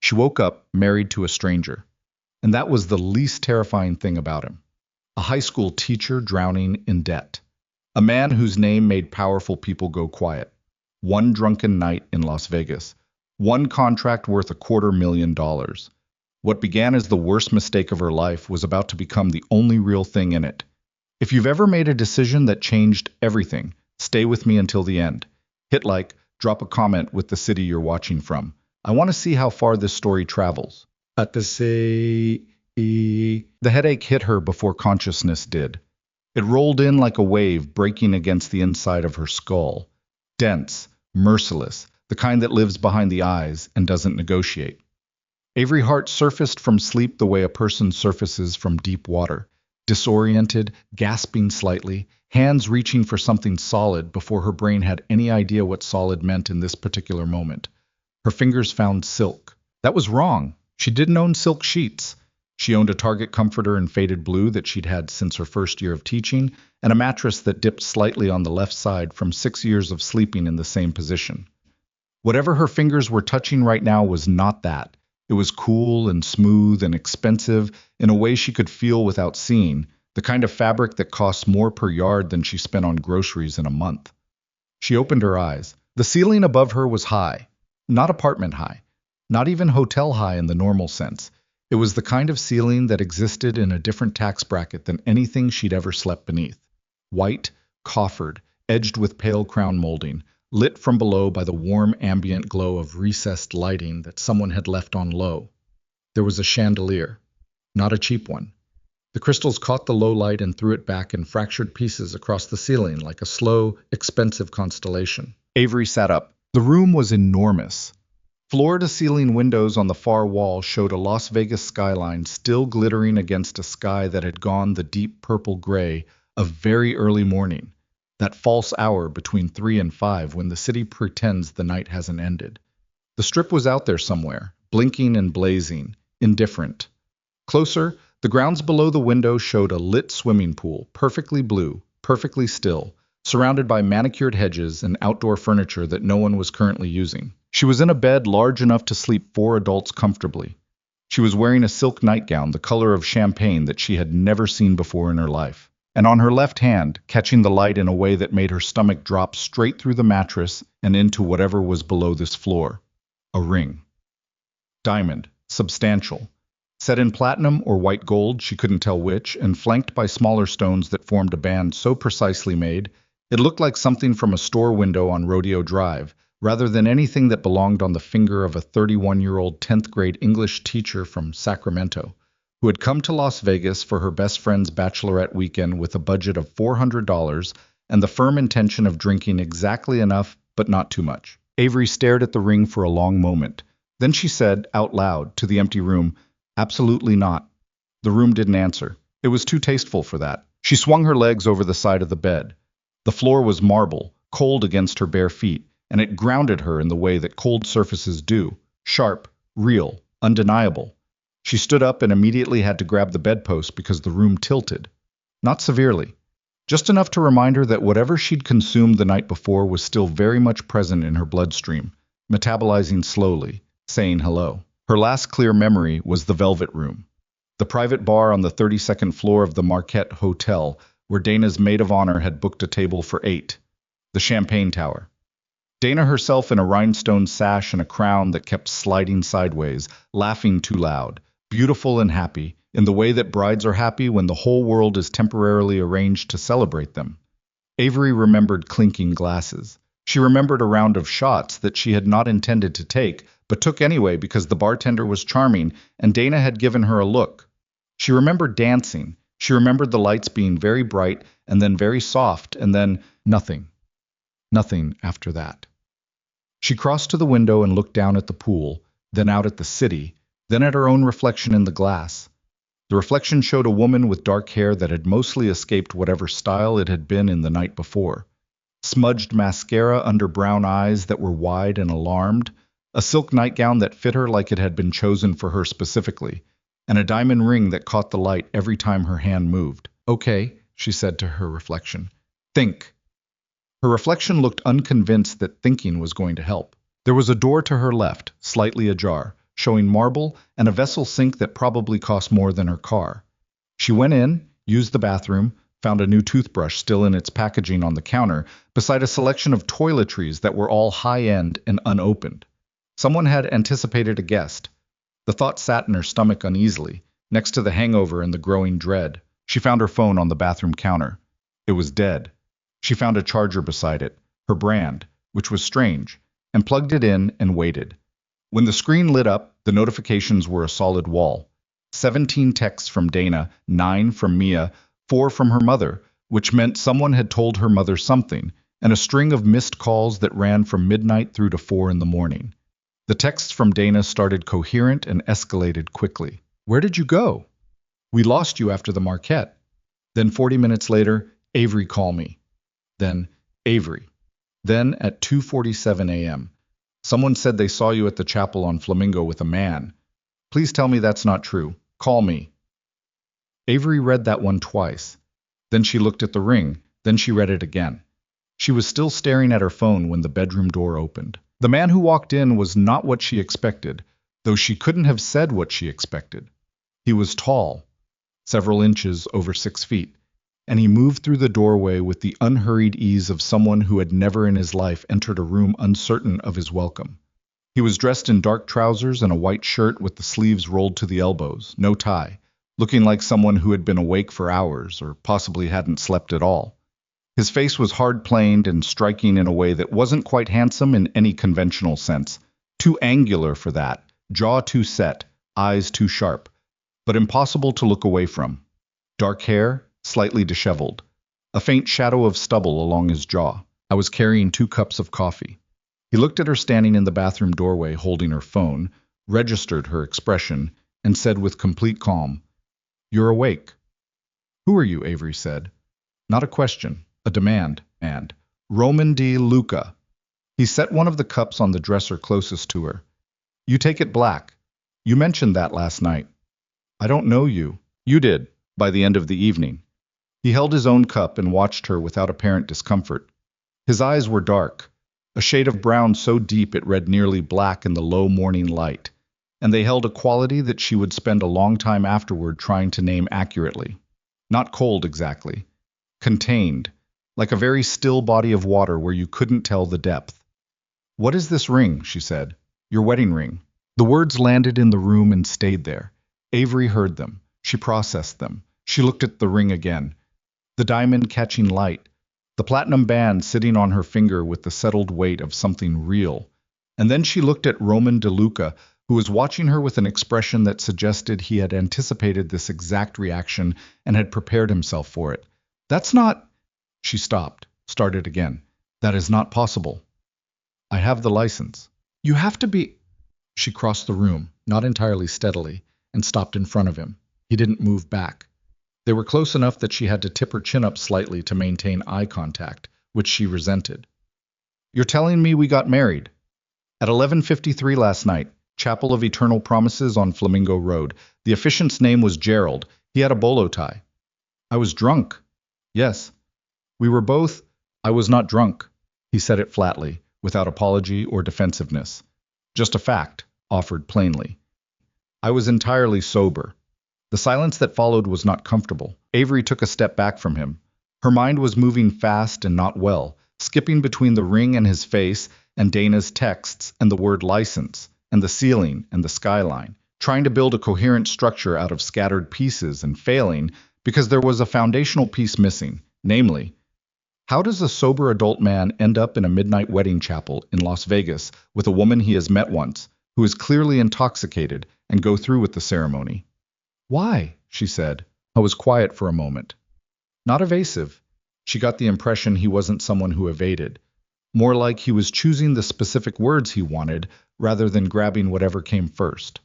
She woke up married to a stranger. And that was the least terrifying thing about him. A high school teacher drowning in debt. A man whose name made powerful people go quiet. One drunken night in Las Vegas. One contract worth $250,000. What began as the worst mistake of her life was about to become the only real thing in it. If you've ever made a decision that changed everything, stay with me until the end. Hit like, drop a comment with the city you're watching from. I want to see how far this story travels. At the sea, the headache hit her before consciousness did. It rolled in like a wave breaking against the inside of her skull. Dense, merciless, the kind that lives behind the eyes and doesn't negotiate. Avery Hart surfaced from sleep the way a person surfaces from deep water. Disoriented, gasping slightly, hands reaching for something solid before her brain had any idea what solid meant in this particular moment. Her fingers found silk. That was wrong. She didn't own silk sheets. She owned a Target comforter in faded blue that she'd had since her first year of teaching, and a mattress that dipped slightly on the left side from 6 years of sleeping in the same position. Whatever her fingers were touching right now was not that. It was cool and smooth and expensive in a way she could feel without seeing, the kind of fabric that costs more per yard than she spent on groceries in a month. She opened her eyes. The ceiling above her was high, not apartment high, not even hotel high in the normal sense. It was the kind of ceiling that existed in a different tax bracket than anything she'd ever slept beneath. White, coffered, edged with pale crown molding, lit from below by the warm ambient glow of recessed lighting that someone had left on low. There was a chandelier, not a cheap one. The crystals caught the low light and threw it back in fractured pieces across the ceiling like a slow, expensive constellation. Avery sat up. The room was enormous. Floor-to-ceiling windows on the far wall showed a Las Vegas skyline still glittering against a sky that had gone the deep purple gray of very early morning, that false hour between 3 and 5 when the city pretends the night hasn't ended. The strip was out there somewhere, blinking and blazing, indifferent. Closer, the grounds below the window showed a lit swimming pool, perfectly blue, perfectly still, surrounded by manicured hedges and outdoor furniture that no one was currently using. She was in a bed large enough to sleep 4 adults comfortably. She was wearing a silk nightgown the color of champagne that she had never seen before in her life. And on her left hand, catching the light in a way that made her stomach drop straight through the mattress and into whatever was below this floor. A ring. Diamond, substantial. Set in platinum or white gold, she couldn't tell which, and flanked by smaller stones that formed a band so precisely made, it looked like something from a store window on Rodeo Drive, rather than anything that belonged on the finger of a 31-year-old 10th grade English teacher from Sacramento, who had come to Las Vegas for her best friend's bachelorette weekend with a budget of $400 and the firm intention of drinking exactly enough, but not too much. Avery stared at the ring for a long moment. Then she said, out loud, to the empty room, "Absolutely not." The room didn't answer. It was too tasteful for that. She swung her legs over the side of the bed. The floor was marble, cold against her bare feet, and it grounded her in the way that cold surfaces do, sharp, real, undeniable. She stood up and immediately had to grab the bedpost because the room tilted. Not severely. Just enough to remind her that whatever she'd consumed the night before was still very much present in her bloodstream, metabolizing slowly, saying hello. Her last clear memory was the Velvet Room, the private bar on the 32nd floor of the Marquette Hotel, where Dana's maid of honor had booked a table for 8, the Champagne Tower. Dana herself in a rhinestone sash and a crown that kept sliding sideways, laughing too loud, beautiful and happy, in the way that brides are happy when the whole world is temporarily arranged to celebrate them. Avery remembered clinking glasses. She remembered a round of shots that she had not intended to take, but took anyway because the bartender was charming and Dana had given her a look. She remembered dancing. She remembered the lights being very bright and then very soft and then nothing. Nothing after that. She crossed to the window and looked down at the pool, then out at the city, then at her own reflection in the glass. The reflection showed a woman with dark hair that had mostly escaped whatever style it had been in the night before. Smudged mascara under brown eyes that were wide and alarmed, a silk nightgown that fit her like it had been chosen for her specifically, and a diamond ring that caught the light every time her hand moved. "Okay," she said to her reflection. "Think." Her reflection looked unconvinced that thinking was going to help. There was a door to her left, slightly ajar, showing marble and a vessel sink that probably cost more than her car. She went in, used the bathroom, found a new toothbrush still in its packaging on the counter, beside a selection of toiletries that were all high-end and unopened. Someone had anticipated a guest. The thought sat in her stomach uneasily, next to the hangover and the growing dread. She found her phone on the bathroom counter. It was dead. She found a charger beside it, her brand, which was strange, and plugged it in and waited. When the screen lit up, the notifications were a solid wall. 17 texts from Dana, 9 from Mia, 4 from her mother, which meant someone had told her mother something, and a string of missed calls that ran from midnight through to 4 in the morning. The texts from Dana started coherent and escalated quickly. "Where did you go? We lost you after the Marquette." Then 40 minutes later, "Avery, call me." Then, "Avery." Then at 2:47 a.m., "Someone said they saw you at the chapel on Flamingo with a man. Please tell me that's not true. Call me." Avery read that one twice. Then she looked at the ring. Then she read it again. She was still staring at her phone when the bedroom door opened. The man who walked in was not what she expected, though she couldn't have said what she expected. He was tall, several inches over 6 feet, and he moved through the doorway with the unhurried ease of someone who had never in his life entered a room uncertain of his welcome. He was dressed in dark trousers and a white shirt with the sleeves rolled to the elbows, no tie, looking like someone who had been awake for hours or possibly hadn't slept at all. His face was hard-planed and striking in a way that wasn't quite handsome in any conventional sense. Too angular for that, jaw too set, eyes too sharp, but impossible to look away from. Dark hair, slightly disheveled, a faint shadow of stubble along his jaw. I was carrying 2 cups of coffee. He looked at her standing in the bathroom doorway holding her phone, registered her expression, and said with complete calm, "You're awake." "Who are you?" Avery said. Not a question, a demand, and "Roman DeLuca." He set one of the cups on the dresser closest to her. "You take it black. You mentioned that last night." "I don't know you." "You did, by the end of the evening." He held his own cup and watched her without apparent discomfort. His eyes were dark, a shade of brown so deep it read nearly black in the low morning light, and they held a quality that she would spend a long time afterward trying to name accurately. Not cold exactly. Contained, like a very still body of water where you couldn't tell the depth. "What is this ring?" she said. "Your wedding ring." The words landed in the room and stayed there. Avery heard them. She processed them. She looked at the ring again. The diamond catching light. The platinum band sitting on her finger with the settled weight of something real. And then she looked at Roman DeLuca, who was watching her with an expression that suggested he had anticipated this exact reaction and had prepared himself for it. "That's not—" She stopped, started again. "That is not possible. I have the license." "You have to be—" She crossed the room, not entirely steadily, and stopped in front of him. He didn't move back. They were close enough that she had to tip her chin up slightly to maintain eye contact, which she resented. "You're telling me we got married?" "At 11:53 last night, Chapel of Eternal Promises on Flamingo Road. The officiant's name was Gerald. He had a bolo tie." "I was drunk." "Yes. We were both—" "I was not drunk." He said it flatly, without apology or defensiveness. "Just a fact, offered plainly. I was entirely sober." The silence that followed was not comfortable. Avery took a step back from him. Her mind was moving fast and not well, skipping between the ring and his face, and Dana's texts, and the word license, and the ceiling, and the skyline, trying to build a coherent structure out of scattered pieces and failing because there was a foundational piece missing, namely, how does a sober adult man end up in a midnight wedding chapel in Las Vegas with a woman he has met once, who is clearly intoxicated, and go through with the ceremony? "Why?" she said. I was quiet for a moment. Not evasive. She got the impression he wasn't someone who evaded. More like he was choosing the specific words he wanted rather than grabbing whatever came first.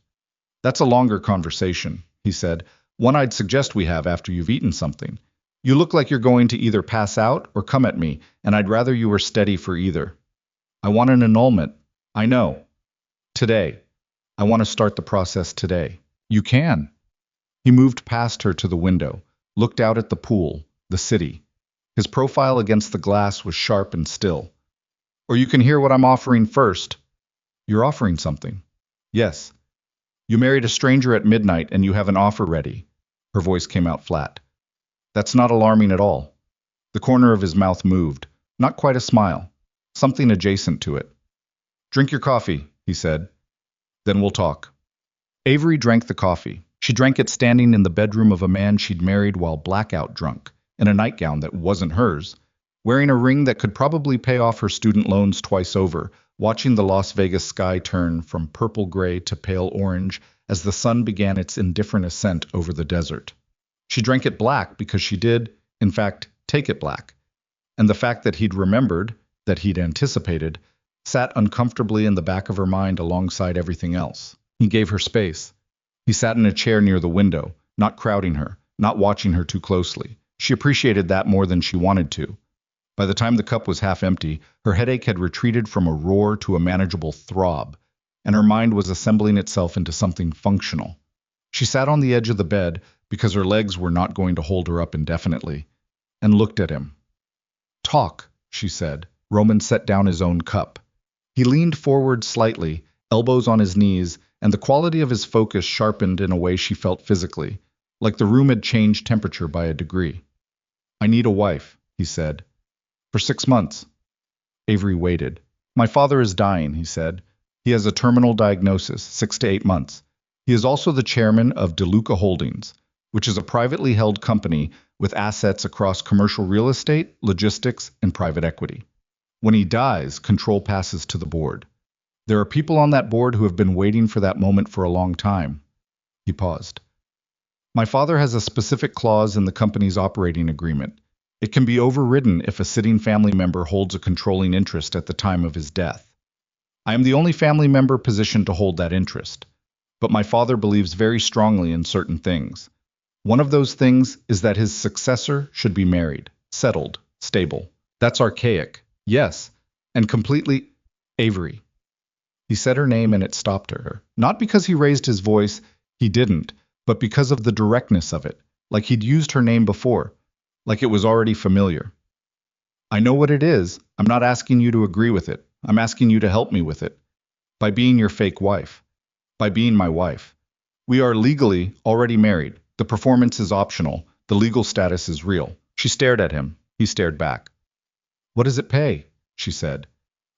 "That's a longer conversation," he said. "One I'd suggest we have after you've eaten something. You look like you're going to either pass out or come at me, and I'd rather you were steady for either." "I want an annulment." "I know. Today. I want to start the process today." "You can." He moved past her to the window, looked out at the pool, the city. His profile against the glass was sharp and still. "Or you can hear what I'm offering first." "You're offering something." "Yes. You married a stranger at midnight and you have an offer ready. Her voice came out flat. That's not alarming at all. The corner of his mouth moved, not quite a smile, something adjacent to it. Drink your coffee, he said. Then we'll talk. Avery drank the coffee. She drank it standing in the bedroom of a man she'd married while blackout drunk, in a nightgown that wasn't hers, wearing a ring that could probably pay off her student loans twice over, watching the Las Vegas sky turn from purple-gray to pale orange as the sun began its indifferent ascent over the desert. She drank it black because she did, in fact, take it black. And the fact that he'd remembered, that he'd anticipated, sat uncomfortably in the back of her mind alongside everything else. He gave her space. He sat in a chair near the window, not crowding her, not watching her too closely. She appreciated that more than she wanted to. By the time the cup was half empty, her headache had retreated from a roar to a manageable throb, and her mind was assembling itself into something functional. She sat on the edge of the bed because her legs were not going to hold her up indefinitely, and looked at him. Talk, she said. Roman set down his own cup. He leaned forward slightly, elbows on his knees, and the quality of his focus sharpened in a way she felt physically, like the room had changed temperature by a degree. I need a wife, he said. For 6 months. Avery waited. My father is dying, he said. He has a terminal diagnosis, 6 to 8 months. He is also the chairman of DeLuca Holdings, which is a privately held company with assets across commercial real estate, logistics, and private equity. When he dies, control passes to the board. There are people on that board who have been waiting for that moment for a long time. He paused. My father has a specific clause in the company's operating agreement. It can be overridden if a sitting family member holds a controlling interest at the time of his death. I am the only family member positioned to hold that interest. But my father believes very strongly in certain things. One of those things is that his successor should be married, settled, stable. That's archaic, yes, and completely Avery. He said her name and it stopped her. Not because he raised his voice, he didn't, but because of the directness of it, like he'd used her name before, like it was already familiar. I know what it is. I'm not asking you to agree with it. I'm asking you to help me with it. By being your fake wife. By being my wife. We are legally already married. The performance is optional. The legal status is real. She stared at him. He stared back. What does it pay? She said.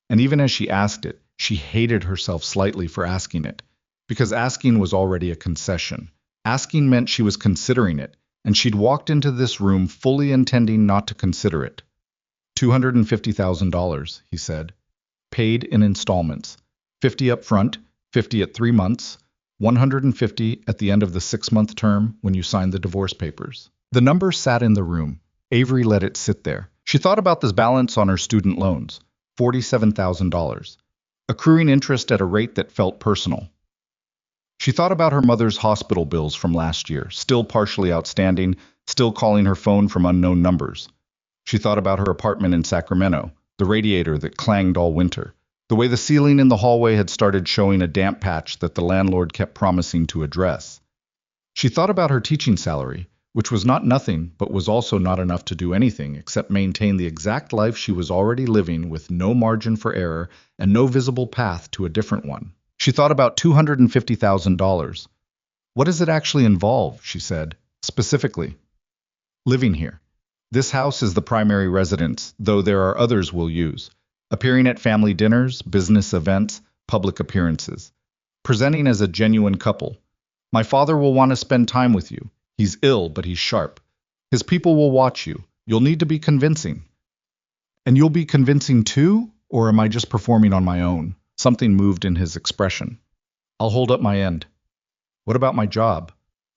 And even as she asked it, she hated herself slightly for asking it. Because asking was already a concession. Asking meant she was considering it, and she'd walked into this room fully intending not to consider it. $250,000, he said. Paid in installments. 50 up front, 50 at 3 months, 150 at the end of the 6-month term when you sign the divorce papers. The number sat in the room. Avery let it sit there. She thought about this balance on her student loans, $47,000, accruing interest at a rate that felt personal. She thought about her mother's hospital bills from last year, still partially outstanding, still calling her phone from unknown numbers. She thought about her apartment in Sacramento, the radiator that clanged all winter, the way the ceiling in the hallway had started showing a damp patch that the landlord kept promising to address. She thought about her teaching salary, which was not nothing, but was also not enough to do anything except maintain the exact life she was already living with no margin for error and no visible path to a different one. She thought about $250,000. What does it actually involve, she said, specifically? Living here. This house is the primary residence, though there are others we'll use. Appearing at family dinners, business events, public appearances. Presenting as a genuine couple. My father will want to spend time with you. He's ill, but he's sharp. His people will watch you. You'll need to be convincing. And you'll be convincing too? Or am I just performing on my own? Something moved in his expression. I'll hold up my end. What about my job?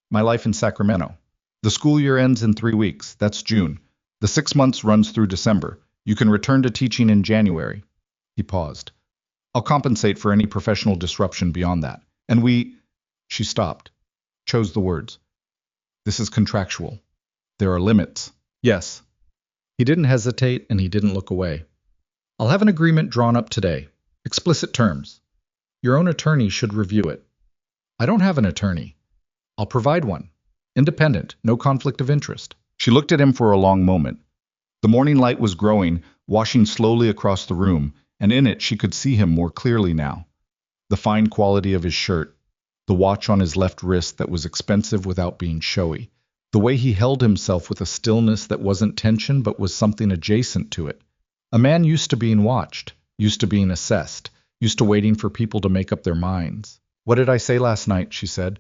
My life in Sacramento. The school year ends in 3 weeks. That's June. The 6 months runs through December. You can return to teaching in January. He paused. I'll compensate for any professional disruption beyond that. And She stopped. Chose the words. This is contractual. There are limits. Yes. He didn't hesitate and he didn't look away. I'll have an agreement drawn up today. Explicit terms. Your own attorney should review it. I don't have an attorney. I'll provide one. Independent, no conflict of interest. She looked at him for a long moment. The morning light was growing, washing slowly across the room, and in it she could see him more clearly now. The fine quality of his shirt, The watch on his left wrist that was expensive without being showy. The way he held himself with a stillness that wasn't tension but was something adjacent to it. A man used to being watched, used to being assessed, used to waiting for people to make up their minds. What did I say last night? She said.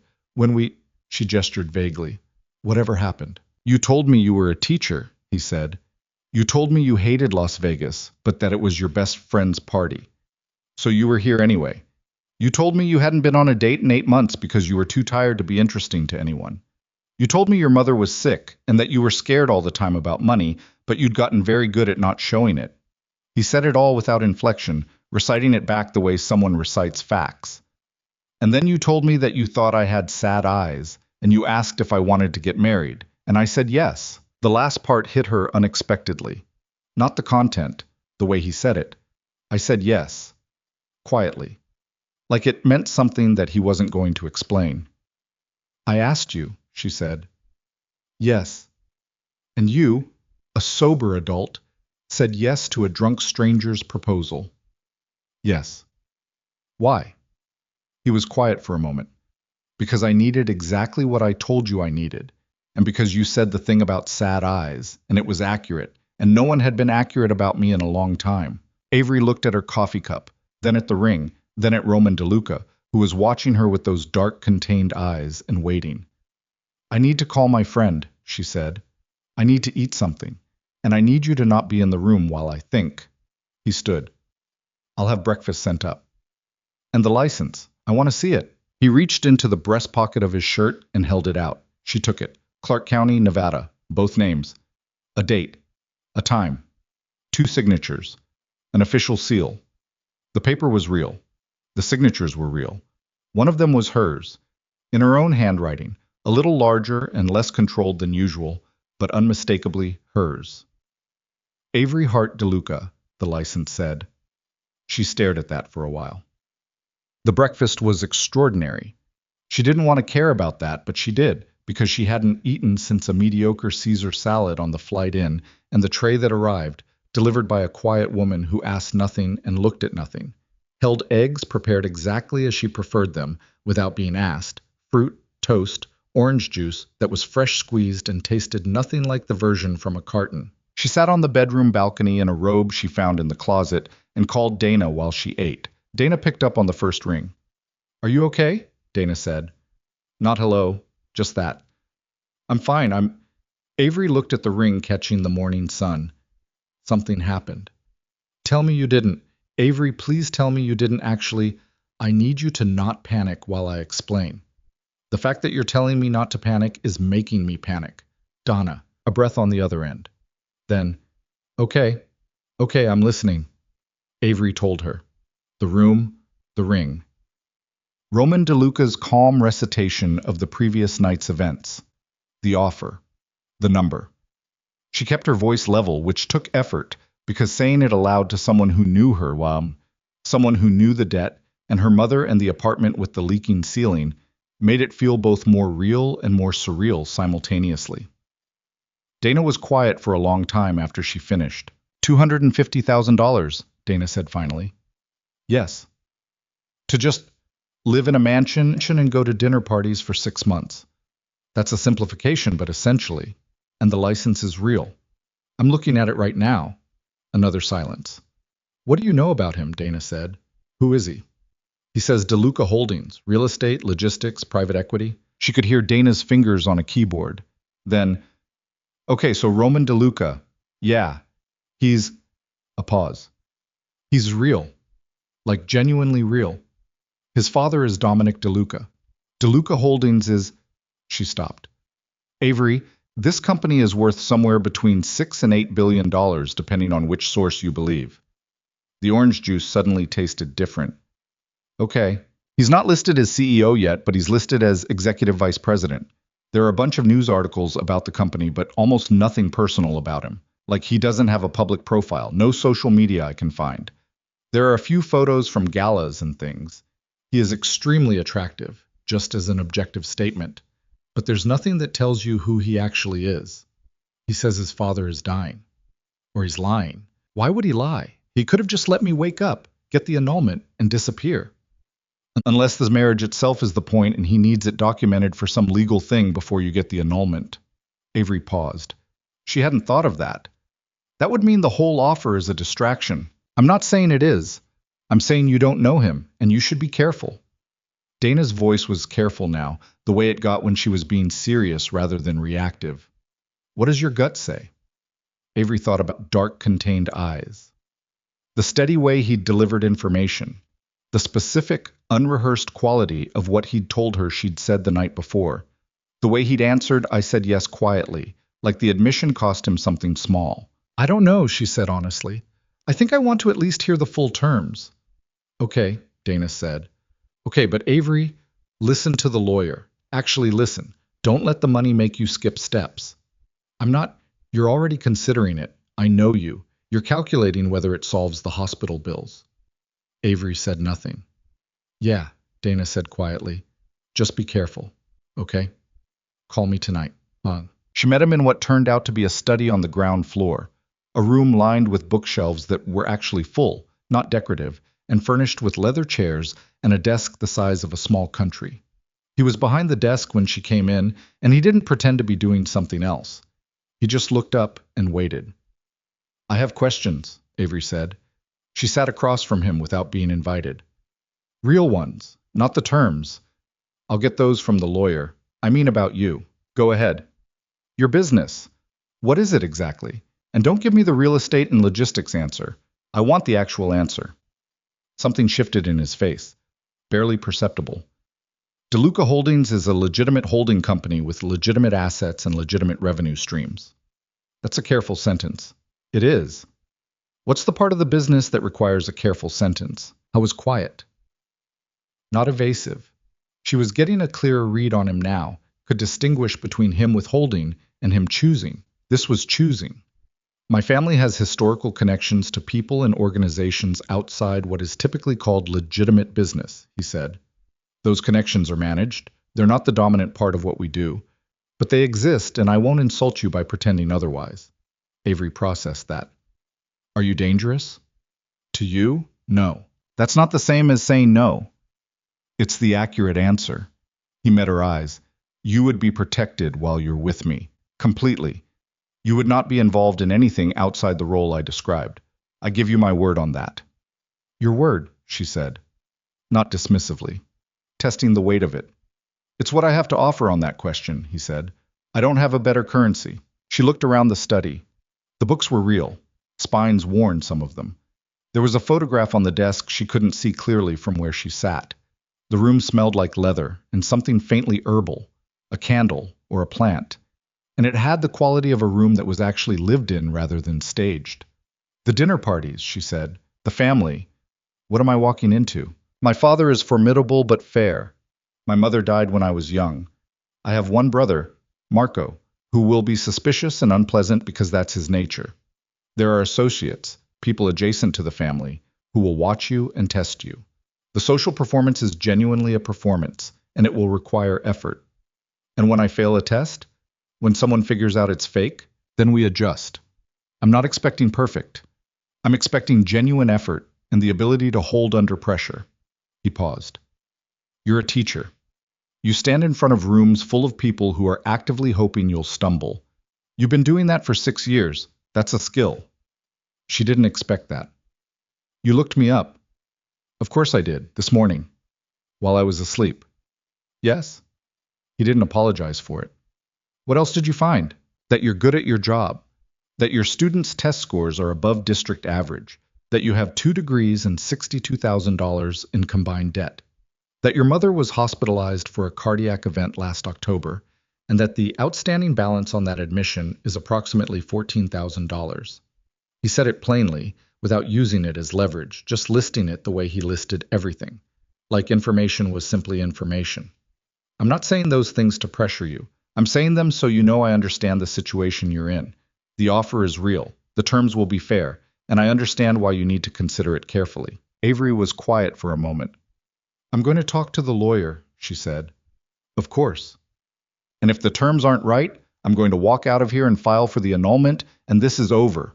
She gestured vaguely. Whatever happened? You told me you were a teacher, he said. You told me you hated Las Vegas, but that it was your best friend's party. So you were here anyway. You told me you hadn't been on a date in 8 months because you were too tired to be interesting to anyone. You told me your mother was sick and that you were scared all the time about money, but you'd gotten very good at not showing it. He said it all without inflection, reciting it back the way someone recites facts. And then you told me that you thought I had sad eyes, and you asked if I wanted to get married, and I said yes. The last part hit her unexpectedly. Not the content, the way he said it. I said yes. Quietly. Like it meant something that he wasn't going to explain. I asked you, she said. Yes. And you, a sober adult, said yes to a drunk stranger's proposal. Yes. Why? He was quiet for a moment. Because I needed exactly what I told you I needed, and because you said the thing about sad eyes, and it was accurate, and no one had been accurate about me in a long time. Avery looked at her coffee cup, then at the ring, then at Roman DeLuca, who was watching her with those dark, contained eyes and waiting. I need to call my friend, she said. I need to eat something, and I need you to not be in the room while I think. He stood. I'll have breakfast sent up. And the license. I want to see it. He reached into the breast pocket of his shirt and held it out. She took it. Clark County, Nevada. Both names. A date. A time. 2 signatures. An official seal. The paper was real. The signatures were real. One of them was hers. In her own handwriting. A little larger and less controlled than usual, but unmistakably hers. Avery Hart DeLuca, the license said. She stared at that for a while. The breakfast was extraordinary. She didn't want to care about that, but she did, because she hadn't eaten since a mediocre Caesar salad on the flight in, and the tray that arrived, delivered by a quiet woman who asked nothing and looked at nothing, held eggs prepared exactly as she preferred them, without being asked, fruit, toast, orange juice that was fresh squeezed and tasted nothing like the version from a carton. She sat on the bedroom balcony in a robe she found in the closet and called Dana while she ate. Dana picked up on the first ring. Are you okay? Dana said. Not hello, just that. I'm fine, Avery looked at the ring catching the morning sun. Something happened. Tell me you didn't. Avery, please tell me you didn't actually. I need you to not panic while I explain. The fact that you're telling me not to panic is making me panic. Donna, a breath on the other end. Then, okay, I'm listening. Avery told her. The room, the ring. Roman DeLuca's calm recitation of the previous night's events. The offer. The number. She kept her voice level, which took effort, because saying it aloud to someone who knew her, someone who knew the debt, and her mother and the apartment with the leaking ceiling, made it feel both more real and more surreal simultaneously. Dana was quiet for a long time after she finished. $250,000, Dana said finally. Yes. To just live in a mansion and go to dinner parties for 6 months. That's a simplification, but essentially. And the license is real. I'm looking at it right now. Another silence. What do you know about him? Dana said. Who is he? He says DeLuca Holdings, real estate, logistics, private equity. She could hear Dana's fingers on a keyboard. Then, okay, so Roman DeLuca. Yeah, he's... A pause. He's real. Like genuinely real. His father is Dominic DeLuca. DeLuca Holdings is... She stopped. Avery, this company is worth somewhere between $6 and $8 billion, depending on which source you believe. The orange juice suddenly tasted different. Okay. He's not listed as CEO yet, but he's listed as Executive Vice President. There are a bunch of news articles about the company, but almost nothing personal about him. Like he doesn't have a public profile, no social media I can find. There are a few photos from galas and things. He is extremely attractive, just as an objective statement. But there's nothing that tells you who he actually is. He says his father is dying. Or he's lying. Why would he lie? He could have just let me wake up, get the annulment, and disappear. Unless the marriage itself is the point and he needs it documented for some legal thing before you get the annulment. Avery paused. She hadn't thought of that. That would mean the whole offer is a distraction. I'm not saying it is. I'm saying you don't know him, and you should be careful. Dana's voice was careful now, the way it got when she was being serious rather than reactive. What does your gut say? Avery thought about dark, contained eyes. The steady way he'd delivered information. The specific, unrehearsed quality of what he'd told her she'd said the night before. The way he'd answered, I said yes quietly, like the admission cost him something small. I don't know, she said honestly. I think I want to at least hear the full terms. Okay, Dana said. Okay, but Avery, listen to the lawyer. Actually listen. Don't let the money make you skip steps. I'm not. You're already considering it. I know you. You're calculating whether it solves the hospital bills. Avery said nothing. Yeah, Dana said quietly. Just be careful, okay? Call me tonight. She met him in what turned out to be a study on the ground floor, a room lined with bookshelves that were actually full, not decorative, and furnished with leather chairs and a desk the size of a small country. He was behind the desk when she came in, and he didn't pretend to be doing something else. He just looked up and waited. I have questions, Avery said. She sat across from him without being invited. Real ones, not the terms. I'll get those from the lawyer. I mean about you. Go ahead. Your business. What is it exactly? And don't give me the real estate and logistics answer. I want the actual answer. Something shifted in his face, barely perceptible. DeLuca Holdings is a legitimate holding company with legitimate assets and legitimate revenue streams. That's a careful sentence. It is. What's the part of the business that requires a careful sentence? I was quiet. Not evasive. She was getting a clearer read on him now, could distinguish between him withholding and him choosing. This was choosing. My family has historical connections to people and organizations outside what is typically called legitimate business, he said. Those connections are managed. They're not the dominant part of what we do. But they exist, and I won't insult you by pretending otherwise. Avery processed that. Are you dangerous? To you? No. That's not the same as saying no. It's the accurate answer. He met her eyes. You would be protected while you're with me. Completely. You would not be involved in anything outside the role I described. I give you my word on that. Your word, she said, not dismissively, testing the weight of it. It's what I have to offer on that question, he said. I don't have a better currency. She looked around the study. The books were real. Spines worn, some of them. There was a photograph on the desk she couldn't see clearly from where she sat. The room smelled like leather and something faintly herbal, a candle or a plant. And it had the quality of a room that was actually lived in rather than staged. The dinner parties, she said. The family. What am I walking into? My father is formidable but fair. My mother died when I was young. I have one brother, Marco, who will be suspicious and unpleasant because that's his nature. There are associates, people adjacent to the family, who will watch you and test you. The social performance is genuinely a performance, and it will require effort. And when I fail a test, when someone figures out it's fake, then we adjust. I'm not expecting perfect. I'm expecting genuine effort and the ability to hold under pressure. He paused. You're a teacher. You stand in front of rooms full of people who are actively hoping you'll stumble. You've been doing that for 6 years. That's a skill. She didn't expect that. You looked me up. Of course I did, this morning, while I was asleep. Yes? He didn't apologize for it. What else did you find? That you're good at your job. That your students' test scores are above district average. That you have 2 degrees and $62,000 in combined debt. That your mother was hospitalized for a cardiac event last October, and that the outstanding balance on that admission is approximately $14,000. He said it plainly, without using it as leverage, just listing it the way he listed everything, like information was simply information. I'm not saying those things to pressure you. I'm saying them so you know I understand the situation you're in. The offer is real. The terms will be fair, and I understand why you need to consider it carefully. Avery was quiet for a moment. I'm going to talk to the lawyer, she said. Of course. And if the terms aren't right, I'm going to walk out of here and file for the annulment, and this is over.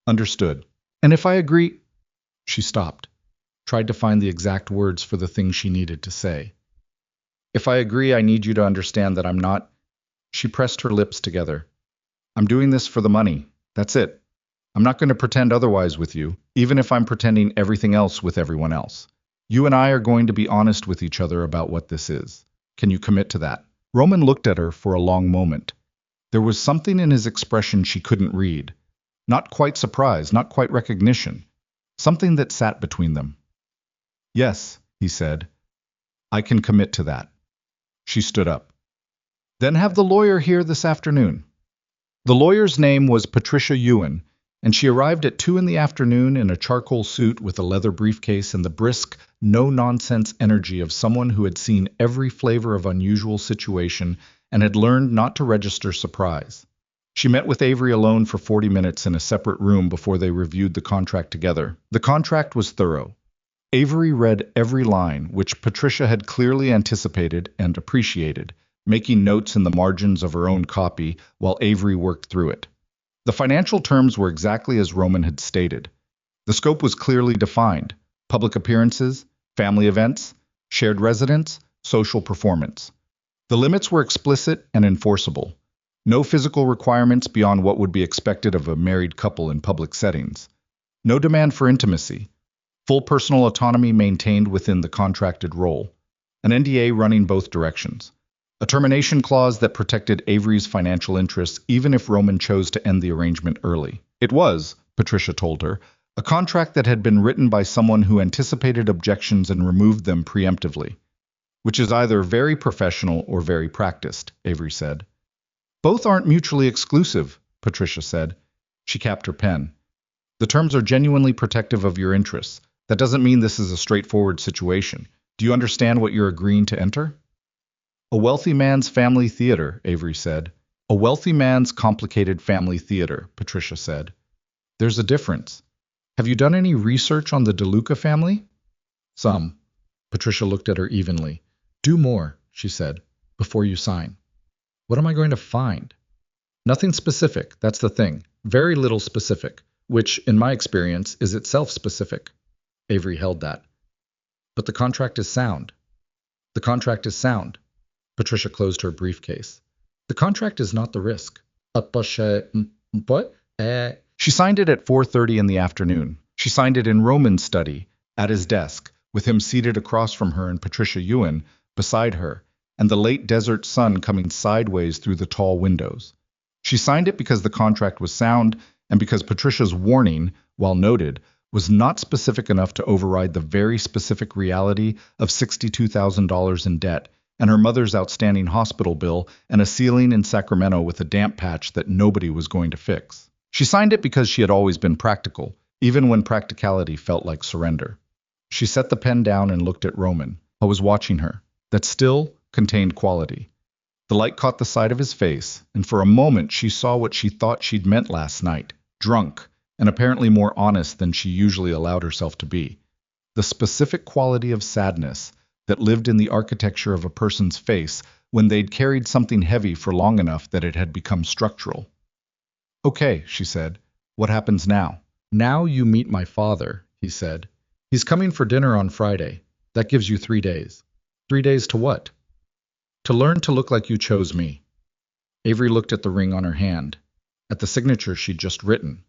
Understood. And if I agree... She stopped, tried to find the exact words for the thing she needed to say. If I agree, I need you to understand that I'm not... She pressed her lips together. I'm doing this for the money. That's it. I'm not going to pretend otherwise with you, even if I'm pretending everything else with everyone else. You and I are going to be honest with each other about what this is. Can you commit to that? Roman looked at her for a long moment. There was something in his expression she couldn't read. Not quite surprise, not quite recognition. Something that sat between them. Yes, he said. I can commit to that. She stood up. Then have the lawyer here this afternoon. The lawyer's name was Patricia Ewan, and she arrived at 2 p.m. in a charcoal suit with a leather briefcase and the brisk, no-nonsense energy of someone who had seen every flavor of unusual situation and had learned not to register surprise. She met with Avery alone for 40 minutes in a separate room before they reviewed the contract together. The contract was thorough. Avery read every line, which Patricia had clearly anticipated and appreciated, making notes in the margins of her own copy while Avery worked through it. The financial terms were exactly as Roman had stated. The scope was clearly defined: public appearances, family events, shared residence, social performance. The limits were explicit and enforceable. No physical requirements beyond what would be expected of a married couple in public settings. No demand for intimacy. Full personal autonomy maintained within the contracted role. An NDA running both directions. A termination clause that protected Avery's financial interests even if Roman chose to end the arrangement early. It was, Patricia told her, a contract that had been written by someone who anticipated objections and removed them preemptively. Which is either very professional or very practiced, Avery said. Both aren't mutually exclusive, Patricia said. She capped her pen. The terms are genuinely protective of your interests. That doesn't mean this is a straightforward situation. Do you understand what you're agreeing to enter? A wealthy man's family theater, Avery said. A wealthy man's complicated family theater, Patricia said. There's a difference. Have you done any research on the DeLuca family? Some. Patricia looked at her evenly. Do more, she said, before you sign. What am I going to find? Nothing specific, that's the thing. Very little specific, which, in my experience, is itself specific. Avery held that. But the contract is sound. The contract is sound. Patricia closed her briefcase. The contract is not the risk. What? She signed it at 4:30 in the afternoon. She signed it in Roman's study, at his desk, with him seated across from her and Patricia Ewan beside her, and the late desert sun coming sideways through the tall windows. She signed it because the contract was sound and because Patricia's warning, while noted, was not specific enough to override the very specific reality of $62,000 in debt and her mother's outstanding hospital bill and a ceiling in Sacramento with a damp patch that nobody was going to fix. She signed it because she had always been practical, even when practicality felt like surrender. She set the pen down and looked at Roman. I was watching her. That still contained quality. The light caught the side of his face, and for a moment she saw what she thought she'd meant last night, drunk, and apparently more honest than she usually allowed herself to be. The specific quality of sadness that lived in the architecture of a person's face when they'd carried something heavy for long enough that it had become structural. Okay, she said. What happens now? Now you meet my father, he said. He's coming for dinner on Friday. That gives you 3 days. 3 days to what? To learn to look like you chose me. Avery looked at the ring on her hand, at the signature she'd just written,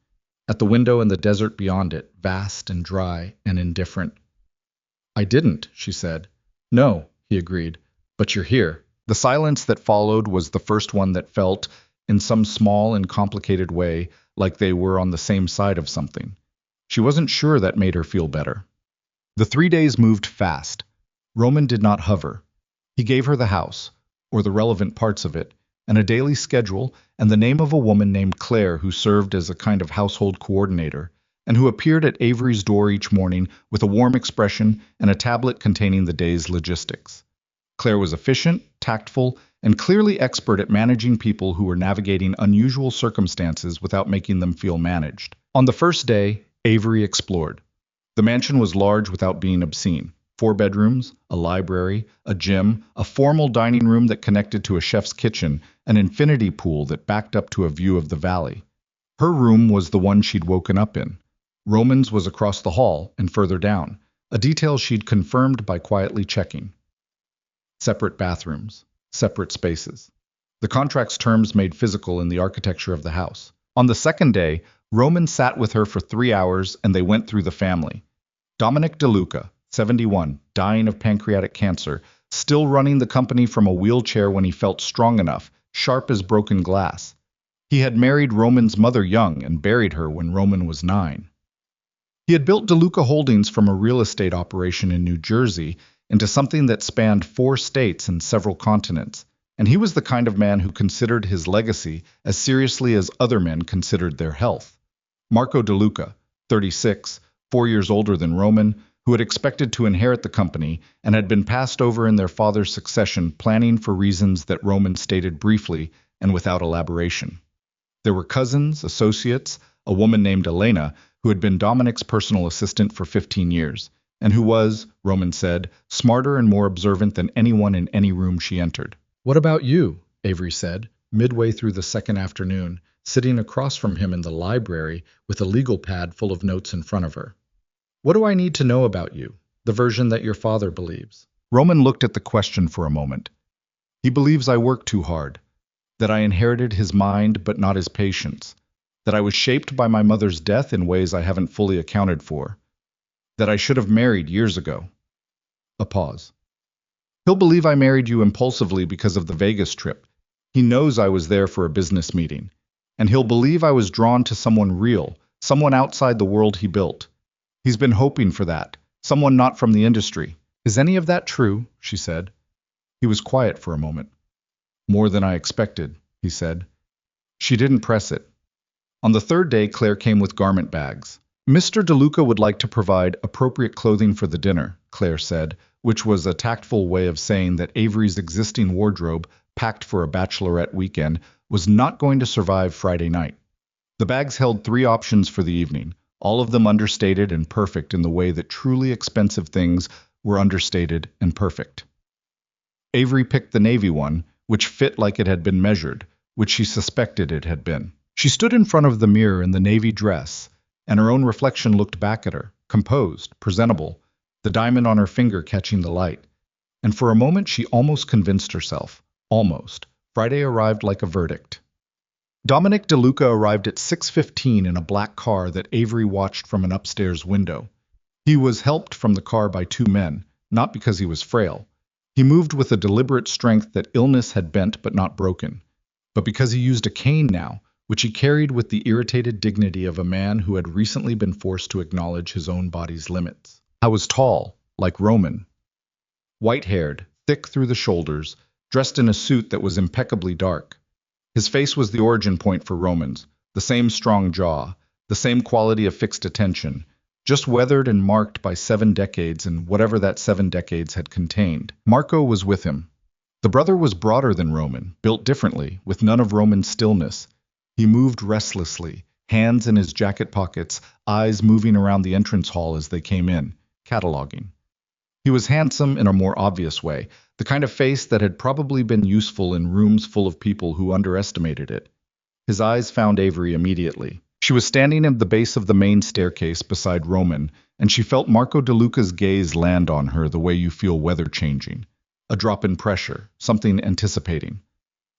at the window and the desert beyond it, vast and dry and indifferent. I didn't, she said. No, he agreed, but you're here. The silence that followed was the first one that felt, in some small and complicated way, like they were on the same side of something. She wasn't sure that made her feel better. The 3 days moved fast. Roman did not hover. He gave her the house, or the relevant parts of it, and a daily schedule, and the name of a woman named Claire who served as a kind of household coordinator, and who appeared at Avery's door each morning with a warm expression and a tablet containing the day's logistics. Claire was efficient, tactful, and clearly expert at managing people who were navigating unusual circumstances without making them feel managed. On the first day, Avery explored. The mansion was large without being obscene. 4 bedrooms, a library, a gym, a formal dining room that connected to a chef's kitchen, an infinity pool that backed up to a view of the valley. Her room was the one she'd woken up in. Roman's was across the hall and further down, a detail she'd confirmed by quietly checking. Separate bathrooms, separate spaces. The contract's terms made physical in the architecture of the house. On the second day, Roman sat with her for 3 hours and they went through the family. Dominic DeLuca, 71, dying of pancreatic cancer, still running the company from a wheelchair when he felt strong enough, sharp as broken glass. He had married Roman's mother young and buried her when Roman was 9. He had built DeLuca Holdings from a real estate operation in New Jersey into something that spanned 4 states and several continents, and he was the kind of man who considered his legacy as seriously as other men considered their health. Marco DeLuca, 36, 4 years older than Roman, who had expected to inherit the company and had been passed over in their father's succession, planning for reasons that Roman stated briefly and without elaboration. There were cousins, associates, a woman named Elena, who had been Dominic's personal assistant for 15 years, and who was, Roman said, smarter and more observant than anyone in any room she entered. "What about you?" Avery said, midway through the second afternoon, sitting across from him in the library with a legal pad full of notes in front of her. "What do I need to know about you? The version that your father believes?" Roman looked at the question for a moment. "He believes I worked too hard, that I inherited his mind but not his patience, that I was shaped by my mother's death in ways I haven't fully accounted for, that I should have married years ago." A pause. "He'll believe I married you impulsively because of the Vegas trip. He knows I was there for a business meeting. And he'll believe I was drawn to someone real, someone outside the world he built. He's been hoping for that, someone not from the industry." "Is any of that true?" she said. He was quiet for a moment. "More than I expected," he said. She didn't press it. On the third day, Claire came with garment bags. "Mr. DeLuca would like to provide appropriate clothing for the dinner," Claire said, which was a tactful way of saying that Avery's existing wardrobe, packed for a bachelorette weekend, was not going to survive Friday night. The bags held 3 options for the evening, all of them understated and perfect in the way that truly expensive things were understated and perfect. Avery picked the navy one, which fit like it had been measured, which she suspected it had been. She stood in front of the mirror in the navy dress, and her own reflection looked back at her, composed, presentable, the diamond on her finger catching the light. And for a moment she almost convinced herself. Almost. Friday arrived like a verdict. Dominic DeLuca arrived at 6:15 in a black car that Avery watched from an upstairs window. He was helped from the car by 2 men, not because he was frail. He moved with a deliberate strength that illness had bent but not broken, but because he used a cane now, which he carried with the irritated dignity of a man who had recently been forced to acknowledge his own body's limits. I was tall, like Roman. White-haired, thick through the shoulders, dressed in a suit that was impeccably dark. His face was the origin point for Roman's, the same strong jaw, the same quality of fixed attention, just weathered and marked by 7 decades and whatever that 7 decades had contained. Marco was with him. The brother was broader than Roman, built differently, with none of Roman's stillness. He moved restlessly, hands in his jacket pockets, eyes moving around the entrance hall as they came in, cataloging. He was handsome in a more obvious way, the kind of face that had probably been useful in rooms full of people who underestimated it. His eyes found Avery immediately. She was standing at the base of the main staircase beside Roman, and she felt Marco DeLuca's gaze land on her the way you feel weather changing. A drop in pressure, something anticipating.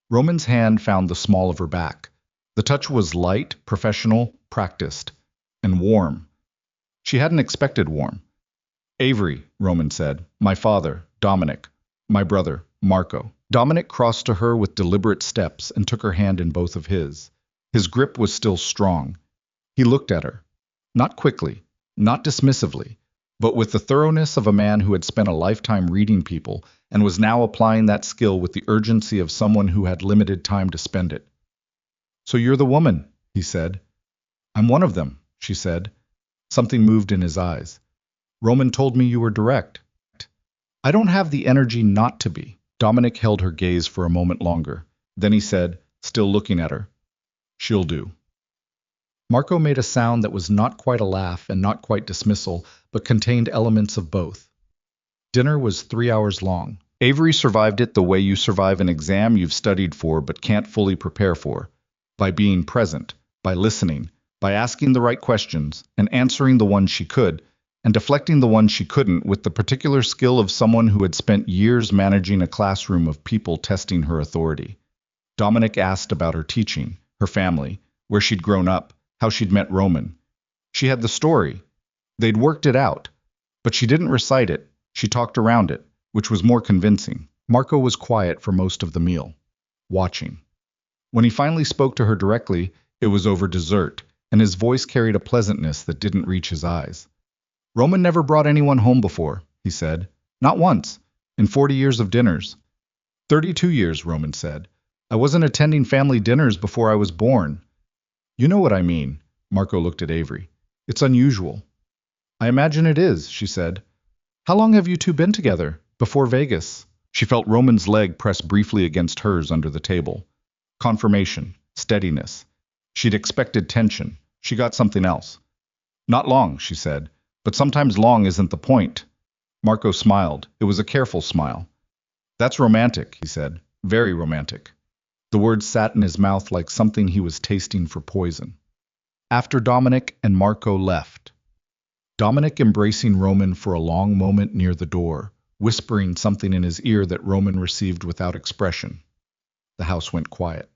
Roman's hand found the small of her back. The touch was light, professional, practiced, and warm. She hadn't expected warm. "Avery," Roman said. "My father, Dominic. My brother, Marco." Dominic crossed to her with deliberate steps and took her hand in both of his. His grip was still strong. He looked at her. Not quickly, not dismissively, but with the thoroughness of a man who had spent a lifetime reading people and was now applying that skill with the urgency of someone who had limited time to spend it. "So you're the woman," he said. "I'm one of them," she said. Something moved in his eyes. "Roman told me you were direct." "I don't have the energy not to be." Dominic held her gaze for a moment longer. Then he said, still looking at her, "She'll do." Marco made a sound that was not quite a laugh and not quite dismissal, but contained elements of both. Dinner was 3 hours long. Avery survived it the way you survive an exam you've studied for but can't fully prepare for. By being present, by listening, by asking the right questions, and answering the ones she could, and deflecting the ones she couldn't with the particular skill of someone who had spent years managing a classroom of people testing her authority. Dominic asked about her teaching, her family, where she'd grown up, how she'd met Roman. She had the story. They'd worked it out. But she didn't recite it. She talked around it, which was more convincing. Marco was quiet for most of the meal, watching. When he finally spoke to her directly, it was over dessert, and his voice carried a pleasantness that didn't reach his eyes. Roman never brought anyone home before, he said. Not once, in 40 years of dinners. 32 years, Roman said. I wasn't attending family dinners before I was born. You know what I mean, Marco looked at Avery. It's unusual. I imagine it is, she said. How long have you two been together? Before Vegas? She felt Roman's leg press briefly against hers under the table. Confirmation, steadiness. She'd expected tension. She got something else. Not long, she said, but sometimes long isn't the point. Marco smiled. It was a careful smile. That's romantic, he said. Very romantic. The words sat in his mouth like something he was tasting for poison. After Dominic and Marco left, Dominic embracing Roman for a long moment near the door, whispering something in his ear that Roman received without expression. The house went quiet.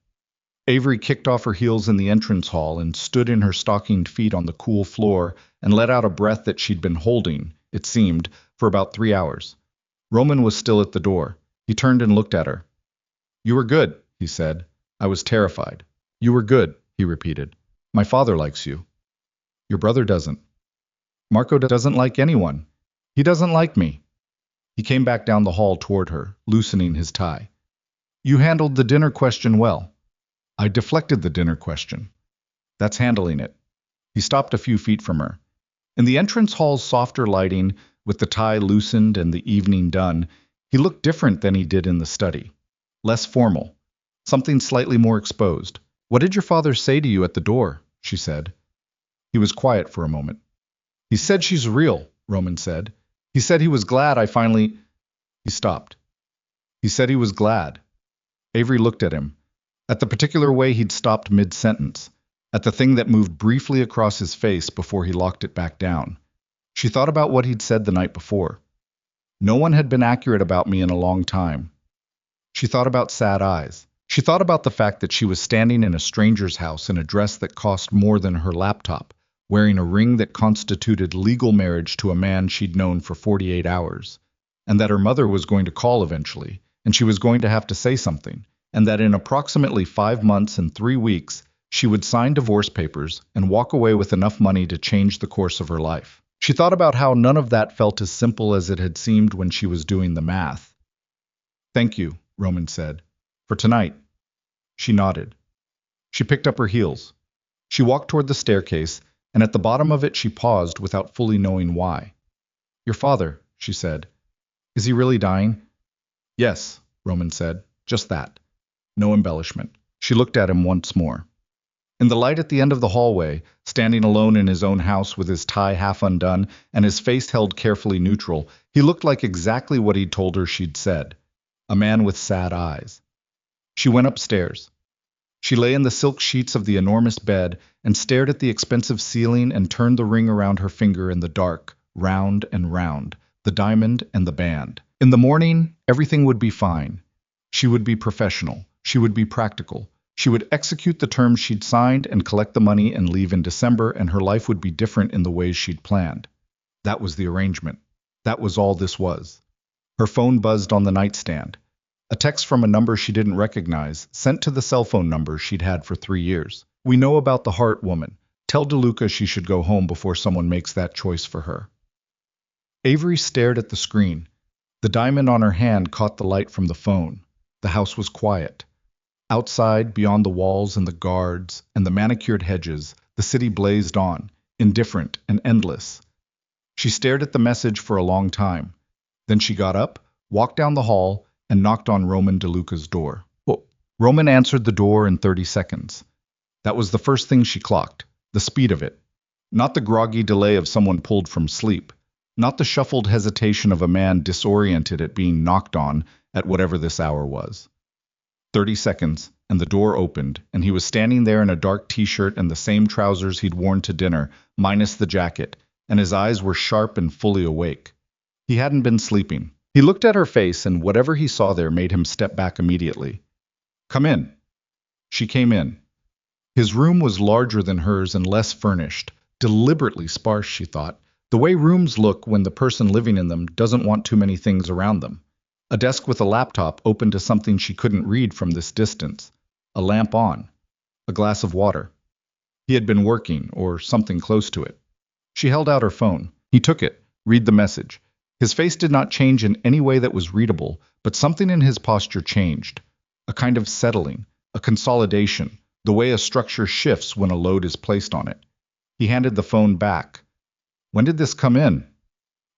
Avery kicked off her heels in the entrance hall and stood in her stockinged feet on the cool floor and let out a breath that she'd been holding, it seemed, for about 3 hours. Roman was still at the door. He turned and looked at her. You were good, he said. I was terrified. You were good, he repeated. My father likes you. Your brother doesn't. Marco doesn't like anyone. He doesn't like me. He came back down the hall toward her, loosening his tie. You handled the dinner question well. I deflected the dinner question. That's handling it. He stopped a few feet from her. In the entrance hall's softer lighting, with the tie loosened and the evening done, he looked different than he did in the study. Less formal. Something slightly more exposed. What did your father say to you at the door? She said. He was quiet for a moment. He said she's real, Roman said. He said he was glad I finally... He stopped. He said he was glad. Avery looked at him. At the particular way he'd stopped mid-sentence. At the thing that moved briefly across his face before he locked it back down. She thought about what he'd said the night before. No one had been accurate about me in a long time. She thought about sad eyes. She thought about the fact that she was standing in a stranger's house in a dress that cost more than her laptop, wearing a ring that constituted legal marriage to a man she'd known for 48 hours, and that her mother was going to call eventually, and she was going to have to say something, and that in approximately 5 months and 3 weeks, she would sign divorce papers and walk away with enough money to change the course of her life. She thought about how none of that felt as simple as it had seemed when she was doing the math. Thank you, Roman said. For tonight. She nodded. She picked up her heels. She walked toward the staircase, and at the bottom of it she paused without fully knowing why. Your father, she said. Is he really dying? Yes, Roman said. Just that. No embellishment. She looked at him once more. In the light at the end of the hallway, standing alone in his own house with his tie half undone and his face held carefully neutral, he looked like exactly what he'd told her she'd said. A man with sad eyes. She went upstairs. She lay in the silk sheets of the enormous bed and stared at the expensive ceiling and turned the ring around her finger in the dark, round and round, the diamond and the band. In the morning, everything would be fine. She would be professional. She would be practical. She would execute the terms she'd signed and collect the money and leave in December, and her life would be different in the ways she'd planned. That was the arrangement. That was all this was. Her phone buzzed on the nightstand. A text from a number she didn't recognize, sent to the cell phone number she'd had for 3 years. We know about the heart woman. Tell DeLuca she should go home before someone makes that choice for her. Avery stared at the screen. The diamond on her hand caught the light from the phone. The house was quiet. Outside, beyond the walls and the guards and the manicured hedges, the city blazed on, indifferent and endless. She stared at the message for a long time. Then she got up, walked down the hall, and knocked on Roman DeLuca's door. Well, Roman answered the door in 30 seconds. That was the first thing she clocked, the speed of it. Not the groggy delay of someone pulled from sleep. Not the shuffled hesitation of a man disoriented at being knocked on at whatever this hour was. 30 seconds, and the door opened, and he was standing there in a dark t-shirt and the same trousers he'd worn to dinner, minus the jacket, and his eyes were sharp and fully awake. He hadn't been sleeping. He looked at her face, and whatever he saw there made him step back immediately. "Come in." She came in. His room was larger than hers and less furnished, deliberately sparse, she thought, the way rooms look when the person living in them doesn't want too many things around them. A desk with a laptop open to something she couldn't read from this distance. A lamp on. A glass of water. He had been working, or something close to it. She held out her phone. He took it, read the message. His face did not change in any way that was readable, but something in his posture changed. A kind of settling, a consolidation, the way a structure shifts when a load is placed on it. He handed the phone back. "When did this come in?"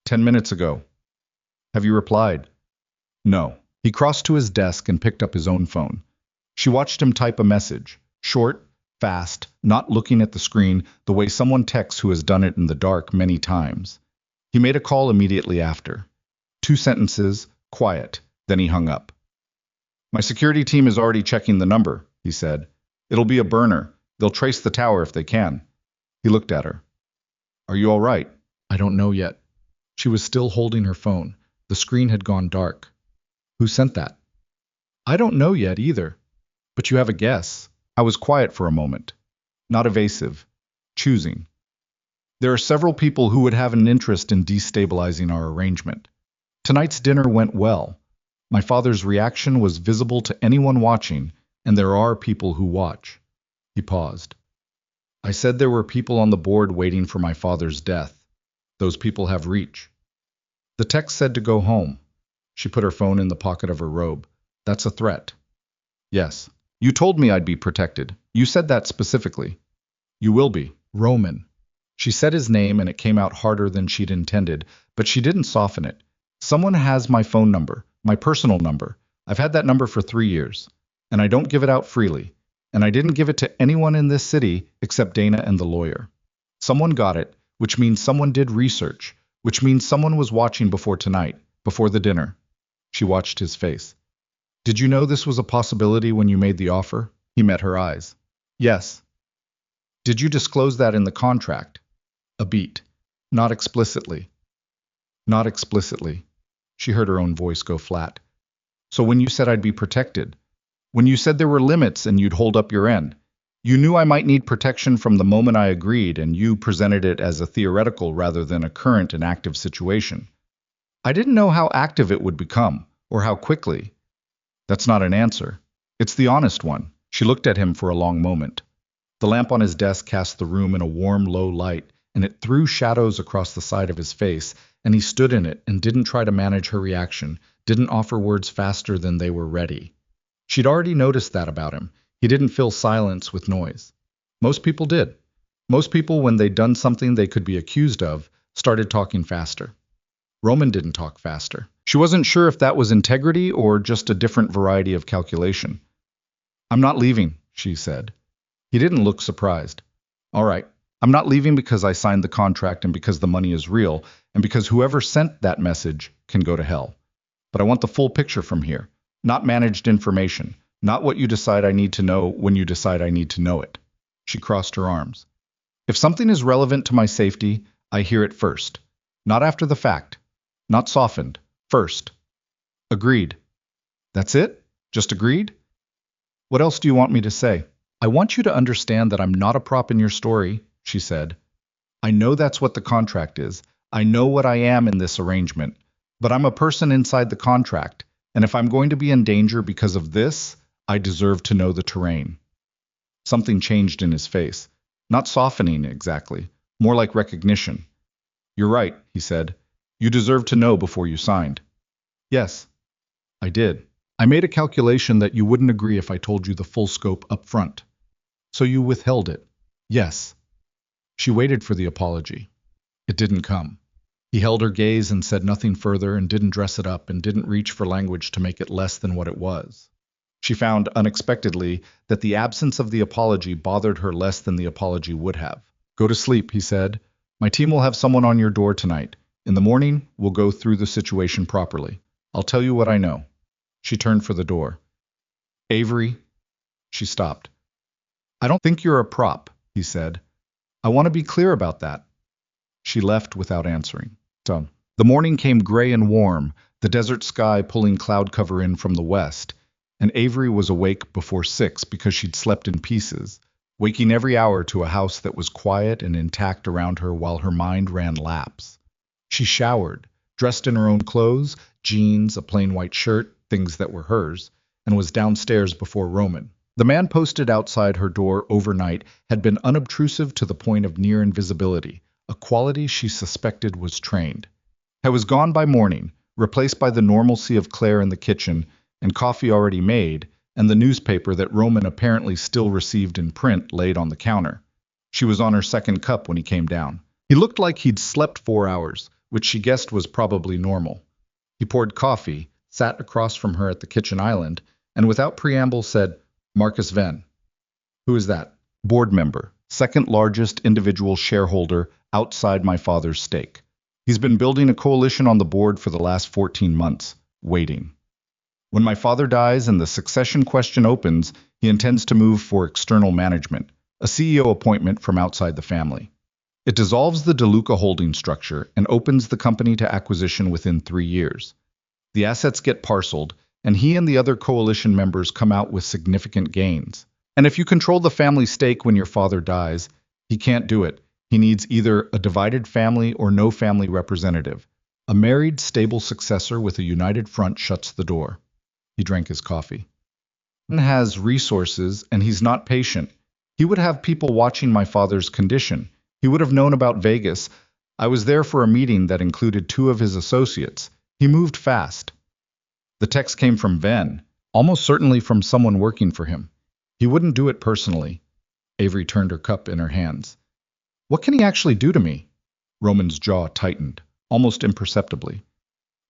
10 minutes ago." "Have you replied?" "No." He crossed to his desk and picked up his own phone. She watched him type a message, short, fast, not looking at the screen, the way someone texts who has done it in the dark many times. He made a call immediately after. 2 sentences, quiet, then he hung up. "My security team is already checking the number," he said. "It'll be a burner. They'll trace the tower if they can." He looked at her. "Are you all right?" "I don't know yet." She was still holding her phone. The screen had gone dark. "Who sent that?" "I don't know yet either." "But you have a guess." I was quiet for a moment. Not evasive. Choosing. "There are several people who would have an interest in destabilizing our arrangement. Tonight's dinner went well. My father's reaction was visible to anyone watching, and there are people who watch." He paused. "I said there were people on the board waiting for my father's death. Those people have reach." The text said to go home. She put her phone in the pocket of her robe. "That's a threat." "Yes. You told me I'd be protected. You said that specifically." "You will be. Roman." She said his name and it came out harder than she'd intended, but she didn't soften it. "Someone has my phone number, my personal number. I've had that number for 3 years, and I don't give it out freely. And I didn't give it to anyone in this city except Dana and the lawyer. Someone got it, which means someone did research, which means someone was watching before tonight, before the dinner." She watched his face. "Did you know this was a possibility when you made the offer?" He met her eyes. "Yes." "Did you disclose that in the contract?" A beat. "Not explicitly." "Not explicitly." She heard her own voice go flat. "So when you said I'd be protected, when you said there were limits and you'd hold up your end, you knew I might need protection from the moment I agreed, and you presented it as a theoretical rather than a current and active situation. I didn't know how active it would become, or how quickly." "That's not an answer. It's the honest one." She looked at him for a long moment. The lamp on his desk cast the room in a warm, low light, and it threw shadows across the side of his face, and he stood in it and didn't try to manage her reaction, didn't offer words faster than they were ready. She'd already noticed that about him. He didn't fill silence with noise. Most people did. Most people, when they'd done something they could be accused of, started talking faster. Roman didn't talk faster. She wasn't sure if that was integrity or just a different variety of calculation. "I'm not leaving," she said. He didn't look surprised. "All right. I'm not leaving because I signed the contract and because the money is real, and because whoever sent that message can go to hell. But I want the full picture from here. Not managed information. Not what you decide I need to know when you decide I need to know it." She crossed her arms. "If something is relevant to my safety, I hear it first. Not after the fact. Not softened. First." "Agreed." "That's it? Just agreed?" "What else do you want me to say?" "I want you to understand that I'm not a prop in your story," she said. "I know that's what the contract is. I know what I am in this arrangement. But I'm a person inside the contract, and if I'm going to be in danger because of this, I deserve to know the terrain." Something changed in his face. Not softening exactly, more like recognition. "You're right," he said. "You deserve to know before you signed." "Yes, I did. I made a calculation that you wouldn't agree if I told you the full scope up front. So you withheld it." "Yes." She waited for the apology. It didn't come. He held her gaze and said nothing further and didn't dress it up and didn't reach for language to make it less than what it was. She found, unexpectedly, that the absence of the apology bothered her less than the apology would have. "Go to sleep," he said. "My team will have someone on your door tonight. In the morning, we'll go through the situation properly. I'll tell you what I know." She turned for the door. "Avery." She stopped. "I don't think you're a prop," he said. "I want to be clear about that." She left without answering. So, the morning came gray and warm, the desert sky pulling cloud cover in from the west, and Avery was awake before 6 because she'd slept in pieces, waking every hour to a house that was quiet and intact around her while her mind ran laps. She showered, dressed in her own clothes, jeans, a plain white shirt, things that were hers, and was downstairs before Roman. The man posted outside her door overnight had been unobtrusive to the point of near invisibility, a quality she suspected was trained. I was gone by morning, replaced by the normalcy of Claire in the kitchen, and coffee already made, and the newspaper that Roman apparently still received in print laid on the counter. She was on her second cup when he came down. He looked like he'd slept 4 hours, which she guessed was probably normal. He poured coffee, sat across from her at the kitchen island, and without preamble said, "Marcus Venn." "Who is that?" "Board member, second largest individual shareholder outside my father's stake. He's been building a coalition on the board for the last 14 months, waiting. When my father dies and the succession question opens, he intends to move for external management, a CEO appointment from outside the family. It dissolves the DeLuca holding structure and opens the company to acquisition within 3 years. The assets get parceled, and he and the other coalition members come out with significant gains. And if you control the family stake when your father dies, he can't do it. He needs either a divided family or no family representative. A married, stable successor with a united front shuts the door." He drank his coffee. "He has resources, and he's not patient. He would have people watching my father's condition. He would have known about Vegas. I was there for a meeting that included 2 of his associates. He moved fast." The text came from Venn, almost certainly from someone working for him. He wouldn't do it personally. Avery turned her cup in her hands. "What can he actually do to me?" Roman's jaw tightened, almost imperceptibly.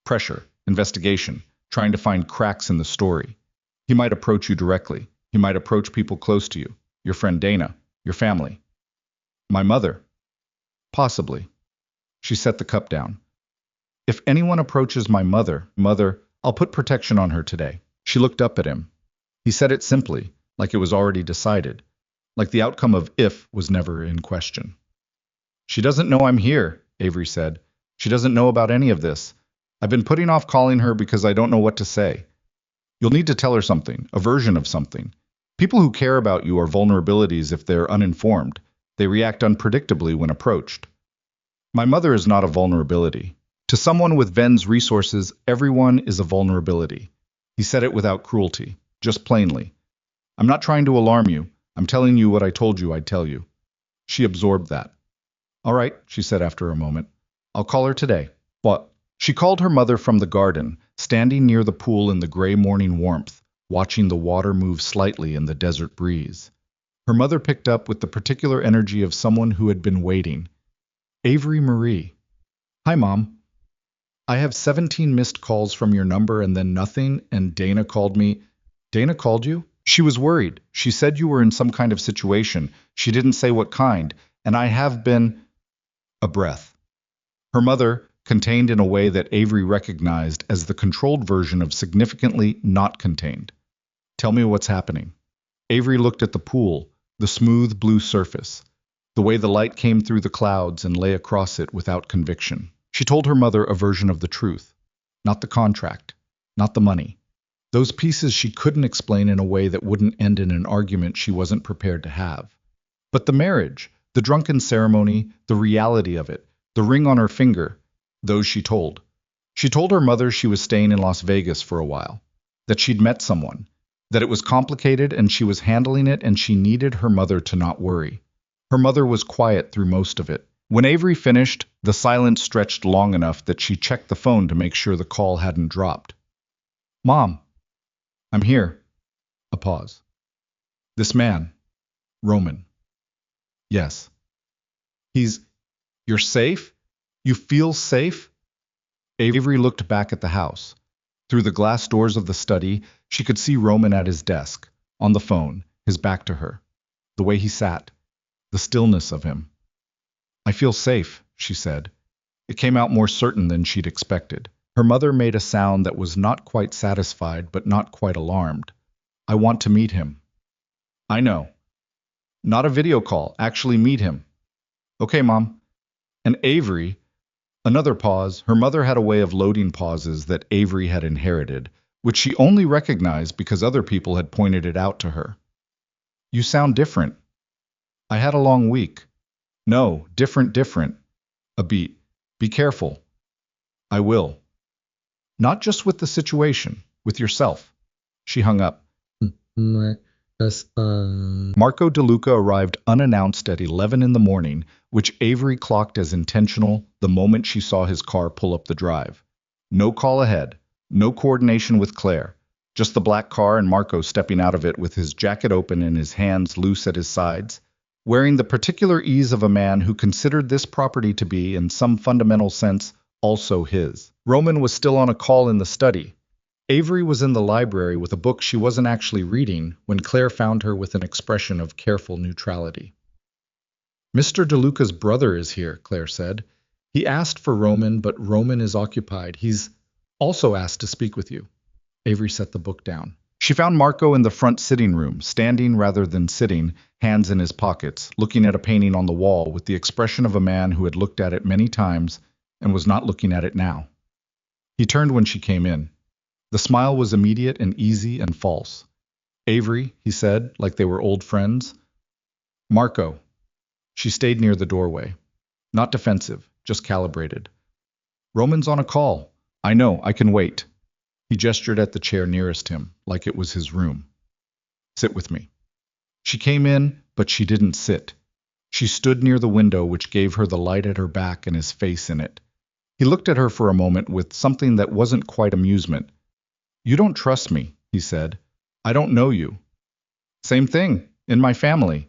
"Pressure, investigation, trying to find cracks in the story. He might approach you directly. He might approach people close to you, your friend Dana, your family." "My mother?" "Possibly." She set the cup down. "If anyone approaches my mother, I'll put protection on her today." She looked up at him. He said it simply, like it was already decided, like the outcome of if was never in question. "She doesn't know I'm here," Avery said. "She doesn't know about any of this. I've been putting off calling her because I don't know what to say. You'll need to tell her something, a version of something. People who care about you are vulnerabilities if they're uninformed. They react unpredictably when approached. My mother is not a vulnerability. To someone with Venn's resources, everyone is a vulnerability." He said it without cruelty, just plainly. "I'm not trying to alarm you. I'm telling you what I told you I'd tell you." She absorbed that. "All right," she said after a moment. "I'll call her today." But she called her mother from the garden, standing near the pool in the gray morning warmth, watching the water move slightly in the desert breeze. Her mother picked up with the particular energy of someone who had been waiting. "Avery Marie." "Hi, Mom. I have 17 missed calls from your number and then nothing, and Dana called me." "Dana called you?" "She was worried. She said you were in some kind of situation. She didn't say what kind, and I have been—" A breath. Her mother, contained in a way that Avery recognized as the controlled version of significantly not contained. "Tell me what's happening." Avery looked at the pool, the smooth blue surface, the way the light came through the clouds and lay across it without conviction. She told her mother a version of the truth. Not the contract, not the money. Those pieces she couldn't explain in a way that wouldn't end in an argument she wasn't prepared to have. But the marriage, the drunken ceremony, the reality of it, the ring on her finger, those she told. She told her mother she was staying in Las Vegas for a while, that she'd met someone, that it was complicated and she was handling it and she needed her mother to not worry. Her mother was quiet through most of it. When Avery finished, the silence stretched long enough that she checked the phone to make sure the call hadn't dropped. "Mom, I'm here." A pause. "This man, Roman." "Yes." You're safe? You feel safe?" Avery looked back at the house. Through the glass doors of the study, she could see Roman at his desk, on the phone, his back to her. The way he sat, the stillness of him. "I feel safe," she said. It came out more certain than she'd expected. Her mother made a sound that was not quite satisfied but not quite alarmed. "I want to meet him." "I know. Not a video call, actually meet him." "Okay, Mom." And Avery, another pause. Her mother had a way of loading pauses that Avery had inherited, which she only recognized because other people had pointed it out to her. You sound different. I had a long week. No, different. A beat. Be careful. I will. Not just with the situation, with yourself. She hung up. Marco DeLuca arrived unannounced at 11 in the morning, which Avery clocked as intentional the moment she saw his car pull up the drive. No call ahead, no coordination with Claire, just the black car and Marco stepping out of it with his jacket open and his hands loose at his sides, wearing the particular ease of a man who considered this property to be, in some fundamental sense, also his. Roman was still on a call in the study. Avery was in the library with a book she wasn't actually reading when Claire found her with an expression of careful neutrality. Mr. DeLuca's brother is here, Claire said. He asked for Roman, but Roman is occupied. He's also asked to speak with you. Avery set the book down. She found Marco in the front sitting room, standing rather than sitting, hands in his pockets, looking at a painting on the wall with the expression of a man who had looked at it many times and was not looking at it now. He turned when she came in. The smile was immediate and easy and false. Avery, he said, like they were old friends. Marco. She stayed near the doorway. Not defensive, just calibrated. Roman's on a call. I know, I can wait. He gestured at the chair nearest him, like it was his room. Sit with me. She came in, but she didn't sit. She stood near the window, which gave her the light at her back and his face in it. He looked at her for a moment with something that wasn't quite amusement. You don't trust me, he said. I don't know you. Same thing, in my family.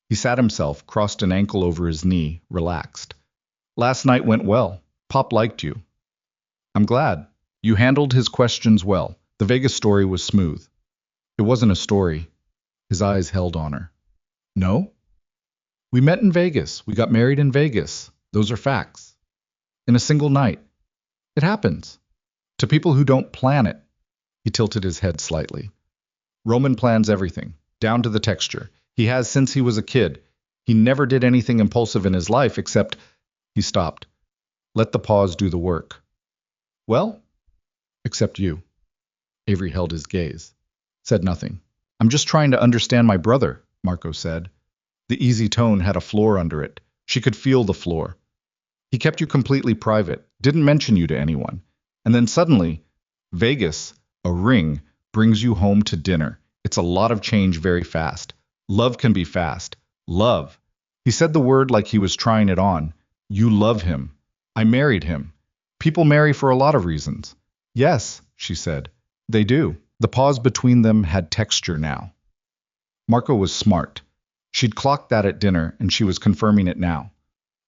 He sat himself, crossed an ankle over his knee, relaxed. Last night went well. Pop liked you. I'm glad. You handled his questions well. The Vegas story was smooth. It wasn't a story. His eyes held on her. No? We met in Vegas. We got married in Vegas. Those are facts. In a single night. It happens. To people who don't plan it. He tilted his head slightly. Roman plans everything, down to the texture. He has since he was a kid. He never did anything impulsive in his life except... He stopped. Let the pause do the work. Well? Except you. Avery held his gaze. Said nothing. I'm just trying to understand my brother, Marco said. The easy tone had a floor under it. She could feel the floor. He kept you completely private, didn't mention you to anyone. And then suddenly, Vegas... A ring brings you home to dinner. It's a lot of change very fast. Love can be fast. Love. He said the word like he was trying it on. You love him. I married him. People marry for a lot of reasons. Yes, she said. They do. The pause between them had texture now. Marco was smart. She'd clocked that at dinner, and she was confirming it now.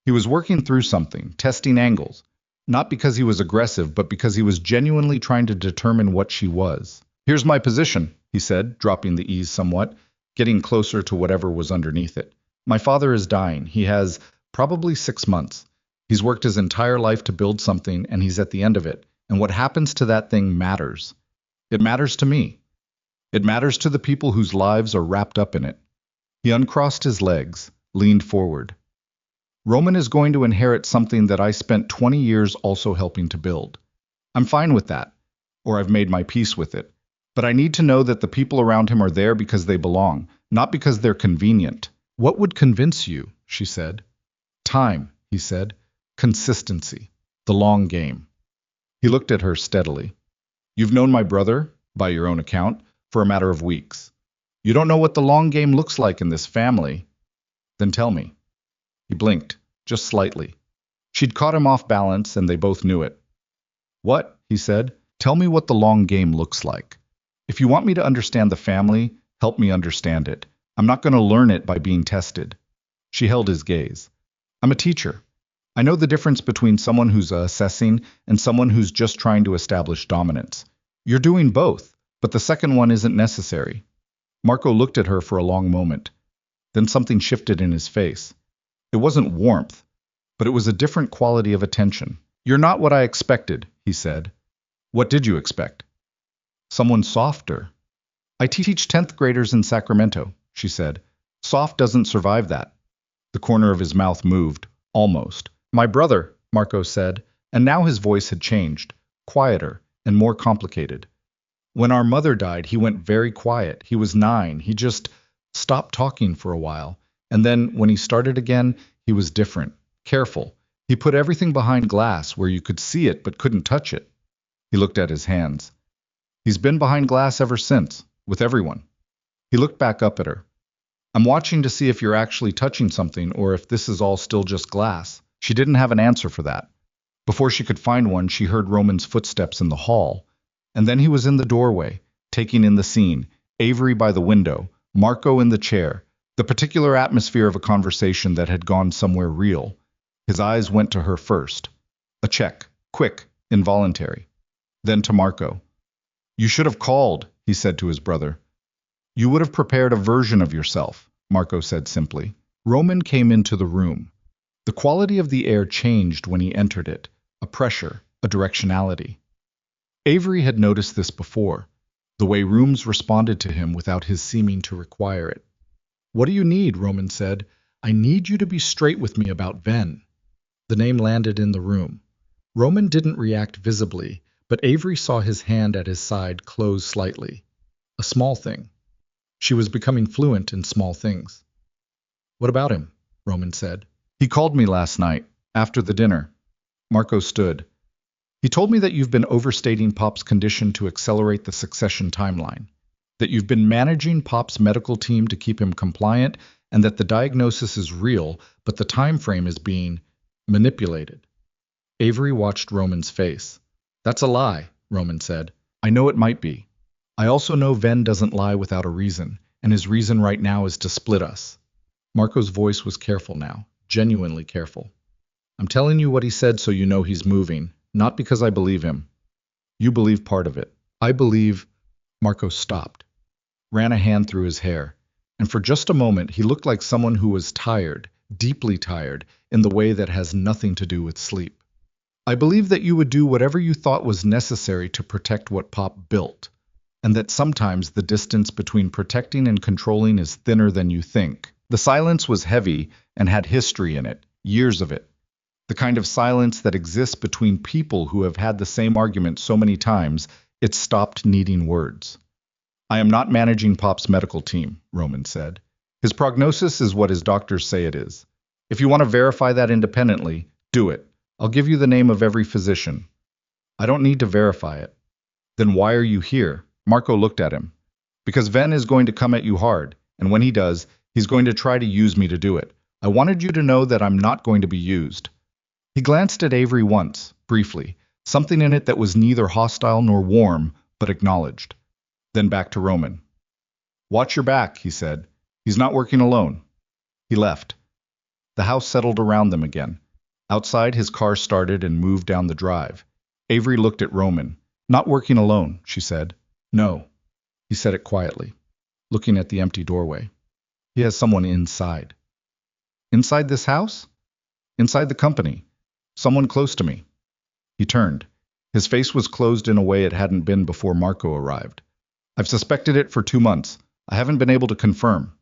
He was working through something, testing angles. Not because he was aggressive, but because he was genuinely trying to determine what she was. Here's my position, he said, dropping the ease somewhat, getting closer to whatever was underneath it. My father is dying. He has probably 6 months. He's worked his entire life to build something, and he's at the end of it. And what happens to that thing matters. It matters to me. It matters to the people whose lives are wrapped up in it. He uncrossed his legs, leaned forward. Roman is going to inherit something that I spent 20 years also helping to build. I'm fine with that, or I've made my peace with it. But I need to know that the people around him are there because they belong, not because they're convenient. What would convince you? She said. Time, he said. Consistency. The long game. He looked at her steadily. You've known my brother, by your own account, for a matter of weeks. You don't know what the long game looks like in this family. Then tell me. He blinked, just slightly. She'd caught him off balance, and they both knew it. What? He said. Tell me what the long game looks like. If you want me to understand the family, help me understand it. I'm not going to learn it by being tested. She held his gaze. I'm a teacher. I know the difference between someone who's assessing and someone who's just trying to establish dominance. You're doing both, but the second one isn't necessary. Marco looked at her for a long moment. Then something shifted in his face. It wasn't warmth, but it was a different quality of attention. You're not what I expected, he said. What did you expect? Someone softer. I teach 10th graders in Sacramento, she said. Soft doesn't survive that. The corner of his mouth moved, almost. My brother, Marco said, and now his voice had changed, quieter and more complicated. When our mother died, he went very quiet. He was 9. He just stopped talking for a while. And then, when he started again, he was different, careful. He put everything behind glass where you could see it but couldn't touch it. He looked at his hands. He's been behind glass ever since, with everyone. He looked back up at her. I'm watching to see if you're actually touching something or if this is all still just glass. She didn't have an answer for that. Before she could find one, she heard Roman's footsteps in the hall. And then he was in the doorway, taking in the scene, Avery by the window, Marco in the chair, the particular atmosphere of a conversation that had gone somewhere real. His eyes went to her first. A check, quick, involuntary. Then to Marco. You should have called, he said to his brother. You would have prepared a version of yourself, Marco said simply. Roman came into the room. The quality of the air changed when he entered it, a pressure, a directionality. Avery had noticed this before, the way rooms responded to him without his seeming to require it. What do you need? Roman said. I need you to be straight with me about Ven. The name landed in the room. Roman didn't react visibly, but Avery saw his hand at his side close slightly. A small thing. She was becoming fluent in small things. What about him? Roman said. He called me last night, after the dinner. Marco stood. He told me that you've been overstating Pop's condition to accelerate the succession timeline, that you've been managing Pop's medical team to keep him compliant, and that the diagnosis is real, but the time frame is being manipulated. Avery watched Roman's face. That's a lie, Roman said. I know it might be. I also know Ven doesn't lie without a reason, and his reason right now is to split us. Marco's voice was careful now, genuinely careful. I'm telling you what he said so you know he's moving, not because I believe him. You believe part of it. I believe... Marco stopped, ran a hand through his hair, and for just a moment he looked like someone who was tired, deeply tired, in the way that has nothing to do with sleep. I believe that you would do whatever you thought was necessary to protect what Pop built, and that sometimes the distance between protecting and controlling is thinner than you think. The silence was heavy and had history in it, years of it. The kind of silence that exists between people who have had the same argument so many times, it stopped needing words. I am not managing Pop's medical team, Roman said. His prognosis is what his doctors say it is. If you want to verify that independently, do it. I'll give you the name of every physician. I don't need to verify it. Then why are you here? Marco looked at him. Because Ven is going to come at you hard, and when he does, he's going to try to use me to do it. I wanted you to know that I'm not going to be used. He glanced at Avery once, briefly, something in it that was neither hostile nor warm, but acknowledged. Then back to Roman. Watch your back, he said. He's not working alone. He left. The house settled around them again. Outside, his car started and moved down the drive. Avery looked at Roman. Not working alone, she said. No. He said it quietly, looking at the empty doorway. He has someone inside. Inside this house? Inside the company. Someone close to me. He turned. His face was closed in a way it hadn't been before Marco arrived. I've suspected it for 2 months. I haven't been able to confirm.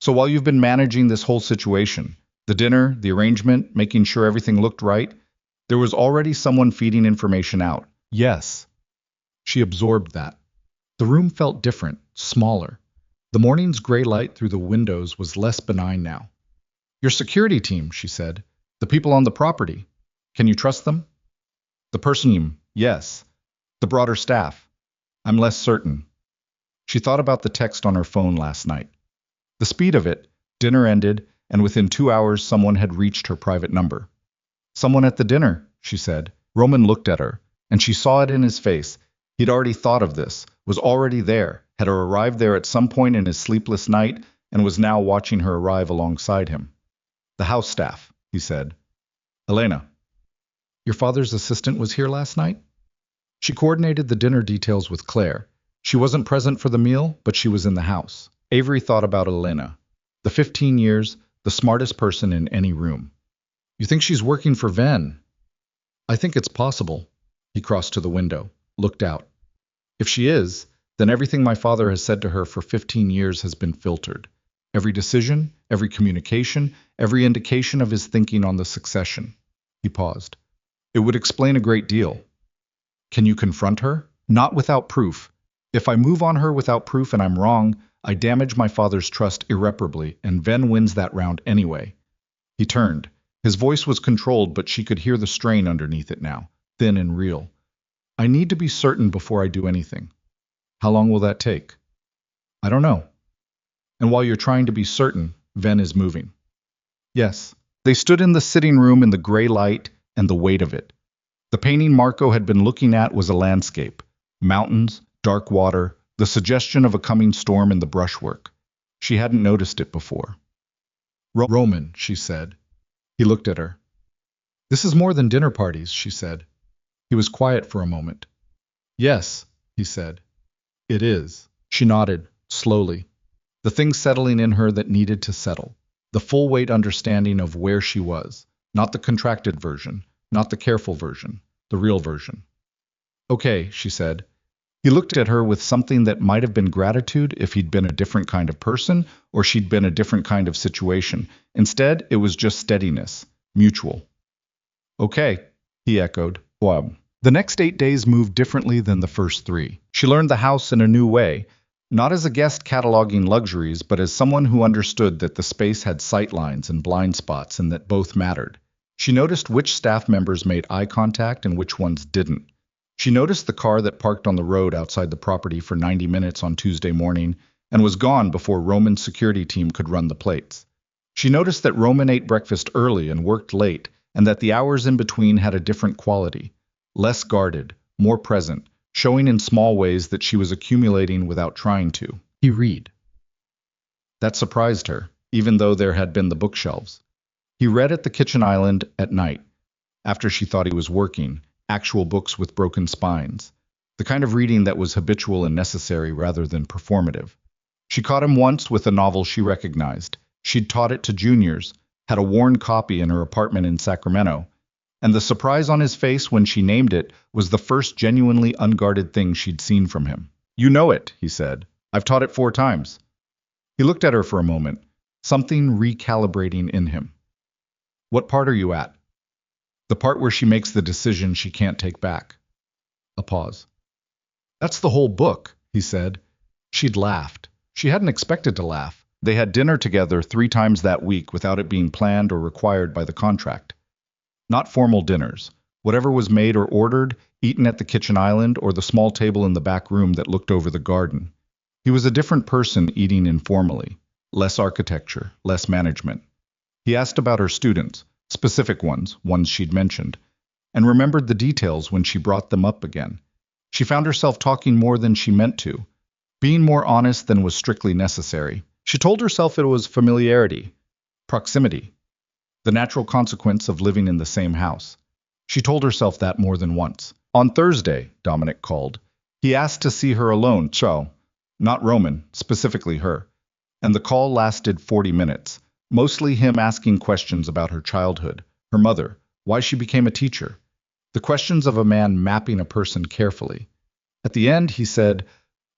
So while you've been managing this whole situation, the dinner, the arrangement, making sure everything looked right, there was already someone feeding information out. Yes. She absorbed that. The room felt different, smaller. The morning's gray light through the windows was less benign now. Your security team, she said. The people on the property. Can you trust them? The person, yes. The broader staff. I'm less certain. She thought about the text on her phone last night. The speed of it, dinner ended, and within 2 hours someone had reached her private number. Someone at the dinner, she said. Roman looked at her, and she saw it in his face. He'd already thought of this, was already there, had arrived there at some point in his sleepless night, and was now watching her arrive alongside him. The house staff, he said. Elena. Your father's assistant was here last night? She coordinated the dinner details with Claire. She wasn't present for the meal, but she was in the house. Avery thought about Elena. The 15 years, the smartest person in any room. You think she's working for Ven? I think it's possible. He crossed to the window, looked out. If she is, then everything my father has said to her for 15 years has been filtered. Every decision, every communication, every indication of his thinking on the succession. He paused. It would explain a great deal. Can you confront her? Not without proof. If I move on her without proof and I'm wrong, I damage my father's trust irreparably, and Ven wins that round anyway. He turned. His voice was controlled, but she could hear the strain underneath it now, thin and real. I need to be certain before I do anything. How long will that take? I don't know. And while you're trying to be certain, Ven is moving. Yes. They stood in the sitting room in the gray light and the weight of it. The painting Marco had been looking at was a landscape. Mountains, dark water, the suggestion of a coming storm in the brushwork. She hadn't noticed it before. Roman, she said. He looked at her. This is more than dinner parties, she said. He was quiet for a moment. Yes, he said. It is. She nodded, slowly. The thing settling in her that needed to settle. The full weight understanding of where she was. Not the contracted version, not the careful version, the real version. Okay, she said. He looked at her with something that might have been gratitude if he'd been a different kind of person, or she'd been a different kind of situation. Instead, it was just steadiness, mutual. Okay, he echoed. Wow. The next 8 days moved differently than the first 3. She learned the house in a new way, not as a guest cataloging luxuries, but as someone who understood that the space had sightlines and blind spots and that both mattered. She noticed which staff members made eye contact and which ones didn't. She noticed the car that parked on the road outside the property for 90 minutes on Tuesday morning and was gone before Roman's security team could run the plates. She noticed that Roman ate breakfast early and worked late, and that the hours in between had a different quality, less guarded, more present, showing in small ways that she was accumulating without trying to. He read. That surprised her, even though there had been the bookshelves. He read at the kitchen island at night, after she thought he was working, actual books with broken spines, the kind of reading that was habitual and necessary rather than performative. She caught him once with a novel she recognized. She'd taught it to juniors, had a worn copy in her apartment in Sacramento, and the surprise on his face when she named it was the first genuinely unguarded thing she'd seen from him. You know it, he said. I've taught it 4 times. He looked at her for a moment, something recalibrating in him. What part are you at? The part where she makes the decision she can't take back. A pause. That's the whole book, he said. She'd laughed. She hadn't expected to laugh. They had dinner together 3 times that week without it being planned or required by the contract. Not formal dinners. Whatever was made or ordered, eaten at the kitchen island or the small table in the back room that looked over the garden. He was a different person eating informally. Less architecture, less management. He asked about her students, specific ones she'd mentioned, and remembered the details when she brought them up again. She found herself talking more than she meant to, being more honest than was strictly necessary. She told herself it was familiarity, proximity, the natural consequence of living in the same house. She told herself that more than once. On Thursday, Dominic called. He asked to see her alone, not Roman, specifically her. And the call lasted 40 minutes, mostly him asking questions about her childhood, her mother, why she became a teacher. The questions of a man mapping a person carefully. At the end, he said,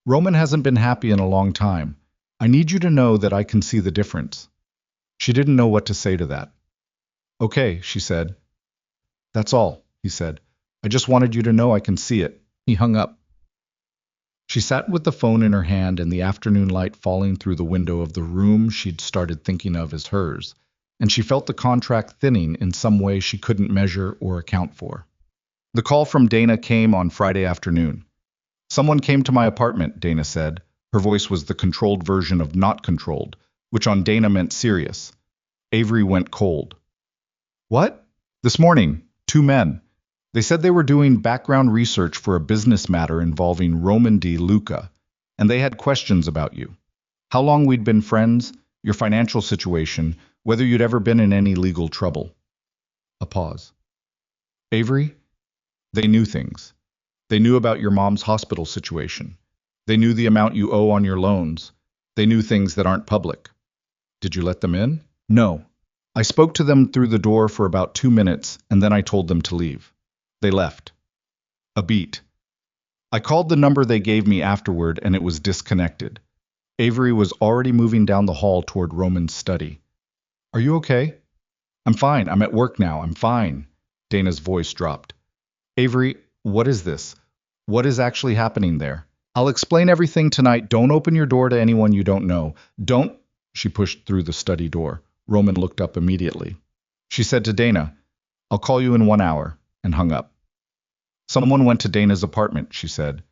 Roman hasn't been happy in a long time. I need you to know that I can see the difference. She didn't know what to say to that. Okay, she said. That's all, he said. I just wanted you to know I can see it. He hung up. She sat with the phone in her hand and the afternoon light falling through the window of the room she'd started thinking of as hers, and she felt the contract thinning in some way she couldn't measure or account for. The call from Dana came on Friday afternoon. Someone came to my apartment, Dana said. Her voice was the controlled version of not controlled, which on Dana meant serious. Avery went cold. What? This morning, 2 men. They said they were doing background research for a business matter involving Roman DeLuca, and they had questions about you. How long we'd been friends, your financial situation, whether you'd ever been in any legal trouble. A pause. Avery? They knew things. They knew about your mom's hospital situation. They knew the amount you owe on your loans. They knew things that aren't public. Did you let them in? No. I spoke to them through the door for about 2 minutes, and then I told them to leave. They left. A beat. I called the number they gave me afterward, and it was disconnected. Avery was already moving down the hall toward Roman's study. Are you okay? I'm fine. I'm at work now. I'm fine. Dana's voice dropped. Avery, what is this? What is actually happening there? I'll explain everything tonight. Don't open your door to anyone you don't know. Don't. She pushed through the study door. Roman looked up immediately. She said to Dana, I'll call you in 1 hour, and hung up. Someone went to Dana's apartment, she said.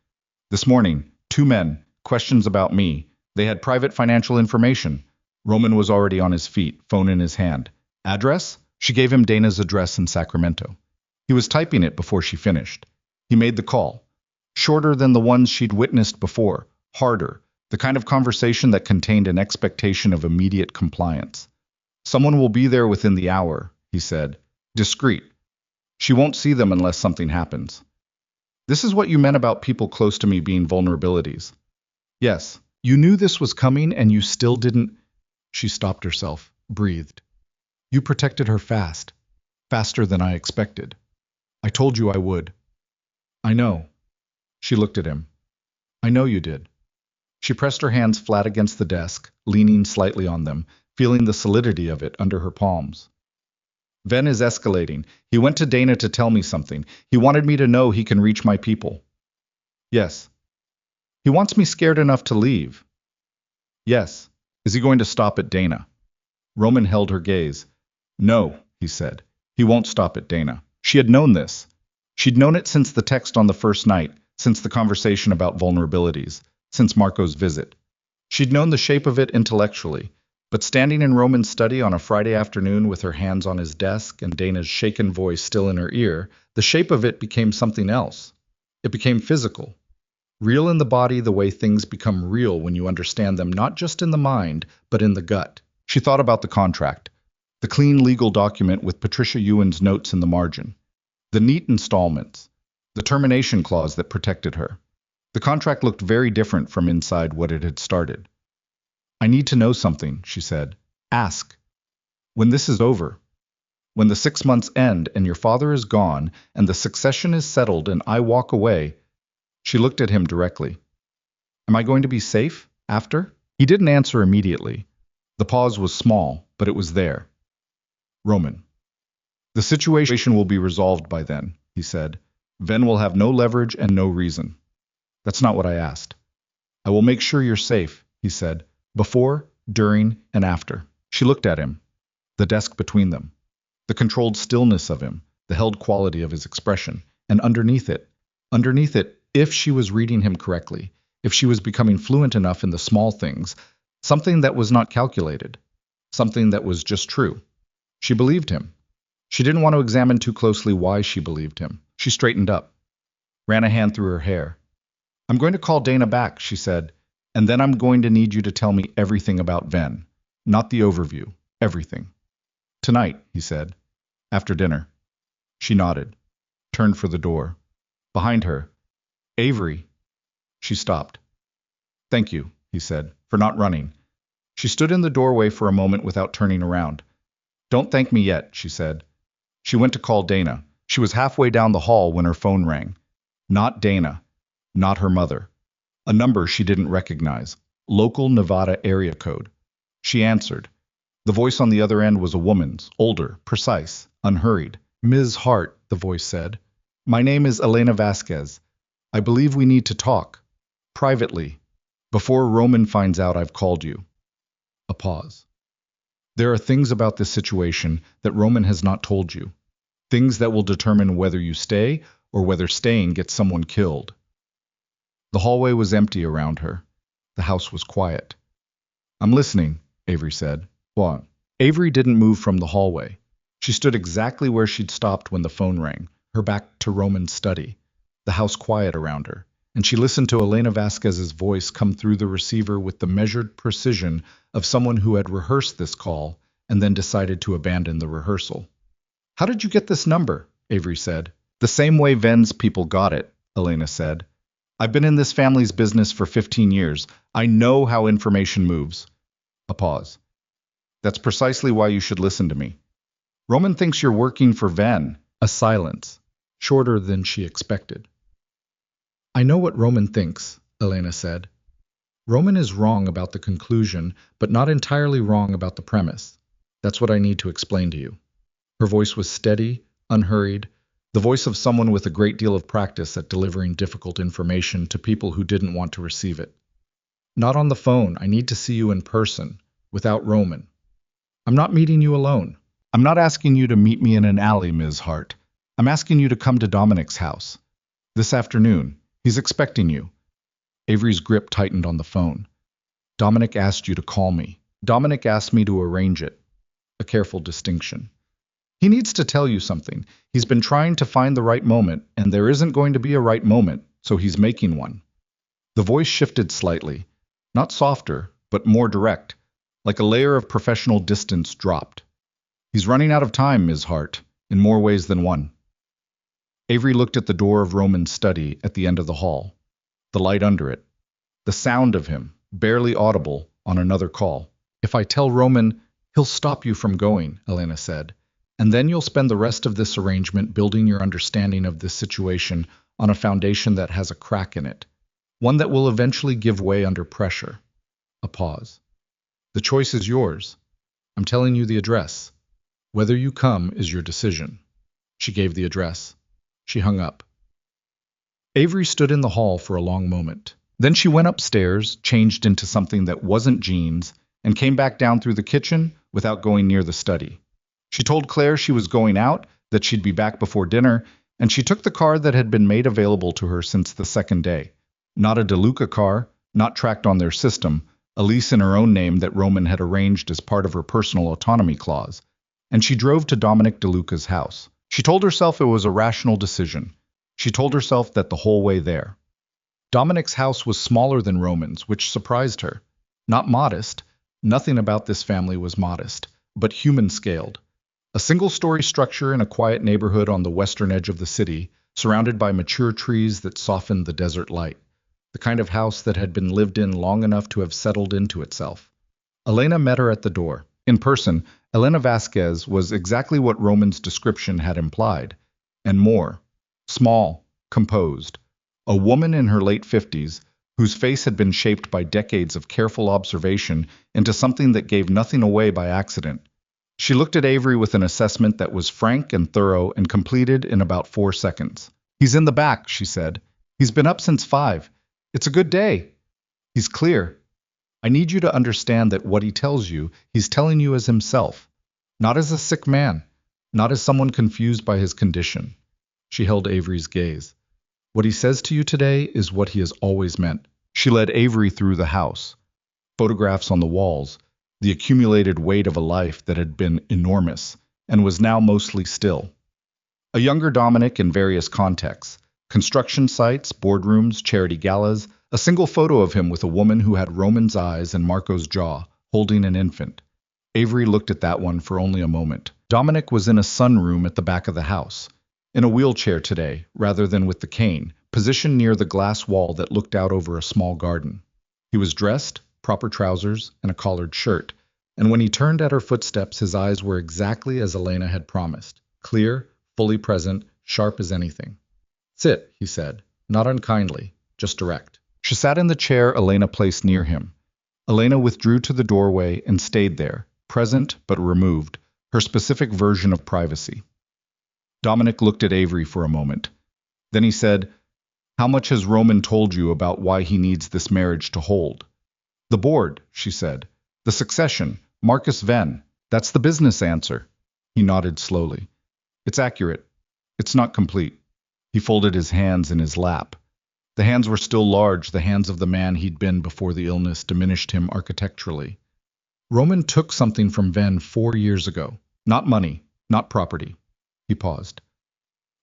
This morning, 2 men, questions about me. They had private financial information. Roman was already on his feet, phone in his hand. Address? She gave him Dana's address in Sacramento. He was typing it before she finished. He made the call. Shorter than the ones she'd witnessed before, harder, the kind of conversation that contained an expectation of immediate compliance. Someone will be there within the hour, he said. Discreet. She won't see them unless something happens. This is what you meant about people close to me being vulnerabilities. Yes, you knew this was coming and you still didn't. She stopped herself, breathed. You protected her fast, faster than I expected. I told you I would. I know. She looked at him. I know you did. She pressed her hands flat against the desk, leaning slightly on them, feeling the solidity of it under her palms. Ven is escalating. He went to Dana to tell me something. He wanted me to know he can reach my people. Yes. He wants me scared enough to leave. Yes. Is he going to stop at Dana? Roman held her gaze. No, he said. He won't stop at Dana. She had known this. She'd known it since the text on the first night, since the conversation about vulnerabilities, since Marco's visit. She'd known the shape of it intellectually, but standing in Roman's study on a Friday afternoon with her hands on his desk and Dana's shaken voice still in her ear, the shape of it became something else. It became physical. Real in the body the way things become real when you understand them not just in the mind, but in the gut. She thought about the contract, the clean legal document with Patricia Ewan's notes in the margin, the neat installments, the termination clause that protected her. The contract looked very different from inside what it had started. I need to know something, she said. Ask. When this is over, when the 6 months end and your father is gone and the succession is settled and I walk away, she looked at him directly. Am I going to be safe after? He didn't answer immediately. The pause was small, but it was there. Roman. The situation will be resolved by then, he said. Ven will have no leverage and no reason. That's not what I asked. I will make sure you're safe, he said. Before, during, and after. She looked at him, the desk between them, the controlled stillness of him, the held quality of his expression, and underneath it, if she was reading him correctly, if she was becoming fluent enough in the small things, something that was not calculated, something that was just true. She believed him. She didn't want to examine too closely why she believed him. She straightened up, ran a hand through her hair. I'm going to call Dana back, she said. And then I'm going to need you to tell me everything about Ven. Not the overview, everything. Tonight, he said. After dinner. She nodded, turned for the door. Behind her, Avery. She stopped. Thank you, he said, for not running. She stood in the doorway for a moment without turning around. Don't thank me yet, she said. She went to call Dana. She was halfway down the hall when her phone rang. Not Dana. Not her mother. A number she didn't recognize. Local Nevada area code. She answered. The voice on the other end was a woman's, older, precise, unhurried. Ms. Hart, the voice said. My name is Elena Vasquez. I believe we need to talk. Privately. Before Roman finds out I've called you. A pause. There are things about this situation that Roman has not told you. Things that will determine whether you stay or whether staying gets someone killed. The hallway was empty around her. The house was quiet. I'm listening, Avery said. What? Avery didn't move from the hallway. She stood exactly where she'd stopped when the phone rang, her back to Roman's study, the house quiet around her, and she listened to Elena Vasquez's voice come through the receiver with the measured precision of someone who had rehearsed this call and then decided to abandon the rehearsal. How did you get this number? Avery said. The same way Ven's people got it, Elena said. I've been in this family's business for 15 years. I know how information moves. A pause. That's precisely why you should listen to me. Roman thinks you're working for Ven. A silence, shorter than she expected. I know what Roman thinks, Elena said. Roman is wrong about the conclusion, but not entirely wrong about the premise. That's what I need to explain to you. Her voice was steady, unhurried, the voice of someone with a great deal of practice at delivering difficult information to people who didn't want to receive it. Not on the phone. I need to see you in person, without Roman. I'm not meeting you alone. I'm not asking you to meet me in an alley, Ms. Hart. I'm asking you to come to Dominic's house. This afternoon. He's expecting you. Avery's grip tightened on the phone. Dominic asked you to call me. Dominic asked me to arrange it. A careful distinction. He needs to tell you something. He's been trying to find the right moment, and there isn't going to be a right moment, so he's making one. The voice shifted slightly. Not softer, but more direct, like a layer of professional distance dropped. He's running out of time, Ms. Hart, in more ways than one. Avery looked at the door of Roman's study at the end of the hall, the light under it, the sound of him, barely audible, on another call. If I tell Roman, he'll stop you from going, Elena said, and then you'll spend the rest of this arrangement building your understanding of this situation on a foundation that has a crack in it, one that will eventually give way under pressure. A pause. The choice is yours. I'm telling you the address. Whether you come is your decision. She gave the address. She hung up. Avery stood in the hall for a long moment. Then she went upstairs, changed into something that wasn't jeans, and came back down through the kitchen without going near the study. She told Claire she was going out, that she'd be back before dinner, and she took the car that had been made available to her since the second day. Not a DeLuca car, not tracked on their system, a lease in her own name that Roman had arranged as part of her personal autonomy clause. And she drove to Dominic DeLuca's house. She told herself it was a rational decision. She told herself that the whole way there. Dominic's house was smaller than Roman's, which surprised her. Not modest. Nothing about this family was modest, but human-scaled. A single-story structure in a quiet neighborhood on the western edge of the city, surrounded by mature trees that softened the desert light. The kind of house that had been lived in long enough to have settled into itself. Elena met her at the door. In person, Elena Vasquez was exactly what Roman's description had implied, and more. Small, composed. A woman in her late 50s, whose face had been shaped by decades of careful observation into something that gave nothing away by accident. She looked at Avery with an assessment that was frank and thorough and completed in about 4 seconds. He's in the back, she said. He's been up since 5. It's a good day. He's clear. I need you to understand that what he tells you, he's telling you as himself. Not as a sick man. Not as someone confused by his condition. She held Avery's gaze. What he says to you today is what he has always meant. She led Avery through the house. Photographs on the walls, the accumulated weight of a life that had been enormous and was now mostly still. A younger Dominic in various contexts. Construction sites, boardrooms, charity galas, a single photo of him with a woman who had Roman's eyes and Marco's jaw, holding an infant. Avery looked at that one for only a moment. Dominic was in a sunroom at the back of the house. In a wheelchair today, rather than with the cane, positioned near the glass wall that looked out over a small garden. He was dressed, proper trousers, and a collared shirt, and when he turned at her footsteps, his eyes were exactly as Elena had promised. Clear, fully present, sharp as anything. Sit, he said, not unkindly, just direct. She sat in the chair Elena placed near him. Elena withdrew to the doorway and stayed there, present but removed, her specific version of privacy. Dominic looked at Avery for a moment. Then he said, How much has Roman told you about why he needs this marriage to hold? The board, she said. The succession, Marcus Venn. That's the business answer. He nodded slowly. It's accurate. It's not complete. He folded his hands in his lap. The hands were still large, the hands of the man he'd been before the illness diminished him architecturally. Roman took something from Venn 4 years ago. Not money, not property. He paused.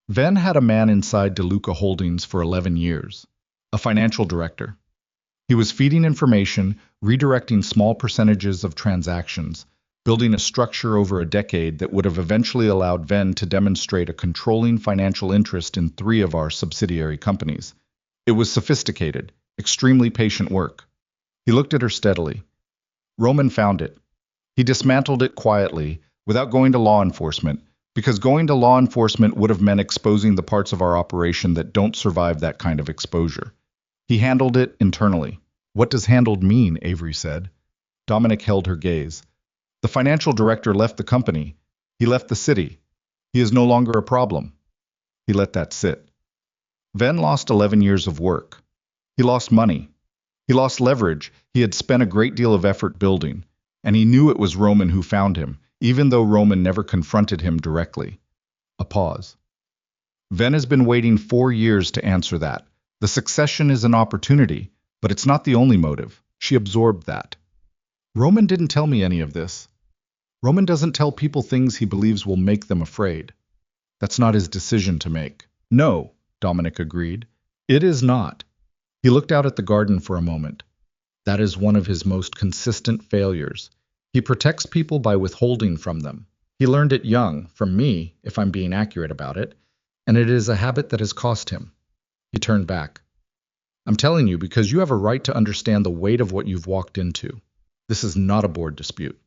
Venn had a man inside DeLuca Holdings for 11 years, a financial director. He was feeding information, redirecting small percentages of transactions, building a structure over a decade that would have eventually allowed Venn to demonstrate a controlling financial interest in 3 of our subsidiary companies. It was sophisticated, extremely patient work. He looked at her steadily. Roman found it. He dismantled it quietly, without going to law enforcement, because going to law enforcement would have meant exposing the parts of our operation that don't survive that kind of exposure. He handled it internally. What does handled mean? Avery said. Dominic held her gaze. The financial director left the company. He left the city. He is no longer a problem. He let that sit. Ven lost 11 years of work. He lost money. He lost leverage he had spent a great deal of effort building, and he knew it was Roman who found him, even though Roman never confronted him directly. A pause. Ven has been waiting 4 years to answer that. The succession is an opportunity, but it's not the only motive. She absorbed that. Roman didn't tell me any of this. Roman doesn't tell people things he believes will make them afraid. That's not his decision to make. No, Dominic agreed. It is not. He looked out at the garden for a moment. That is one of his most consistent failures. He protects people by withholding from them. He learned it young, from me, if I'm being accurate about it, and it is a habit that has cost him. He turned back. I'm telling you because you have a right to understand the weight of what you've walked into. This is not a board dispute.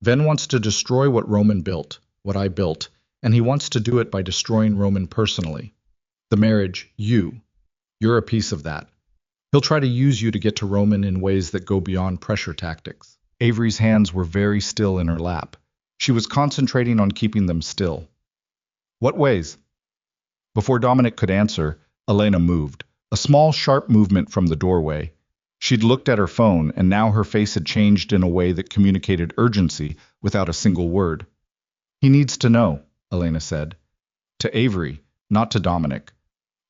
Ven wants to destroy what Roman built, what I built, and he wants to do it by destroying Roman personally. The marriage, you're a piece of that. He'll try to use you to get to Roman in ways that go beyond pressure tactics. Avery's hands were very still in her lap. She was concentrating on keeping them still. What ways? Before Dominic could answer, Elena moved. A small, sharp movement from the doorway. She'd looked at her phone, and now her face had changed in a way that communicated urgency without a single word. He needs to know, Elena said. To Avery, not to Dominic.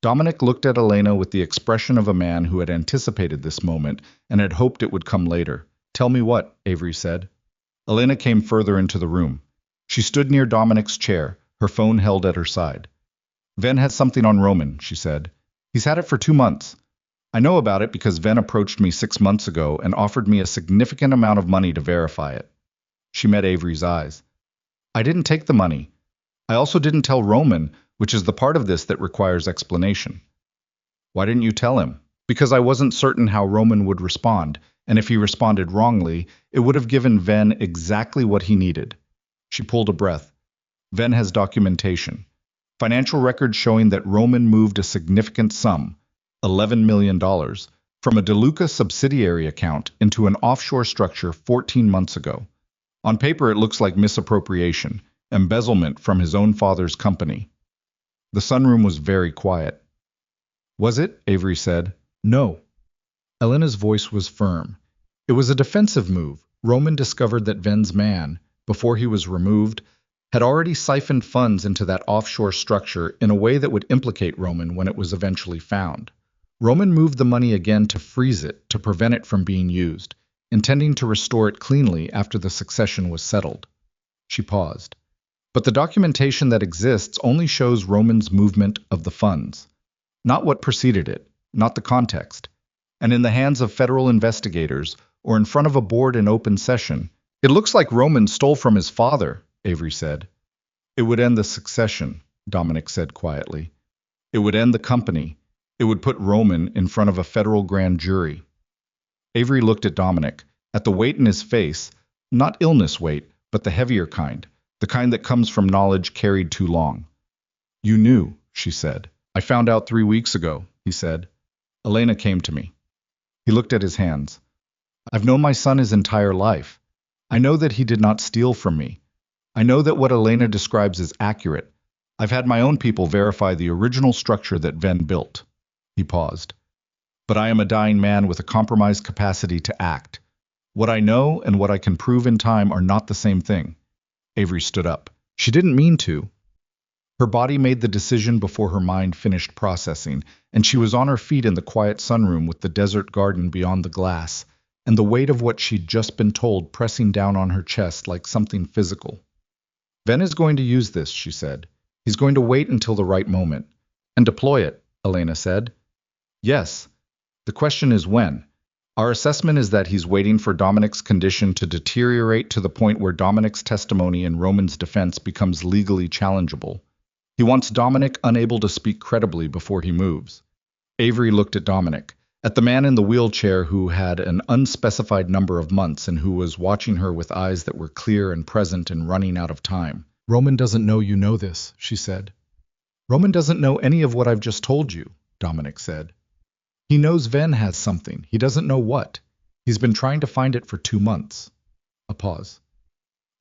Dominic looked at Elena with the expression of a man who had anticipated this moment and had hoped it would come later. Tell me what, Avery said. Elena came further into the room. She stood near Dominic's chair, her phone held at her side. Ven has something on Roman, she said. He's had it for 2 months. I know about it because Ven approached me 6 months ago and offered me a significant amount of money to verify it. She met Avery's eyes. I didn't take the money. I also didn't tell Roman, which is the part of this that requires explanation. Why didn't you tell him? Because I wasn't certain how Roman would respond, and if he responded wrongly, it would have given Ven exactly what he needed. She pulled a breath. Ven has documentation. Financial records showing that Roman moved a significant sum, $11 million, from a DeLuca subsidiary account into an offshore structure 14 months ago. On paper, it looks like misappropriation, embezzlement from his own father's company. The sunroom was very quiet. Was it? Avery said. No. Elena's voice was firm. It was a defensive move. Roman discovered that Ven's man, before he was removed, had already siphoned funds into that offshore structure in a way that would implicate Roman when it was eventually found. Roman moved the money again to freeze it, to prevent it from being used, intending to restore it cleanly after the succession was settled. She paused. But the documentation that exists only shows Roman's movement of the funds, not what preceded it, not the context. And in the hands of federal investigators, or in front of a board in open session, it looks like Roman stole from his father, Avery said. It would end the succession, Dominic said quietly. It would end the company. It would put Roman in front of a federal grand jury. Avery looked at Dominic, at the weight in his face, not illness weight, but the heavier kind, the kind that comes from knowledge carried too long. You knew, she said. I found out 3 weeks ago, he said. Elena came to me. He looked at his hands. I've known my son his entire life. I know that he did not steal from me. I know that what Elena describes is accurate. I've had my own people verify the original structure that Ven built. He paused. But I am a dying man with a compromised capacity to act. What I know and what I can prove in time are not the same thing. Avery stood up. She didn't mean to. Her body made the decision before her mind finished processing, and she was on her feet in the quiet sunroom with the desert garden beyond the glass, and the weight of what she'd just been told pressing down on her chest like something physical. Ven is going to use this, she said. He's going to wait until the right moment. And deploy it, Elena said. Yes. The question is when. Our assessment is that he's waiting for Dominic's condition to deteriorate to the point where Dominic's testimony in Roman's defense becomes legally challengeable. He wants Dominic unable to speak credibly before he moves. Avery looked at Dominic, at the man in the wheelchair who had an unspecified number of months and who was watching her with eyes that were clear and present and running out of time. Roman doesn't know you know this, she said. Roman doesn't know any of what I've just told you, Dominic said. He knows Ven has something. He doesn't know what. He's been trying to find it for 2 months. A pause.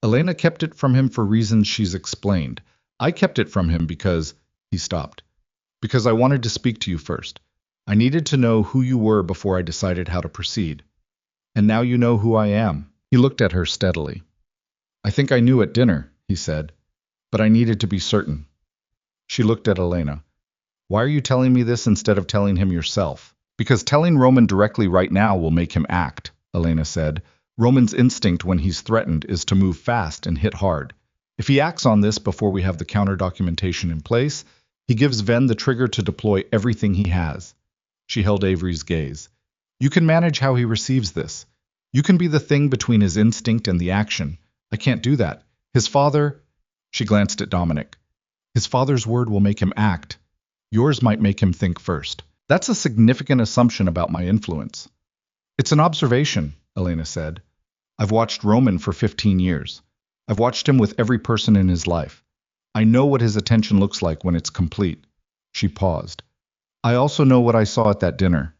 Elena kept it from him for reasons she's explained. I kept it from him because... He stopped. Because I wanted to speak to you first. I needed to know who you were before I decided how to proceed. And now you know who I am. He looked at her steadily. I think I knew at dinner, he said, but I needed to be certain. She looked at Elena. Why are you telling me this instead of telling him yourself? Because telling Roman directly right now will make him act, Elena said. Roman's instinct when he's threatened is to move fast and hit hard. If he acts on this before we have the counter documentation in place, he gives Ven the trigger to deploy everything he has. She held Avery's gaze. You can manage how he receives this. You can be the thing between his instinct and the action. I can't do that. His father... She glanced at Dominic. His father's word will make him act. Yours might make him think first. That's a significant assumption about my influence. It's an observation, Elena said. I've watched Roman for 15 years. I've watched him with every person in his life. I know what his attention looks like when it's complete. She paused. I also know what I saw at that dinner.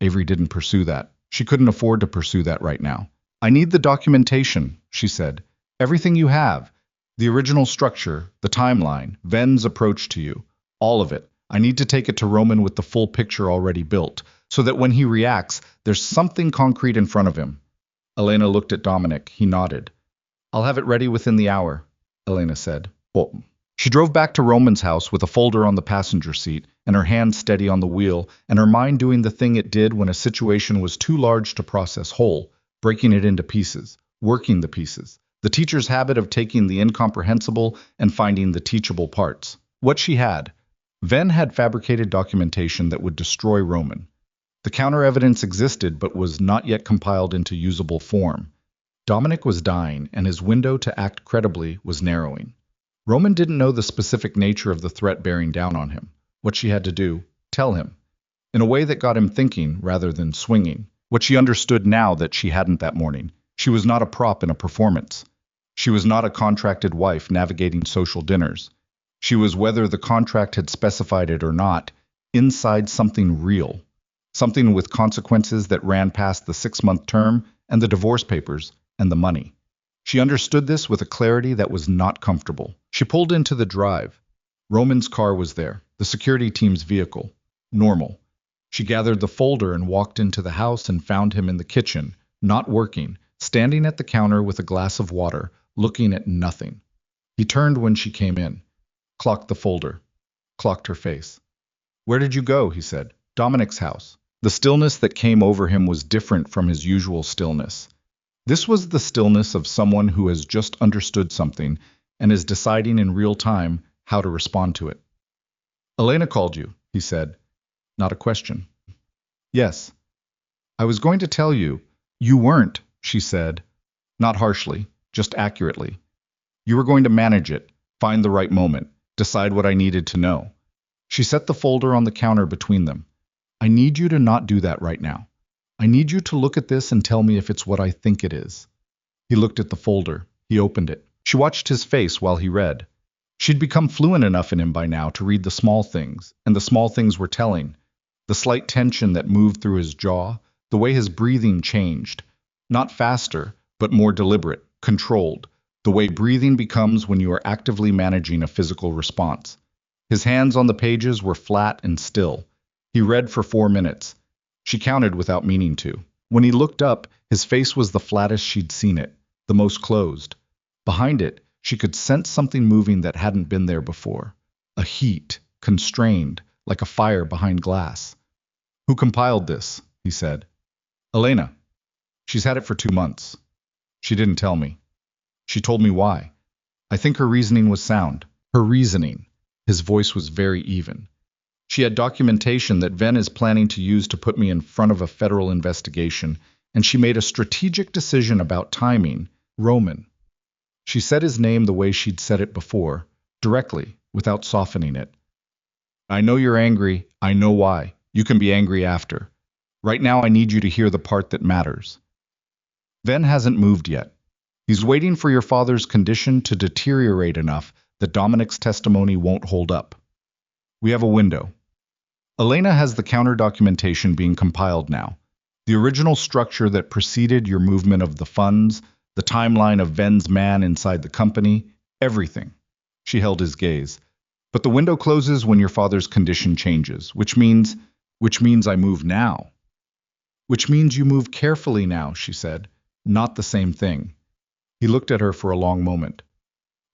Avery didn't pursue that. She couldn't afford to pursue that right now. I need the documentation, she said. Everything you have. The original structure, the timeline, Ven's approach to you. All of it. I need to take it to Roman with the full picture already built, so that when he reacts, there's something concrete in front of him. Elena looked at Dominic. He nodded. I'll have it ready within the hour, Elena said. Oh. She drove back to Roman's house with a folder on the passenger seat and her hand steady on the wheel and her mind doing the thing it did when a situation was too large to process whole, breaking it into pieces, working the pieces. The teacher's habit of taking the incomprehensible and finding the teachable parts. What she had. Ven had fabricated documentation that would destroy Roman. The counter-evidence existed but was not yet compiled into usable form. Dominic was dying and his window to act credibly was narrowing. Roman didn't know the specific nature of the threat bearing down on him. What she had to do, tell him. In a way that got him thinking rather than swinging. What she understood now that she hadn't that morning. She was not a prop in a performance. She was not a contracted wife navigating social dinners. She was, whether the contract had specified it or not, inside something real. Something with consequences that ran past the 6-month term and the divorce papers and the money. She understood this with a clarity that was not comfortable. She pulled into the drive. Roman's car was there, the security team's vehicle. Normal. She gathered the folder and walked into the house and found him in the kitchen, not working, standing at the counter with a glass of water, looking at nothing. He turned when she came in, clocked the folder, clocked her face. Where did you go? He said. Dominic's house. The stillness that came over him was different from his usual stillness. This was the stillness of someone who has just understood something and is deciding in real time how to respond to it. Elena called you, he said. Not a question. Yes. I was going to tell you. You weren't, she said. Not harshly, just accurately. You were going to manage it, find the right moment, decide what I needed to know. She set the folder on the counter between them. I need you to not do that right now. I need you to look at this and tell me if it's what I think it is. He looked at the folder. He opened it. She watched his face while he read. She'd become fluent enough in him by now to read the small things, and the small things were telling. The slight tension that moved through his jaw, the way his breathing changed. Not faster, but more deliberate, controlled. The way breathing becomes when you are actively managing a physical response. His hands on the pages were flat and still. He read for 4 minutes. She counted without meaning to. When he looked up, his face was the flattest she'd seen it, the most closed. Behind it, she could sense something moving that hadn't been there before. A heat, constrained, like a fire behind glass. Who compiled this? He said. Elena. She's had it for 2 months. She didn't tell me. She told me why. I think her reasoning was sound. Her reasoning. His voice was very even. She had documentation that Ven is planning to use to put me in front of a federal investigation, and she made a strategic decision about timing. Roman. She said his name the way she'd said it before, directly, without softening it. I know you're angry. I know why. You can be angry after. Right now I need you to hear the part that matters. Ven hasn't moved yet. He's waiting for your father's condition to deteriorate enough that Dominic's testimony won't hold up. We have a window. Elena has the counter documentation being compiled now. The original structure that preceded your movement of the funds, the timeline of Ven's man inside the company, everything. She held his gaze. But the window closes when your father's condition changes, which means I move now. Which means you move carefully now, she said. Not the same thing. He looked at her for a long moment.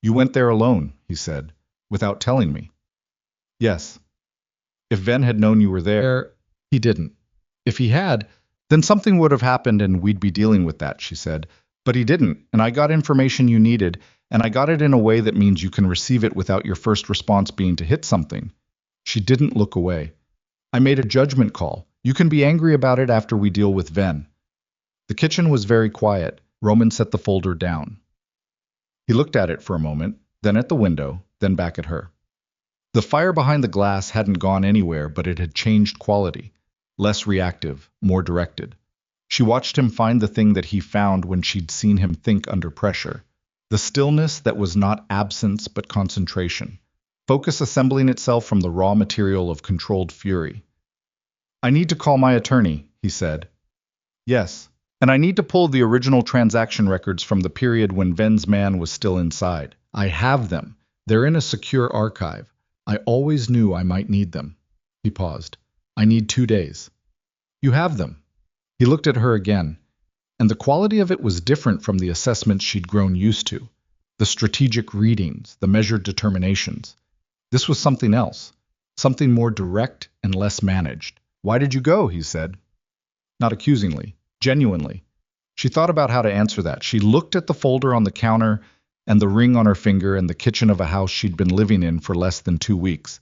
You went there alone, he said, without telling me. Yes. If Ven had known you were there, he didn't. If he had, then something would have happened and we'd be dealing with that, she said. But he didn't, and I got information you needed, and I got it in a way that means you can receive it without your first response being to hit something. She didn't look away. I made a judgment call. You can be angry about it after we deal with Ven. The kitchen was very quiet. Roman set the folder down. He looked at it for a moment, then at the window, then back at her. The fire behind the glass hadn't gone anywhere, but it had changed quality. Less reactive, more directed. She watched him find the thing that he found when she'd seen him think under pressure. The stillness that was not absence but concentration. Focus assembling itself from the raw material of controlled fury. I need to call my attorney, he said. Yes, and I need to pull the original transaction records from the period when Ven's man was still inside. I have them. They're in a secure archive. I always knew I might need them. He paused. I need 2 days. You have them. He looked at her again, and the quality of it was different from the assessments she'd grown used to. The strategic readings, the measured determinations. This was something else, something more direct and less managed. Why did you go? He said. Not accusingly, genuinely. She thought about how to answer that. She looked at the folder on the counter and the ring on her finger and the kitchen of a house she'd been living in for less than 2 weeks.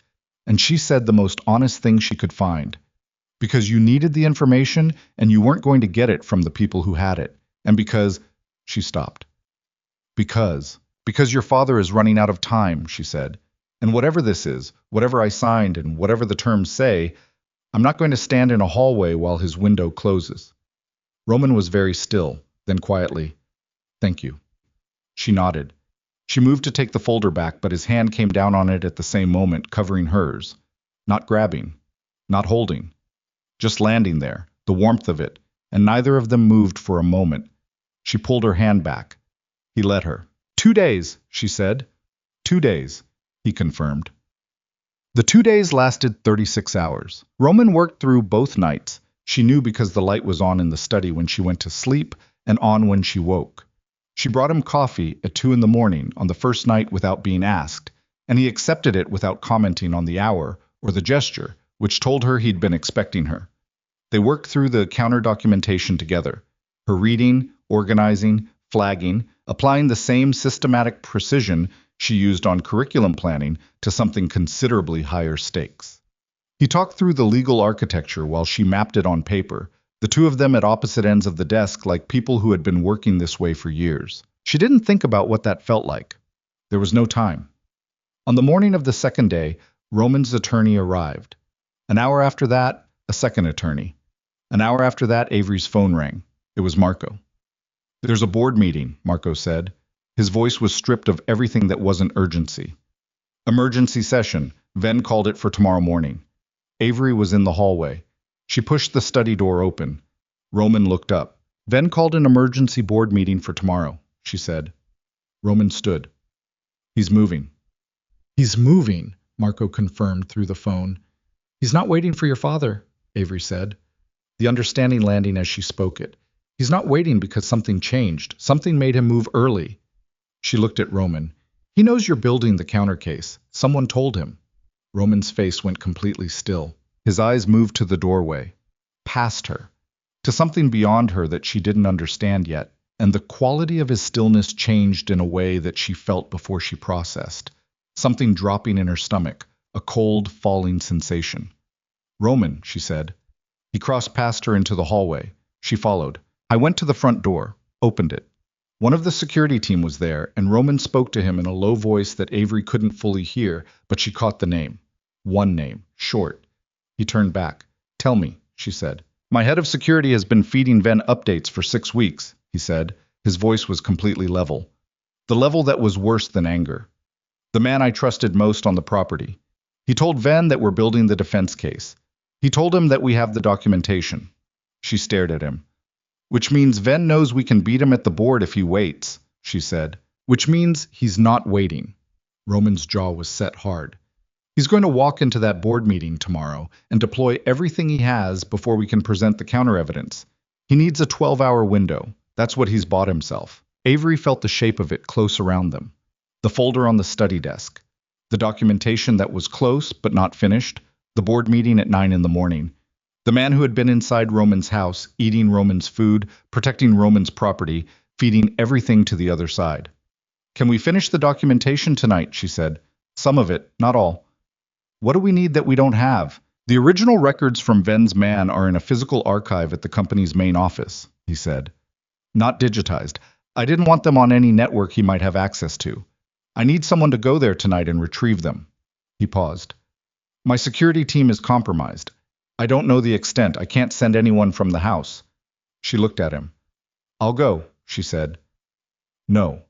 And she said the most honest thing she could find. Because you needed the information and you weren't going to get it from the people who had it. And because... She stopped. Because your father is running out of time, she said. And whatever this is, whatever I signed and whatever the terms say, I'm not going to stand in a hallway while his window closes. Roman was very still, then quietly, Thank you. She nodded. She moved to take the folder back, but his hand came down on it at the same moment, covering hers. Not grabbing, not holding, just landing there, the warmth of it, and neither of them moved for a moment. She pulled her hand back. He let her. 2 days, she said. 2 days, he confirmed. The 2 days lasted 36 hours. Roman worked through both nights. She knew because the light was on in the study when she went to sleep and on when she woke. She brought him coffee at 2 a.m. on the first night without being asked, and he accepted it without commenting on the hour or the gesture, which told her he'd been expecting her. They worked through the counter documentation together, her reading, organizing, flagging, applying the same systematic precision she used on curriculum planning to something considerably higher stakes. He talked through the legal architecture while she mapped it on paper, the two of them at opposite ends of the desk like people who had been working this way for years. She didn't think about what that felt like. There was no time. On the morning of the second day, Roman's attorney arrived. An hour after that, a second attorney. An hour after that, Avery's phone rang. It was Marco. There's a board meeting, Marco said. His voice was stripped of everything that wasn't urgency. Emergency session. Ven called it for tomorrow morning. Avery was in the hallway. She pushed the study door open. Roman looked up. Ven called an emergency board meeting for tomorrow, she said. Roman stood. He's moving. He's moving, Marco confirmed through the phone. He's not waiting for your father, Avery said, the understanding landing as she spoke it. He's not waiting because something changed. Something made him move early. She looked at Roman. He knows you're building the counter case. Someone told him. Roman's face went completely still. His eyes moved to the doorway, past her, to something beyond her that she didn't understand yet, and the quality of his stillness changed in a way that she felt before she processed. Something dropping in her stomach, a cold, falling sensation. Roman, she said. He crossed past her into the hallway. She followed. I went to the front door, opened it. One of the security team was there, and Roman spoke to him in a low voice that Avery couldn't fully hear, but she caught the name. One name, short. He turned back. Tell me, she said. My head of security has been feeding Ven updates for 6 weeks, he said. His voice was completely level. The level that was worse than anger. The man I trusted most on the property. He told Ven that we're building the defense case. He told him that we have the documentation. She stared at him. Which means Ven knows we can beat him at the board if he waits, she said. Which means he's not waiting. Roman's jaw was set hard. He's going to walk into that board meeting tomorrow and deploy everything he has before we can present the counter-evidence. He needs a 12-hour window. That's what he's bought himself. Avery felt the shape of it close around them. The folder on the study desk. The documentation that was close but not finished. The board meeting at 9 in the morning. The man who had been inside Roman's house, eating Roman's food, protecting Roman's property, feeding everything to the other side. Can we finish the documentation tonight, she said. Some of it, not all. What do we need that we don't have? The original records from Ven's man are in a physical archive at the company's main office, he said. Not digitized. I didn't want them on any network he might have access to. I need someone to go there tonight and retrieve them. He paused. My security team is compromised. I don't know the extent. I can't send anyone from the house. She looked at him. I'll go, she said. No.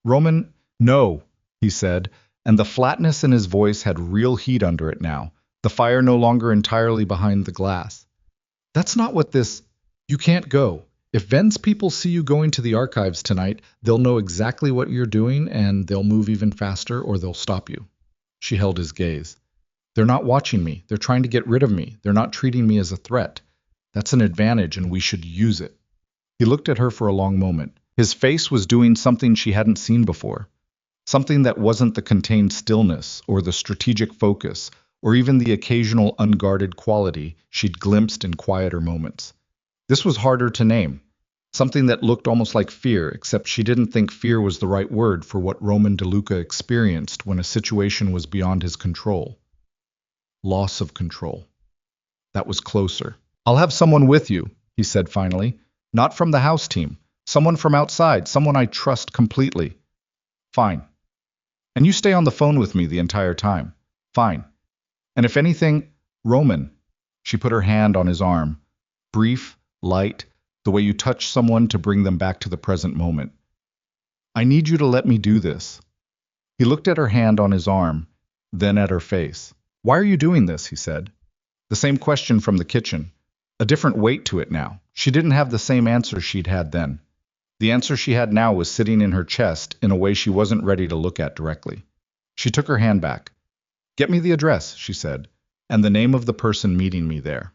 Roman, no, he said, and the flatness in his voice had real heat under it now, the fire no longer entirely behind the glass. That's not what this... You can't go. If Ven's people see you going to the archives tonight, they'll know exactly what you're doing and they'll move even faster or they'll stop you. She held his gaze. They're not watching me. They're trying to get rid of me. They're not treating me as a threat. That's an advantage and we should use it. He looked at her for a long moment. His face was doing something she hadn't seen before. Something that wasn't the contained stillness or the strategic focus or even the occasional unguarded quality she'd glimpsed in quieter moments. This was harder to name. Something that looked almost like fear, except she didn't think fear was the right word for what Roman DeLuca experienced when a situation was beyond his control. Loss of control. That was closer. I'll have someone with you, he said finally. Not from the house team. Someone from outside, someone I trust completely. Fine. And you stay on the phone with me the entire time. Fine. And if anything, Roman. She put her hand on his arm. Brief, light, the way you touch someone to bring them back to the present moment. I need you to let me do this. He looked at her hand on his arm, then at her face. Why are you doing this? He said. The same question from the kitchen. A different weight to it now. She didn't have the same answer she'd had then. The answer she had now was sitting in her chest in a way she wasn't ready to look at directly. She took her hand back. Get me the address, she said, and the name of the person meeting me there.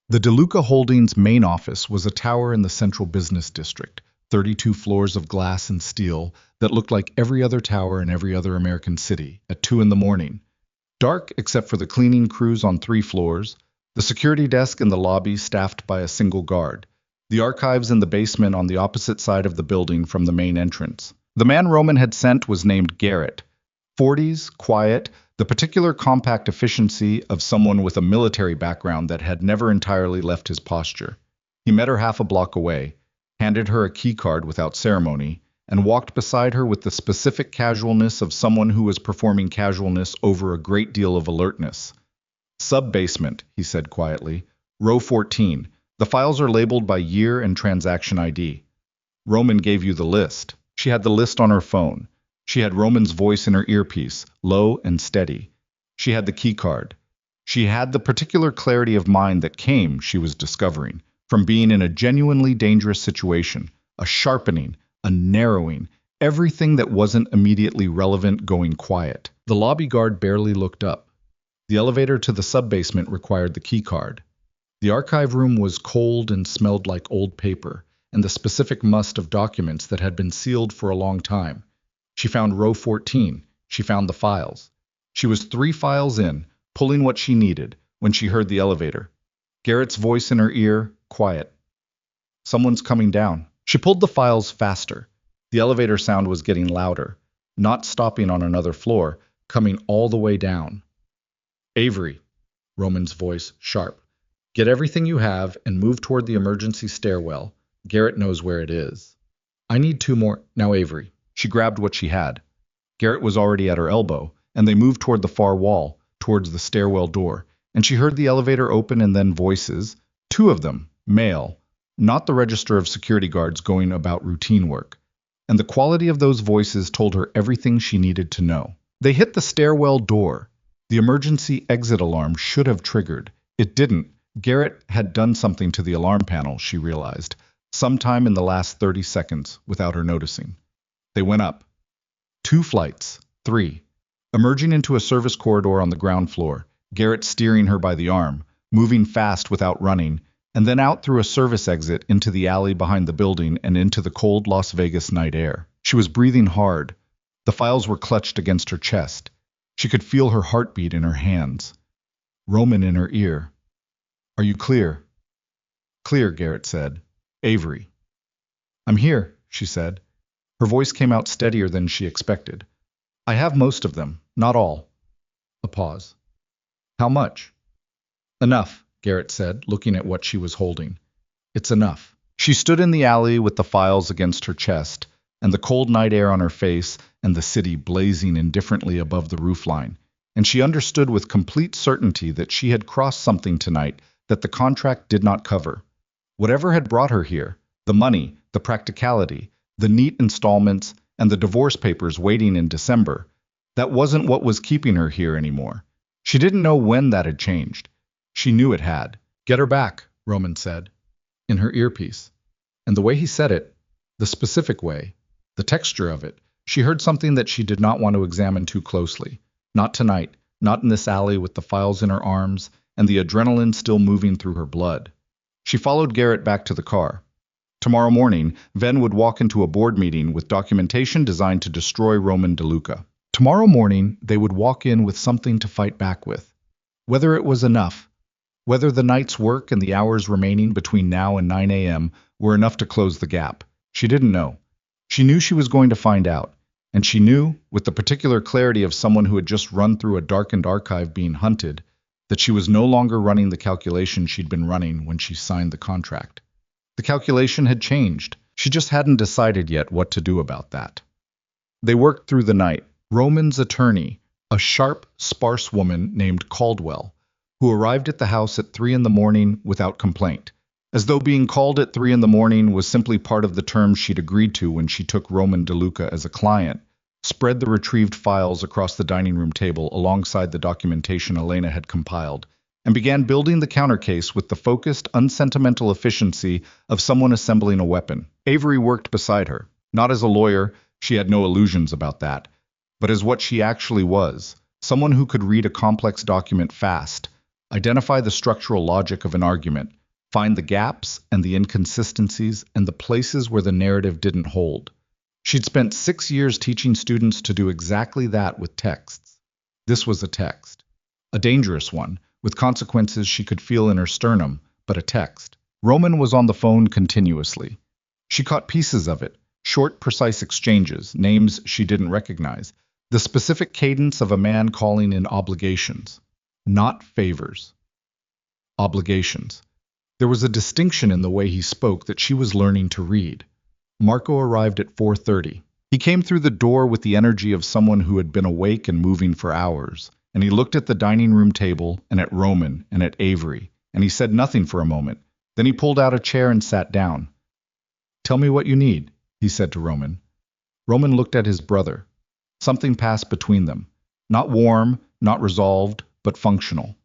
The DeLuca Holdings main office was a tower in the central business district, 32 floors of glass and steel that looked like every other tower in every other American city at 2 in the morning. Dark except for the cleaning crews on 3 floors, the security desk in the lobby staffed by a single guard, the archives in the basement on the opposite side of the building from the main entrance. The man Roman had sent was named Garrett. 40s, quiet, the particular compact efficiency of someone with a military background that had never entirely left his posture. He met her half a block away, handed her a key card without ceremony, and walked beside her with the specific casualness of someone who was performing casualness over a great deal of alertness. Sub-basement, he said quietly. Row 14. The files are labeled by year and transaction ID. Roman gave you the list. She had the list on her phone. She had Roman's voice in her earpiece, low and steady. She had the key card. She had the particular clarity of mind that came, she was discovering, from being in a genuinely dangerous situation, a sharpening, a narrowing, everything that wasn't immediately relevant going quiet. The lobby guard barely looked up. The elevator to the sub-basement required the key card. The archive room was cold and smelled like old paper, and the specific must of documents that had been sealed for a long time. She found row 14. She found the files. She was 3 files in, pulling what she needed, when she heard the elevator. Garrett's voice in her ear, quiet. Someone's coming down. She pulled the files faster. The elevator sound was getting louder, not stopping on another floor, coming all the way down. Avery, Roman's voice sharp. Get everything you have and move toward the emergency stairwell. Garrett knows where it is. I need 2 more. Now, Avery. She grabbed what she had. Garrett was already at her elbow, and they moved toward the far wall, towards the stairwell door, and she heard the elevator open and then voices, 2 of them, male, not the register of security guards going about routine work. And the quality of those voices told her everything she needed to know. They hit the stairwell door. The emergency exit alarm should have triggered. It didn't. Garrett had done something to the alarm panel, she realized, sometime in the last 30 seconds, without her noticing. They went up. 2 flights. 3. Emerging into a service corridor on the ground floor, Garrett steering her by the arm, moving fast without running, and then out through a service exit into the alley behind the building and into the cold Las Vegas night air. She was breathing hard. The files were clutched against her chest. She could feel her heartbeat in her hands. Roman in her ear. "Are you clear?" "Clear," Garrett said. "Avery." "I'm here," she said. Her voice came out steadier than she expected. "I have most of them, not all." A pause. "How much?" "Enough," Garrett said, looking at what she was holding. "It's enough." She stood in the alley with the files against her chest, and the cold night air on her face, and the city blazing indifferently above the roofline, and she understood with complete certainty that she had crossed something tonight that the contract did not cover. Whatever had brought her here, the money, the practicality, the neat installments, and the divorce papers waiting in December, that wasn't what was keeping her here anymore. She didn't know when that had changed. She knew it had. "Get her back," Roman said, in her earpiece. And the way he said it, the specific way, the texture of it, she heard something that she did not want to examine too closely. Not tonight, not in this alley with the files in her arms and the adrenaline still moving through her blood. She followed Garrett back to the car. Tomorrow morning, Ven would walk into a board meeting with documentation designed to destroy Roman DeLuca. Tomorrow morning, they would walk in with something to fight back with. Whether it was enough, whether the night's work and the hours remaining between now and 9 a.m. were enough to close the gap. She didn't know. She knew she was going to find out. And she knew, with the particular clarity of someone who had just run through a darkened archive being hunted, that she was no longer running the calculation she'd been running when she signed the contract. The calculation had changed. She just hadn't decided yet what to do about that. They worked through the night. Roman's attorney, a sharp, sparse woman named Caldwell, who arrived at the house at 3 in the morning without complaint, as though being called at 3 in the morning was simply part of the terms she'd agreed to when she took Roman DeLuca as a client, spread the retrieved files across the dining room table alongside the documentation Elena had compiled, and began building the countercase with the focused, unsentimental efficiency of someone assembling a weapon. Avery worked beside her, not as a lawyer, she had no illusions about that, but as what she actually was, someone who could read a complex document fast, identify the structural logic of an argument, find the gaps and the inconsistencies and the places where the narrative didn't hold. She'd spent 6 years teaching students to do exactly that with texts. This was a text. A dangerous one, with consequences she could feel in her sternum, but a text. Roman was on the phone continuously. She caught pieces of it, short, precise exchanges, names she didn't recognize, the specific cadence of a man calling in obligations. Not favors. Obligations. There was a distinction in the way he spoke that she was learning to read. Marco arrived at 4:30. He came through the door with the energy of someone who had been awake and moving for hours, and he looked at the dining room table and at Roman and at Avery, and he said nothing for a moment. Then he pulled out a chair and sat down. "Tell me what you need," he said to Roman. Roman looked at his brother. Something passed between them. Not warm, not resolved, but functional.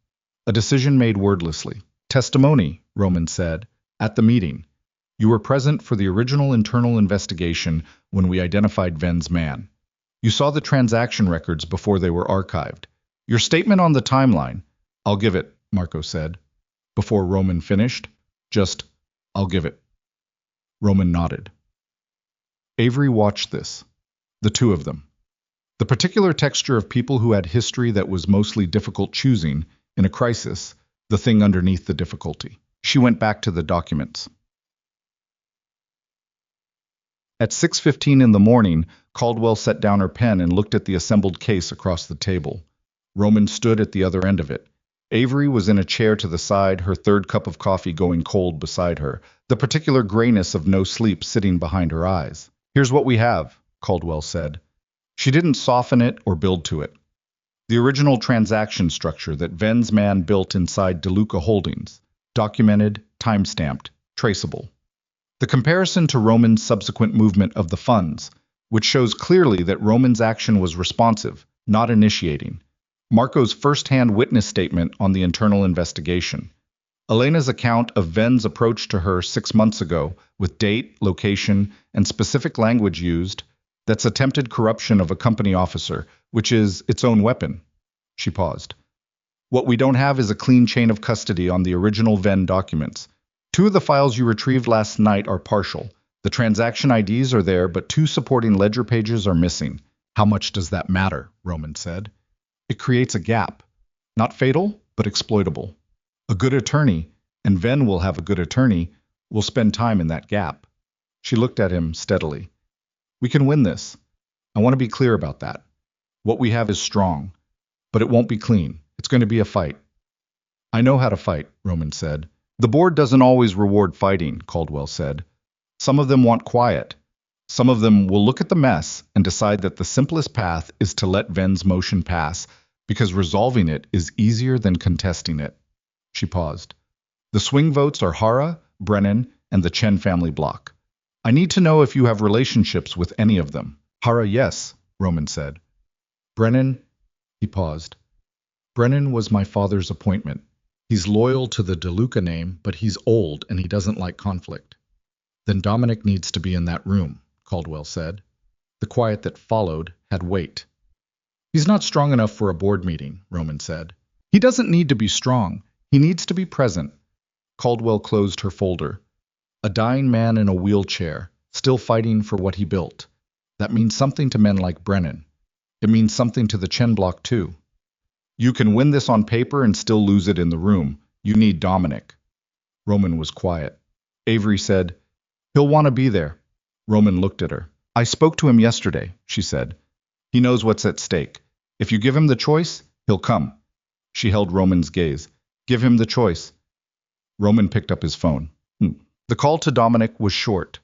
A decision made wordlessly. "Testimony," Roman said, "at the meeting. You were present for the original internal investigation when we identified Ven's man. You saw the transaction records before they were archived. Your statement on the timeline—" "I'll give it," Marco said. Before Roman finished, just, "I'll give it." Roman nodded. Avery watched this. The two of them. The particular texture of people who had history that was mostly difficult choosing, in a crisis, the thing underneath the difficulty. She went back to the documents. At 6:15 in the morning, Caldwell set down her pen and looked at the assembled case across the table. Roman stood at the other end of it. Avery was in a chair to the side, her third cup of coffee going cold beside her, the particular grayness of no sleep sitting behind her eyes. "Here's what we have," Caldwell said. She didn't soften it or build to it. The original transaction structure that Ven's man built inside DeLuca Holdings, documented, time-stamped, traceable. The comparison to Roman's subsequent movement of the funds, which shows clearly that Roman's action was responsive, not initiating. Marco's first-hand witness statement on the internal investigation. Elena's account of Ven's approach to her 6 months ago, with date, location, and specific language used, that's attempted corruption of a company officer, which is its own weapon. She paused. What we don't have is a clean chain of custody on the original Ven documents. 2 of the files you retrieved last night are partial. The transaction IDs are there, but 2 supporting ledger pages are missing. How much does that matter? Roman said. It creates a gap. Not fatal, but exploitable. A good attorney, and Ven will have a good attorney, will spend time in that gap. She looked at him steadily. We can win this. I want to be clear about that. What we have is strong, but it won't be clean. It's going to be a fight. I know how to fight, Roman said. The board doesn't always reward fighting, Caldwell said. Some of them want quiet. Some of them will look at the mess and decide that the simplest path is to let Ven's motion pass, because resolving it is easier than contesting it. She paused. The swing votes are Hara, Brennan, and the Chen family block. I need to know if you have relationships with any of them. Hara, yes, Roman said. Brennan, he paused. Brennan was my father's appointment. He's loyal to the DeLuca name, but he's old and he doesn't like conflict. Then Dominic needs to be in that room, Caldwell said. The quiet that followed had weight. He's not strong enough for a board meeting, Roman said. He doesn't need to be strong. He needs to be present. Caldwell closed her folder. A dying man in a wheelchair, still fighting for what he built. That means something to men like Brennan. It means something to the Chen block, too. You can win this on paper and still lose it in the room. You need Dominic. Roman was quiet. Avery said, He'll want to be there. Roman looked at her. I spoke to him yesterday, she said. He knows what's at stake. If you give him the choice, he'll come. She held Roman's gaze. Give him the choice. Roman picked up his phone. The call to Dominic was short.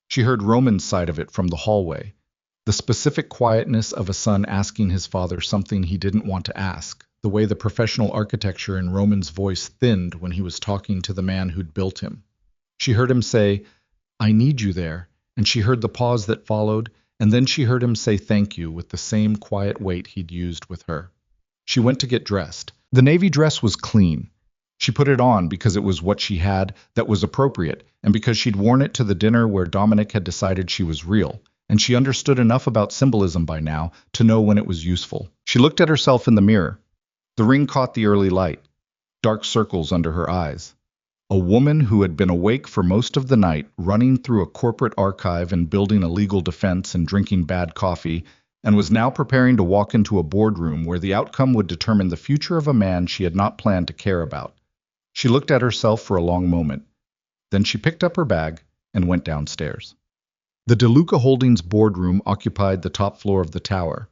She heard Roman's side of it from the hallway. The specific quietness of a son asking his father something he didn't want to ask. The way the professional architecture in Roman's voice thinned when he was talking to the man who'd built him. She heard him say, I need you there, and she heard the pause that followed, and then she heard him say thank you with the same quiet weight he'd used with her. She went to get dressed. The navy dress was clean. She put it on because it was what she had that was appropriate, and because she'd worn it to the dinner where Dominic had decided she was real, and she understood enough about symbolism by now to know when it was useful. She looked at herself in the mirror. The ring caught the early light, dark circles under her eyes. A woman who had been awake for most of the night, running through a corporate archive and building a legal defense and drinking bad coffee, and was now preparing to walk into a boardroom where the outcome would determine the future of a man she had not planned to care about. She looked at herself for a long moment. Then she picked up her bag and went downstairs. The DeLuca Holdings boardroom occupied the top floor of the tower.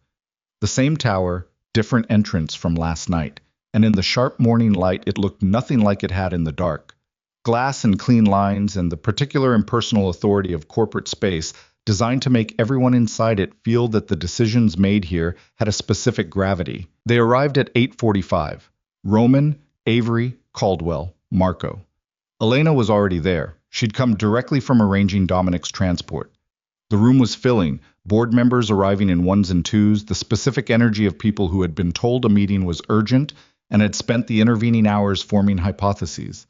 The same tower, different entrance from last night, and in the sharp morning light it looked nothing like it had in the dark. Glass and clean lines and the particular impersonal authority of corporate space designed to make everyone inside it feel that the decisions made here had a specific gravity. They arrived at 8:45. Roman, Avery, Caldwell, Marco. Elena was already there. She'd come directly from arranging Dominic's transport. The room was filling, board members arriving in ones and twos, the specific energy of people who had been told a meeting was urgent and had spent the intervening hours forming hypotheses.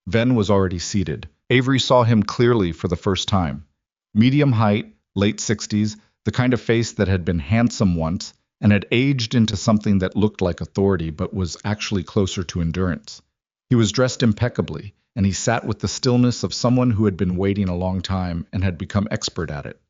Ven was already seated. Avery saw him clearly for the first time. Medium height, late 60s, the kind of face that had been handsome once and had aged into something that looked like authority but was actually closer to endurance. He was dressed impeccably, and he sat with the stillness of someone who had been waiting a long time and had become expert at it.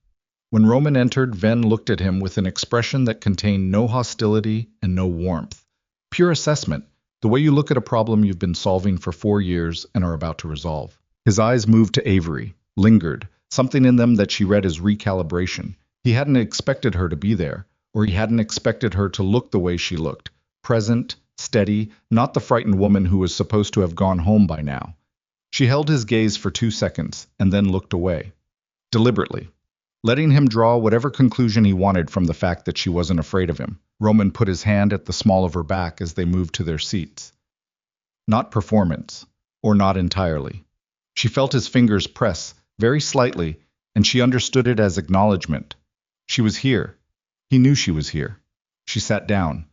When Roman entered, Ven looked at him with an expression that contained no hostility and no warmth. Pure assessment, the way you look at a problem you've been solving for 4 years and are about to resolve. His eyes moved to Avery, lingered, something in them that she read as recalibration. He hadn't expected her to be there, or he hadn't expected her to look the way she looked, present, steady, not the frightened woman who was supposed to have gone home by now. She held his gaze for 2 seconds and then looked away, deliberately, letting him draw whatever conclusion he wanted from the fact that she wasn't afraid of him. Roman put his hand at the small of her back as they moved to their seats. Not performance, or not entirely. She felt his fingers press, very slightly, and she understood it as acknowledgement. She was here. He knew she was here. She sat down.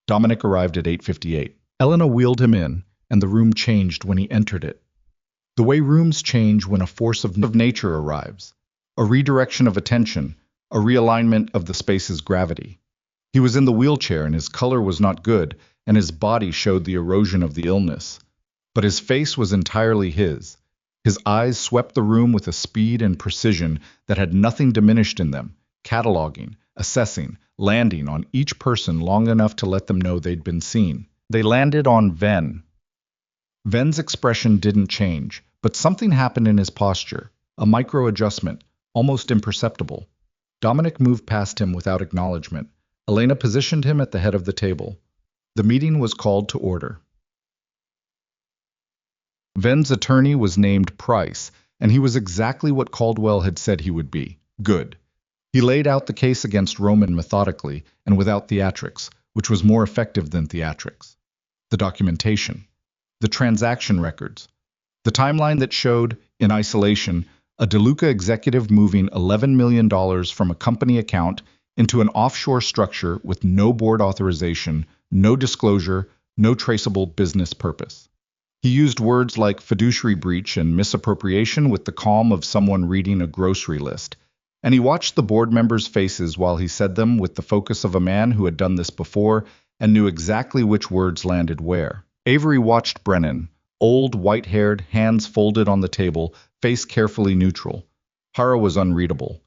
Dominic arrived at 8:58. Elena wheeled him in, and the room changed when he entered it. The way rooms change when a force of nature arrives. A redirection of attention, a realignment of the space's gravity. He was in the wheelchair and his color was not good, and his body showed the erosion of the illness. But his face was entirely his. His eyes swept the room with a speed and precision that had nothing diminished in them, cataloging, assessing, landing on each person long enough to let them know they'd been seen. They landed on Ven. Ven's expression didn't change, but something happened in his posture, a micro-adjustment, almost imperceptible. Dominic moved past him without acknowledgement. Elena positioned him at the head of the table. The meeting was called to order. Ven's attorney was named Price, and he was exactly what Caldwell had said he would be. Good. He laid out the case against Roman methodically and without theatrics, which was more effective than theatrics. The documentation. The transaction records. The timeline that showed, in isolation, a DeLuca executive moving $11 million from a company account into an offshore structure with no board authorization, no disclosure, no traceable business purpose. He used words like fiduciary breach and misappropriation with the calm of someone reading a grocery list, and he watched the board members' faces while he said them with the focus of a man who had done this before and knew exactly which words landed where. Avery watched Brennan, old, white-haired, hands folded on the table, face carefully neutral. Hara was unreadable.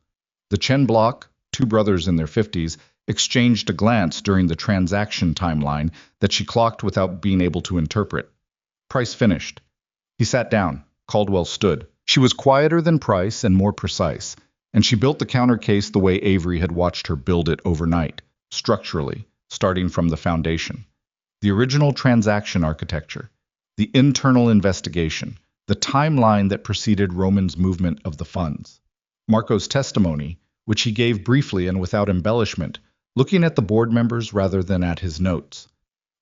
The Chen block, two brothers in their 50s, exchanged a glance during the transaction timeline that she clocked without being able to interpret. Price finished. He sat down. Caldwell stood. She was quieter than Price and more precise, and she built the counter case the way Avery had watched her build it overnight, structurally, starting from the foundation. The original transaction architecture, the internal investigation, the timeline that preceded Roman's movement of the funds. Marco's testimony, which he gave briefly and without embellishment, looking at the board members rather than at his notes.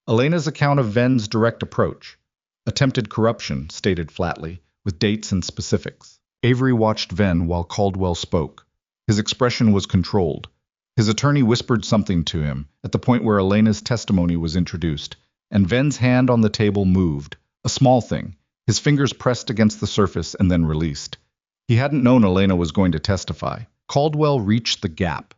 Elena's account of Ven's direct approach. Attempted corruption, stated flatly, with dates and specifics. Avery watched Ven while Caldwell spoke. His expression was controlled. His attorney whispered something to him at the point where Elena's testimony was introduced, and Ven's hand on the table moved, a small thing, his fingers pressed against the surface and then released. He hadn't known Elena was going to testify. Caldwell reached the gap.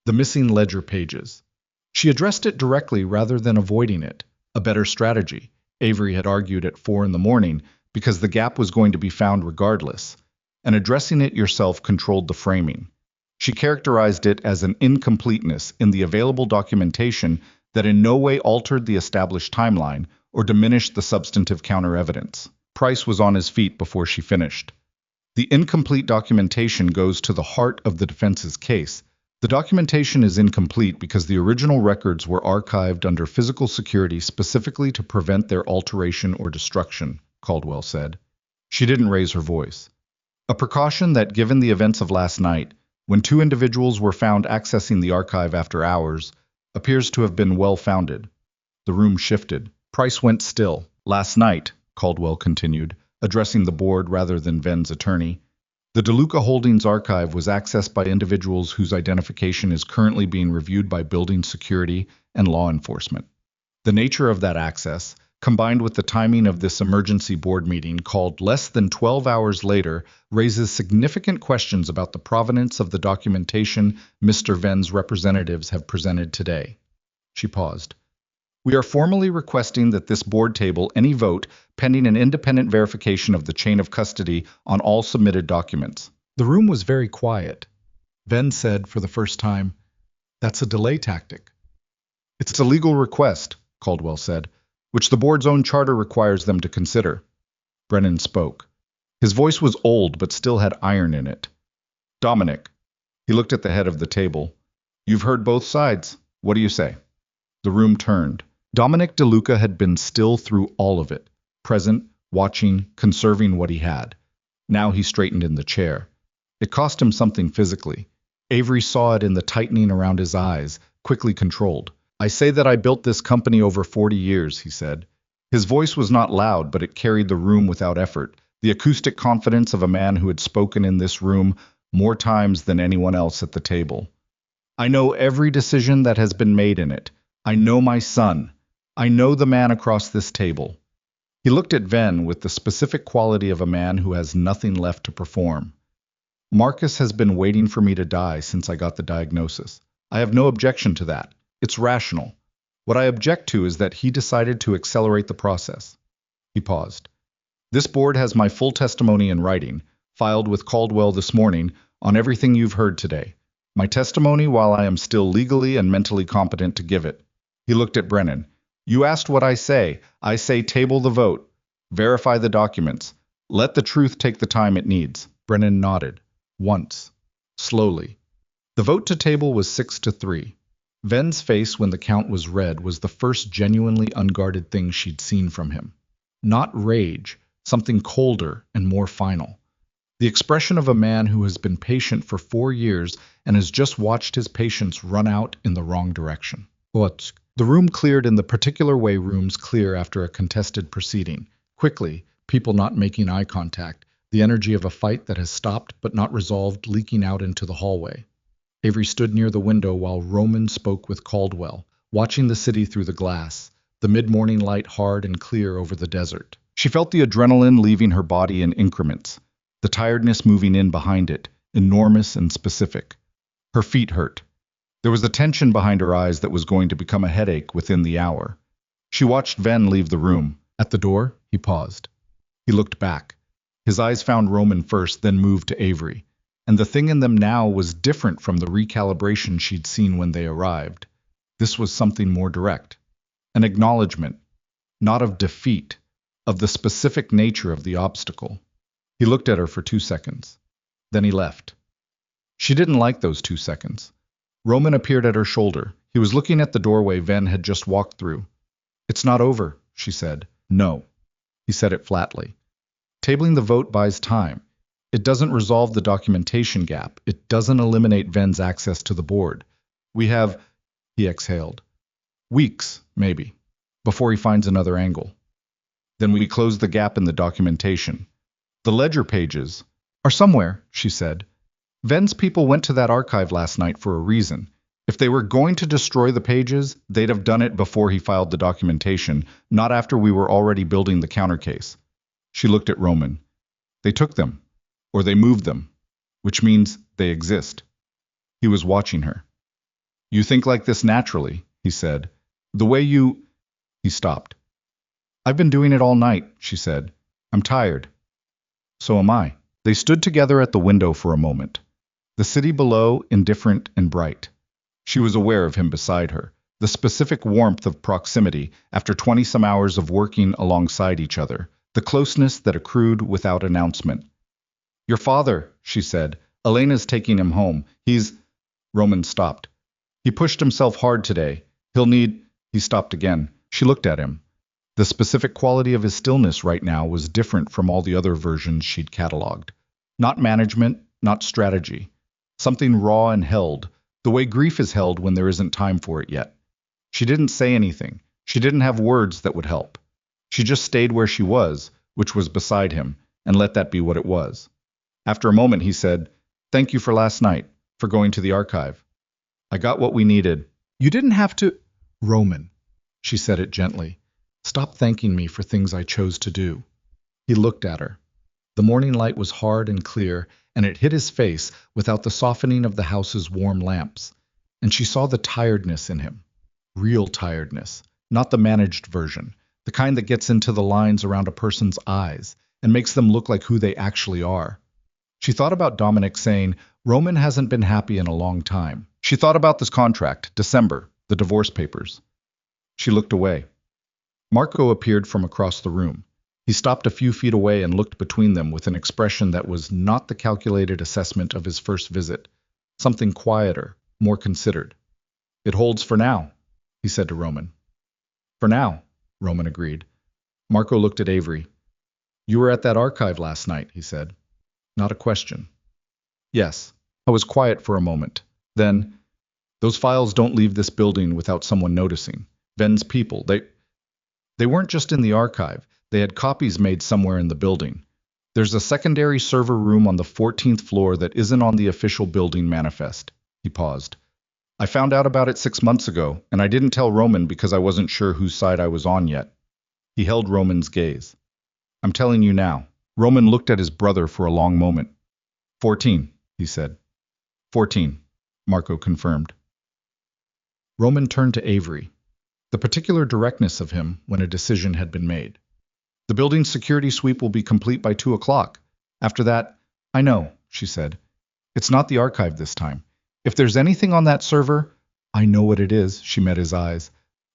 The missing ledger pages. She addressed it directly rather than avoiding it, a better strategy. Avery had argued at 4 a.m, because the gap was going to be found regardless, and addressing it yourself controlled the framing. She characterized it as an incompleteness in the available documentation that in no way altered the established timeline or diminished the substantive counter-evidence. Price was on his feet before she finished. The incomplete documentation goes to the heart of the defense's case. The documentation is incomplete because the original records were archived under physical security specifically to prevent their alteration or destruction, Caldwell said. She didn't raise her voice. A precaution that, given the events of last night, when two individuals were found accessing the archive after hours, appears to have been well-founded. The room shifted. Price went still. Last night, Caldwell continued, addressing the board rather than Ven's attorney, the DeLuca Holdings archive was accessed by individuals whose identification is currently being reviewed by building security and law enforcement. The nature of that access, combined with the timing of this emergency board meeting called less than 12 hours later, raises significant questions about the provenance of the documentation Mr. Ven's representatives have presented today. She paused. We are formally requesting that this board table any vote pending an independent verification of the chain of custody on all submitted documents. The room was very quiet. Ven said for the first time, "That's a delay tactic." "It's a legal request," Caldwell said, "which the board's own charter requires them to consider." Brennan spoke. His voice was old but still had iron in it. "Dominic," he looked at the head of the table, "you've heard both sides. What do you say?" The room turned. Dominic DeLuca had been still through all of it, present, watching, conserving what he had. Now he straightened in the chair. It cost him something physically. Avery saw it in the tightening around his eyes, quickly controlled. "I say that I built this company over 40 years, he said. His voice was not loud, but it carried the room without effort, the acoustic confidence of a man who had spoken in this room more times than anyone else at the table. "I know every decision that has been made in it. I know my son. I know the man across this table. He looked at Ven with the specific quality of a man who has nothing left to perform. Marcus has been waiting for me to die since I got the diagnosis. I have no objection to that. It's rational. What I object to is that he decided to accelerate the process. He paused. This board has my full testimony in writing, filed with Caldwell this morning, on everything you've heard today. My testimony while I am still legally and mentally competent to give it. He looked at Brennan. You asked what I say. I say table the vote. Verify the documents. Let the truth take the time it needs. Brennan nodded. Once. Slowly. The vote to table was 6-3. Ven's face when the count was read was the first genuinely unguarded thing she'd seen from him. Not rage, something colder and more final. The expression of a man who has been patient for 4 years and has just watched his patience run out in the wrong direction. What? The room cleared in the particular way rooms clear after a contested proceeding. Quickly, people not making eye contact, the energy of a fight that has stopped but not resolved leaking out into the hallway. Avery stood near the window while Roman spoke with Caldwell, watching the city through the glass, the mid-morning light hard and clear over the desert. She felt the adrenaline leaving her body in increments, the tiredness moving in behind it, enormous and specific. Her feet hurt. There was a tension behind her eyes that was going to become a headache within the hour. She watched Ven leave the room. At the door, he paused. He looked back. His eyes found Roman first, then moved to Avery. And the thing in them now was different from the recalibration she'd seen when they arrived. This was something more direct. An acknowledgement, not of defeat, of the specific nature of the obstacle. He looked at her for 2 seconds. Then he left. She didn't like those 2 seconds. Roman appeared at her shoulder. He was looking at the doorway Ven had just walked through. It's not over, she said. No. He said it flatly. Tabling the vote buys time. It doesn't resolve the documentation gap. It doesn't eliminate Ven's access to the board. We have, he exhaled, weeks, maybe, before he finds another angle. Then we close the gap in the documentation. The ledger pages are somewhere, she said. Ven's people went to that archive last night for a reason. If they were going to destroy the pages, they'd have done it before he filed the documentation, not after we were already building the countercase. She looked at Roman. They took them. Or they moved them, which means they exist. He was watching her. You think like this naturally, he said. The way you... He stopped. I've been doing it all night, she said. I'm tired. So am I. They stood together at the window for a moment. The city below, indifferent and bright. She was aware of him beside her, the specific warmth of proximity after 20-some hours of working alongside each other, the closeness that accrued without announcement. Your father, she said. Elena's taking him home. Roman stopped. He pushed himself hard today. He'll need... He stopped again. She looked at him. The specific quality of his stillness right now was different from all the other versions she'd cataloged. Not management, not strategy. Something raw and held, the way grief is held when there isn't time for it yet. She didn't say anything. She didn't have words that would help. She just stayed where she was, which was beside him, and let that be what it was. After a moment, he said, Thank you for last night, for going to the archive. I got what we needed. You didn't have to... Roman, she said it gently. Stop thanking me for things I chose to do. He looked at her. The morning light was hard and clear, and it hit his face without the softening of the house's warm lamps. And she saw the tiredness in him. Real tiredness, not the managed version, the kind that gets into the lines around a person's eyes and makes them look like who they actually are. She thought about Dominic saying, Roman hasn't been happy in a long time. She thought about this contract, December, the divorce papers. She looked away. Marco appeared from across the room. He stopped a few feet away and looked between them with an expression that was not the calculated assessment of his first visit. Something quieter, more considered. It holds for now, he said to Roman. For now, Roman agreed. Marco looked at Avery. You were at that archive last night, he said. Not a question. Yes. I was quiet for a moment. Then, those files don't leave this building without someone noticing. Ven's people, they weren't just in the archive. They had copies made somewhere in the building. There's a secondary server room on the 14th floor that isn't on the official building manifest. He paused. I found out about it 6 months ago, and I didn't tell Roman because I wasn't sure whose side I was on yet. He held Roman's gaze. I'm telling you now. Roman looked at his brother for a long moment. 14, he said. 14, Marco confirmed. Roman turned to Avery, the particular directness of him when a decision had been made. The building's security sweep will be complete by 2 o'clock. After that, I know, she said. It's not the archive this time. If there's anything on that server, I know what it is, she met his eyes.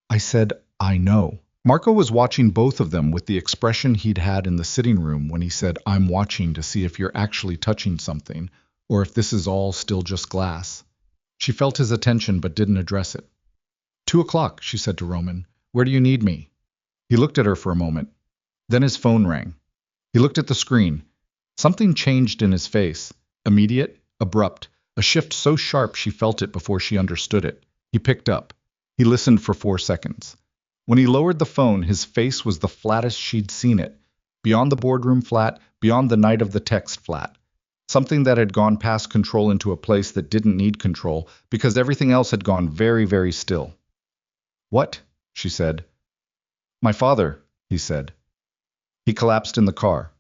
I said, I know. Marco was watching both of them with the expression he'd had in the sitting room when he said, I'm watching to see if you're actually touching something, or if this is all still just glass. She felt his attention but didn't address it. 2 o'clock, she said to Roman. Where do you need me? He looked at her for a moment. Then his phone rang. He looked at the screen. Something changed in his face. Immediate, abrupt, a shift so sharp she felt it before she understood it. He picked up. He listened for 4 seconds. When he lowered the phone, his face was the flattest she'd seen it. Beyond the boardroom flat, beyond the night of the text flat. Something that had gone past control into a place that didn't need control because everything else had gone very, very still. What? She said. My father, he said. He collapsed in the car.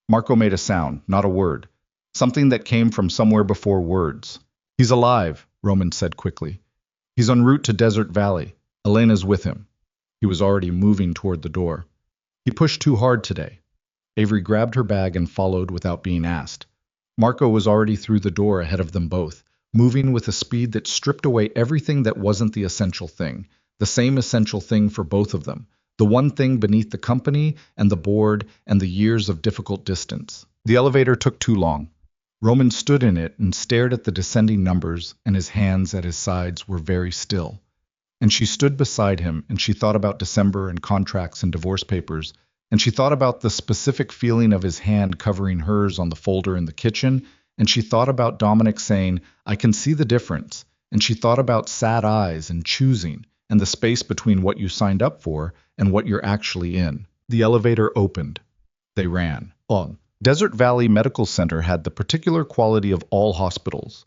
Marco made a sound, not a word. Something that came from somewhere before words. He's alive, Roman said quickly. He's en route to Desert Valley. Elena's with him. He was already moving toward the door. He pushed too hard today. Avery grabbed her bag and followed without being asked. Marco was already through the door ahead of them both, moving with a speed that stripped away everything that wasn't the essential thing, the same essential thing for both of them, the one thing beneath the company and the board and the years of difficult distance. The elevator took too long. Roman stood in it and stared at the descending numbers, and his hands at his sides were very still. And she stood beside him, and she thought about December and contracts and divorce papers, and she thought about the specific feeling of his hand covering hers on the folder in the kitchen, and she thought about Dominic saying, I can see the difference, and she thought about sad eyes and choosing, and the space between what you signed up for and what you're actually in. The elevator opened. They ran. On. Desert Valley Medical Center had the particular quality of all hospitals.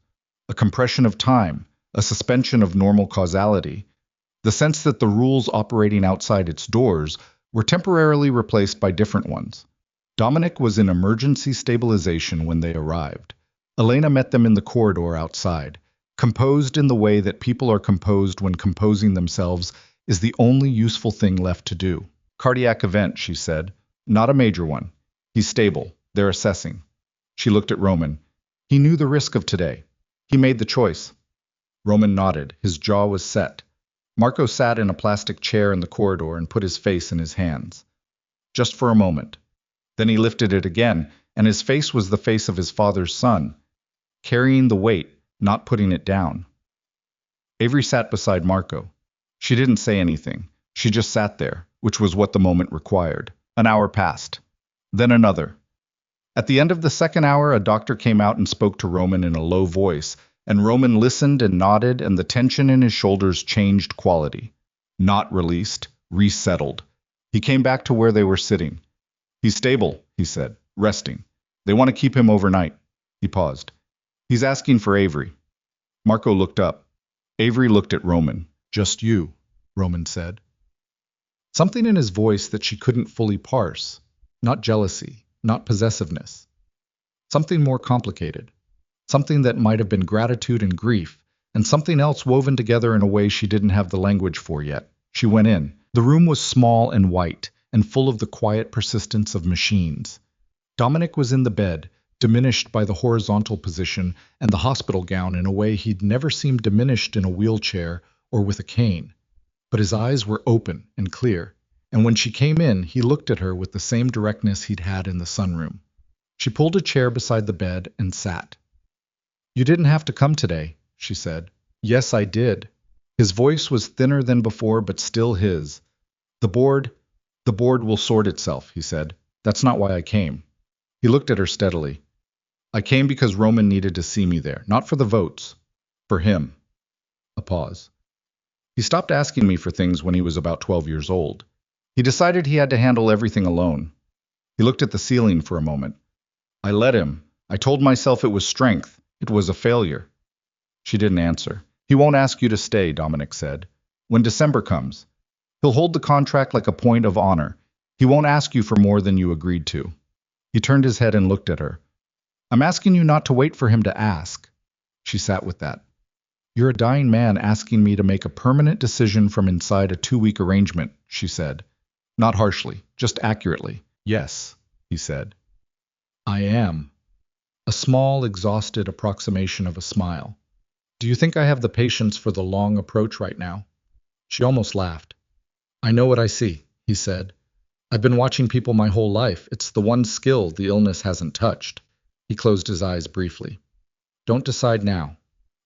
A compression of time, a suspension of normal causality, the sense that the rules operating outside its doors were temporarily replaced by different ones. Dominic was in emergency stabilization when they arrived. Elena met them in the corridor outside. Composed in the way that people are composed when composing themselves is the only useful thing left to do. Cardiac event, she said. Not a major one. He's stable. They're assessing. She looked at Roman. He knew the risk of today. He made the choice. Roman nodded. His jaw was set. Marco sat in a plastic chair in the corridor and put his face in his hands. Just for a moment. Then he lifted it again, and his face was the face of his father's son, carrying the weight, not putting it down. Avery sat beside Marco. She didn't say anything. She just sat there, which was what the moment required. An hour passed. Then another. At the end of the second hour, a doctor came out and spoke to Roman in a low voice, and Roman listened and nodded, and the tension in his shoulders changed quality. Not released, resettled. He came back to where they were sitting. He's stable, he said, resting. They want to keep him overnight. He paused. He's asking for Avery. Marco looked up. Avery looked at Roman. Just you, Roman said. Something in his voice that she couldn't fully parse. Not jealousy, not possessiveness. Something more complicated. Something that might have been gratitude and grief, and something else woven together in a way she didn't have the language for yet. She went in. The room was small and white, and full of the quiet persistence of machines. Dominic was in the bed, diminished by the horizontal position and the hospital gown in a way he'd never seemed diminished in a wheelchair or with a cane. But his eyes were open and clear, and when she came in, he looked at her with the same directness he'd had in the sunroom. She pulled a chair beside the bed and sat. You didn't have to come today, she said. Yes, I did. His voice was thinner than before, but still his. The board will sort itself, he said. That's not why I came. He looked at her steadily. I came because Roman needed to see me there, not for the votes. For him. A pause. He stopped asking me for things when he was about 12 years old. He decided he had to handle everything alone. He looked at the ceiling for a moment. I let him. I told myself it was strength. It was a failure. She didn't answer. He won't ask you to stay, Dominic said. When December comes, he'll hold the contract like a point of honor. He won't ask you for more than you agreed to. He turned his head and looked at her. I'm asking you not to wait for him to ask. She sat with that. You're a dying man asking me to make a permanent decision from inside a 2-week arrangement, she said. Not harshly, just accurately. Yes, he said. I am. A small, exhausted approximation of a smile. Do you think I have the patience for the long approach right now? She almost laughed. I know what I see, he said. I've been watching people my whole life. It's the one skill the illness hasn't touched. He closed his eyes briefly. Don't decide now,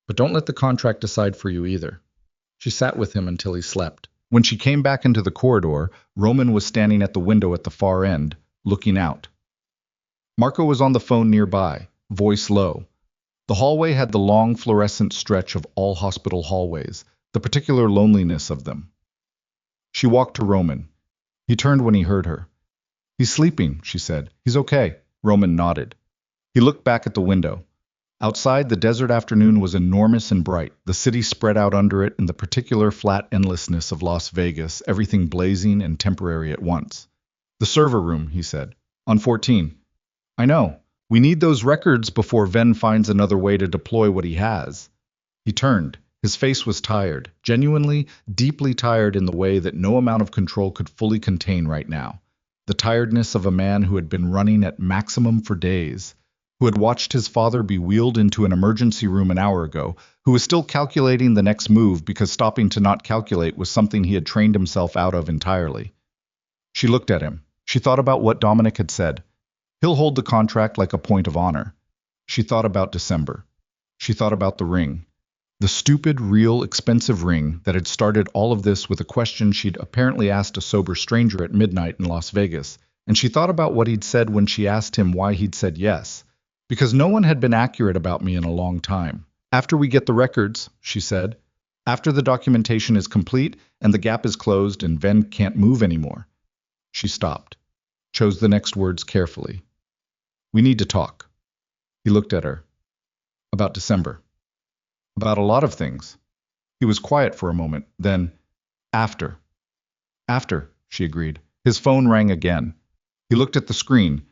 but don't let the contract decide for you either. She sat with him until he slept. When she came back into the corridor, Roman was standing at the window at the far end, looking out. Marco was on the phone nearby, voice low. The hallway had the long fluorescent stretch of all hospital hallways, the particular loneliness of them. She walked to Roman. He turned when he heard her. He's sleeping, she said. He's okay. Roman nodded. He looked back at the window. Outside, the desert afternoon was enormous and bright, the city spread out under it in the particular flat endlessness of Las Vegas, everything blazing and temporary at once. The server room, he said. On 14. I know. We need those records before Venn finds another way to deploy what he has. He turned. His face was tired, genuinely, deeply tired in the way that no amount of control could fully contain right now. The tiredness of a man who had been running at maximum for days, who had watched his father be wheeled into an emergency room an hour ago, who was still calculating the next move because stopping to not calculate was something he had trained himself out of entirely. She looked at him. She thought about what Dominic had said. He'll hold the contract like a point of honor. She thought about December. She thought about the ring. The stupid, real, expensive ring that had started all of this with a question she'd apparently asked a sober stranger at midnight in Las Vegas, and she thought about what he'd said when she asked him why he'd said yes. Because no one had been accurate about me in a long time. After we get the records, she said, after the documentation is complete and the gap is closed and Venn can't move anymore. She stopped, chose the next words carefully. We need to talk. He looked at her. About December. About a lot of things. He was quiet for a moment, then, after. After, she agreed. His phone rang again. He looked at the screen,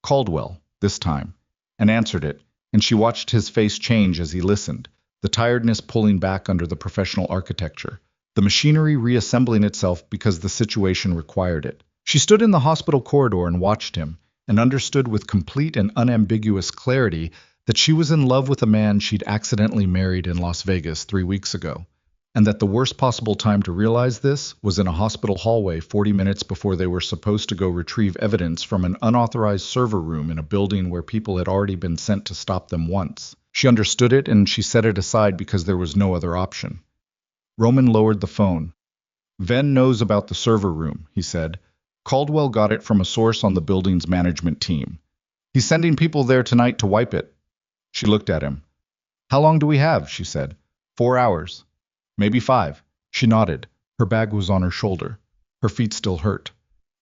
Caldwell, this time, and answered it, and she watched his face change as he listened, the tiredness pulling back under the professional architecture, the machinery reassembling itself because the situation required it. She stood in the hospital corridor and watched him, and understood with complete and unambiguous clarity that she was in love with a man she'd accidentally married in Las Vegas 3 weeks ago, and that the worst possible time to realize this was in a hospital hallway 40 minutes before they were supposed to go retrieve evidence from an unauthorized server room in a building where people had already been sent to stop them once. She understood it, and she set it aside because there was no other option. Roman lowered the phone. Venn knows about the server room, he said. Caldwell got it from a source on the building's management team. He's sending people there tonight to wipe it. She looked at him. How long do we have? She said. 4 hours. Maybe 5. She nodded. Her bag was on her shoulder. Her feet still hurt.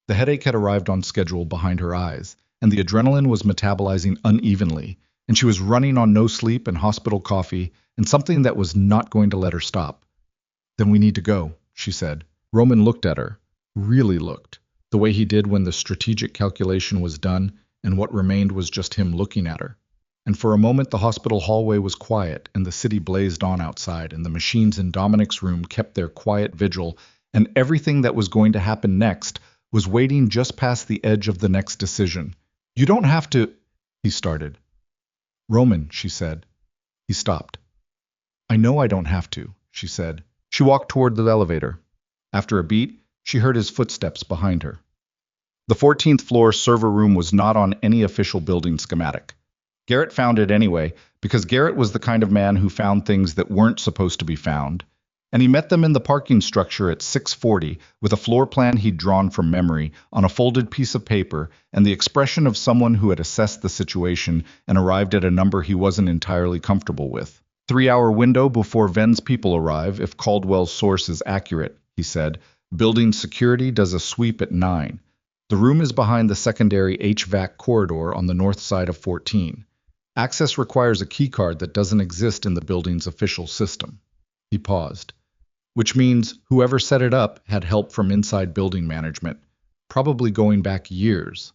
The headache had arrived on schedule behind her eyes, and the adrenaline was metabolizing unevenly, and she was running on no sleep and hospital coffee and something that was not going to let her stop. Then we need to go, she said. Roman looked at her. Really looked. The way he did when the strategic calculation was done, and what remained was just him looking at her. And for a moment the hospital hallway was quiet, and the city blazed on outside, and the machines in Dominic's room kept their quiet vigil, and everything that was going to happen next was waiting just past the edge of the next decision. You don't have to, he started. Roman, she said. He stopped. I know I don't have to, she said. She walked toward the elevator. After a beat, she heard his footsteps behind her. The 14th floor server room was not on any official building schematic. Garrett found it anyway, because Garrett was the kind of man who found things that weren't supposed to be found, and he met them in the parking structure at 6:40 with a floor plan he'd drawn from memory on a folded piece of paper and the expression of someone who had assessed the situation and arrived at a number he wasn't entirely comfortable with. 3-hour window before Venn's people arrive if Caldwell's source is accurate, he said. Building security does a sweep at 9. The room is behind the secondary HVAC corridor on the north side of 14. Access requires a keycard that doesn't exist in the building's official system. He paused. Which means whoever set it up had help from inside building management, probably going back years.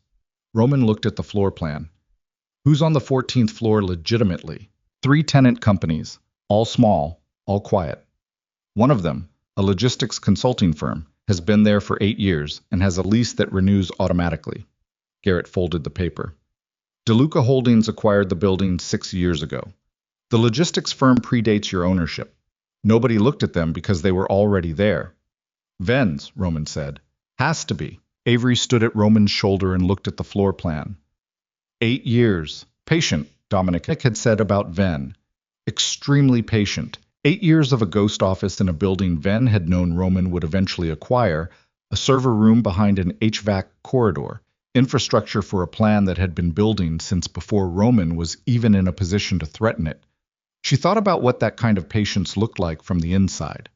Roman looked at the floor plan. Who's on the 14th floor legitimately? 3 tenant companies, all small, all quiet. One of them, a logistics consulting firm, has been there for 8 years and has a lease that renews automatically. Garrett folded the paper. DeLuca Holdings acquired the building 6 years ago. The logistics firm predates your ownership. Nobody looked at them because they were already there. Ven's, Roman said. Has to be. Avery stood at Roman's shoulder and looked at the floor plan. 8 years. Patient, Dominic had said about Ven. Extremely patient. 8 years of a ghost office in a building Ven had known Roman would eventually acquire, a server room behind an HVAC corridor, infrastructure for a plan that had been building since before Roman was even in a position to threaten it. She thought about what that kind of patience looked like from the inside.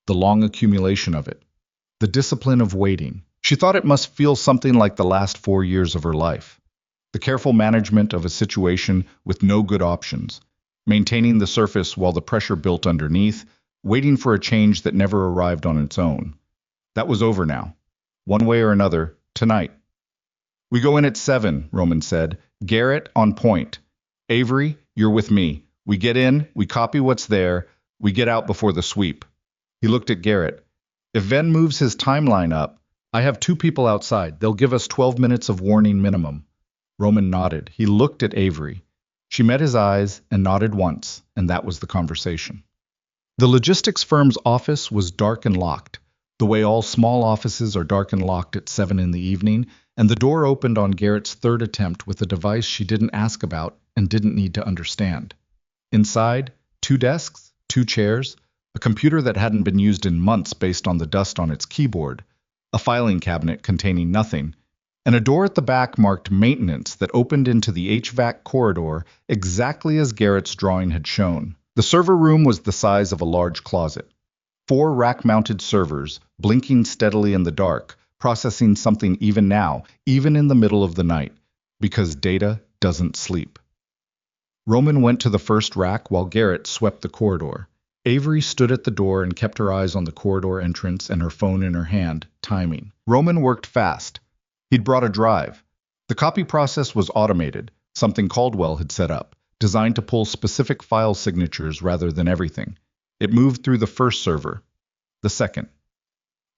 The long accumulation of it. The discipline of waiting. She thought it must feel something like the last 4 years of her life. The careful management of a situation with no good options. Maintaining the surface while the pressure built underneath, waiting for a change that never arrived on its own. That was over now. One way or another, tonight. We go in at 7, Roman said. Garrett, on point. Avery, you're with me. We get in, we copy what's there, we get out before the sweep. He looked at Garrett. If Ven moves his timeline up, I have 2 people outside. They'll give us 12 minutes of warning minimum. Roman nodded. He looked at Avery. She met his eyes and nodded once, and that was the conversation. The logistics firm's office was dark and locked, the way all small offices are dark and locked at 7 in the evening, and the door opened on Garrett's third attempt with a device she didn't ask about and didn't need to understand. Inside, 2 desks, 2 chairs, a computer that hadn't been used in months based on the dust on its keyboard, a filing cabinet containing nothing, and a door at the back marked maintenance that opened into the HVAC corridor exactly as Garrett's drawing had shown. The server room was the size of a large closet. 4 rack-mounted servers, blinking steadily in the dark, processing something even now, even in the middle of the night, because data doesn't sleep. Roman went to the first rack while Garrett swept the corridor. Avery stood at the door and kept her eyes on the corridor entrance and her phone in her hand, timing. Roman worked fast. He'd brought a drive. The copy process was automated, something Caldwell had set up, designed to pull specific file signatures rather than everything. It moved through the first server. The second.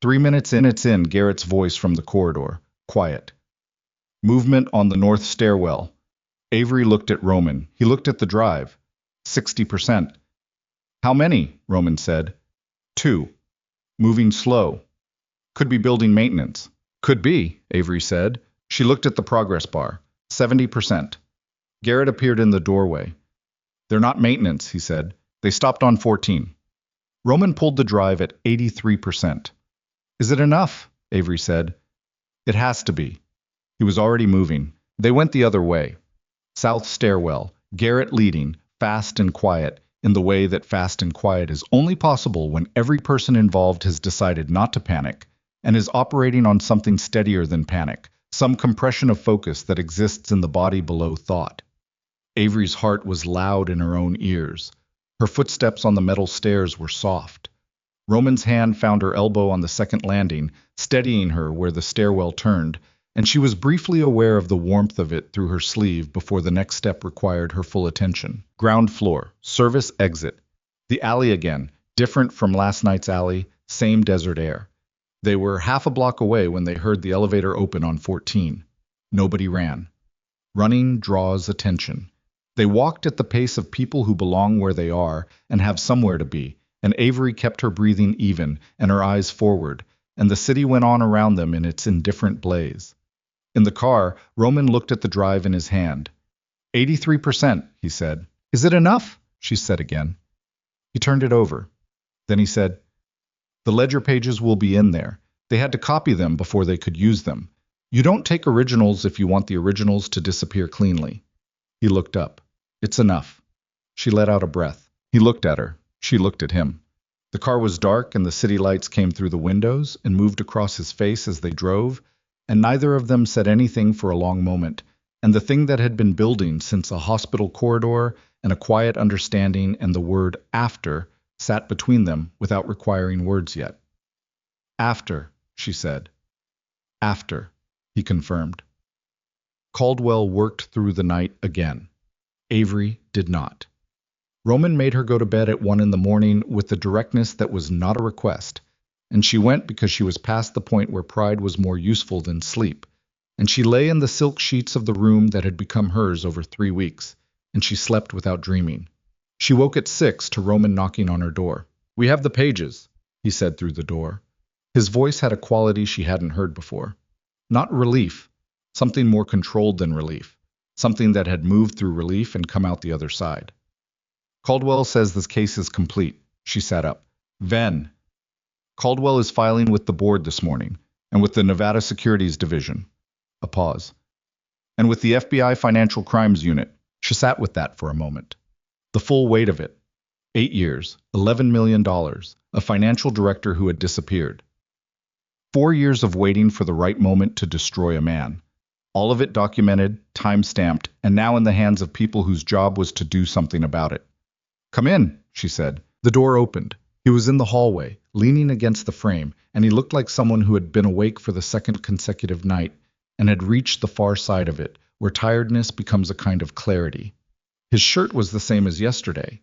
3 minutes in, it's in, Garrett's voice from the corridor. Quiet. Movement on the north stairwell. Avery looked at Roman. He looked at the drive. 60%. How many? Roman said. 2. Moving slow. Could be building maintenance. Could be, Avery said. She looked at the progress bar. 70%. Garrett appeared in the doorway. They're not maintenance, he said. They stopped on 14. Roman pulled the drive at 83%. Is it enough? Avery said. It has to be. He was already moving. They went the other way. South stairwell, Garrett leading, fast and quiet, in the way that fast and quiet is only possible when every person involved has decided not to panic and is operating on something steadier than panic, some compression of focus that exists in the body below thought. Avery's heart was loud in her own ears. Her footsteps on the metal stairs were soft. Roman's hand found her elbow on the second landing, steadying her where the stairwell turned, and she was briefly aware of the warmth of it through her sleeve before the next step required her full attention. Ground floor, service exit. The alley again, different from last night's alley, same desert air. They were half a block away when they heard the elevator open on 14. Nobody ran. Running draws attention. They walked at the pace of people who belong where they are and have somewhere to be, and Avery kept her breathing even and her eyes forward, and the city went on around them in its indifferent blaze. In the car, Roman looked at the drive in his hand. 83%, he said. Is it enough? She said again. He turned it over. Then he said, the ledger pages will be in there. They had to copy them before they could use them. You don't take originals if you want the originals to disappear cleanly. He looked up. It's enough. She let out a breath. He looked at her. She looked at him. The car was dark and the city lights came through the windows and moved across his face as they drove, and neither of them said anything for a long moment, and the thing that had been building since a hospital corridor and a quiet understanding and the word after sat between them without requiring words yet. After, she said. After, he confirmed. Caldwell worked through the night again. Avery did not. Roman made her go to bed at 1 in the morning with the directness that was not a request, and she went because she was past the point where pride was more useful than sleep, and she lay in the silk sheets of the room that had become hers over 3 weeks, and she slept without dreaming. She woke at 6 to Roman knocking on her door. "We have the pages," he said through the door. His voice had a quality she hadn't heard before. Not relief, something more controlled than relief, something that had moved through relief and come out the other side. "Caldwell says this case is complete." She sat up. "Ven. Caldwell is filing with the board this morning, and with the Nevada Securities Division." A pause. "And with the FBI Financial Crimes Unit." She sat with that for a moment. The full weight of it. 8 years, $11 million, a financial director who had disappeared. 4 years of waiting for the right moment to destroy a man. All of it documented, time-stamped, and now in the hands of people whose job was to do something about it. "Come in," she said. The door opened. He was in the hallway, leaning against the frame, and he looked like someone who had been awake for the second consecutive night and had reached the far side of it, where tiredness becomes a kind of clarity. His shirt was the same as yesterday.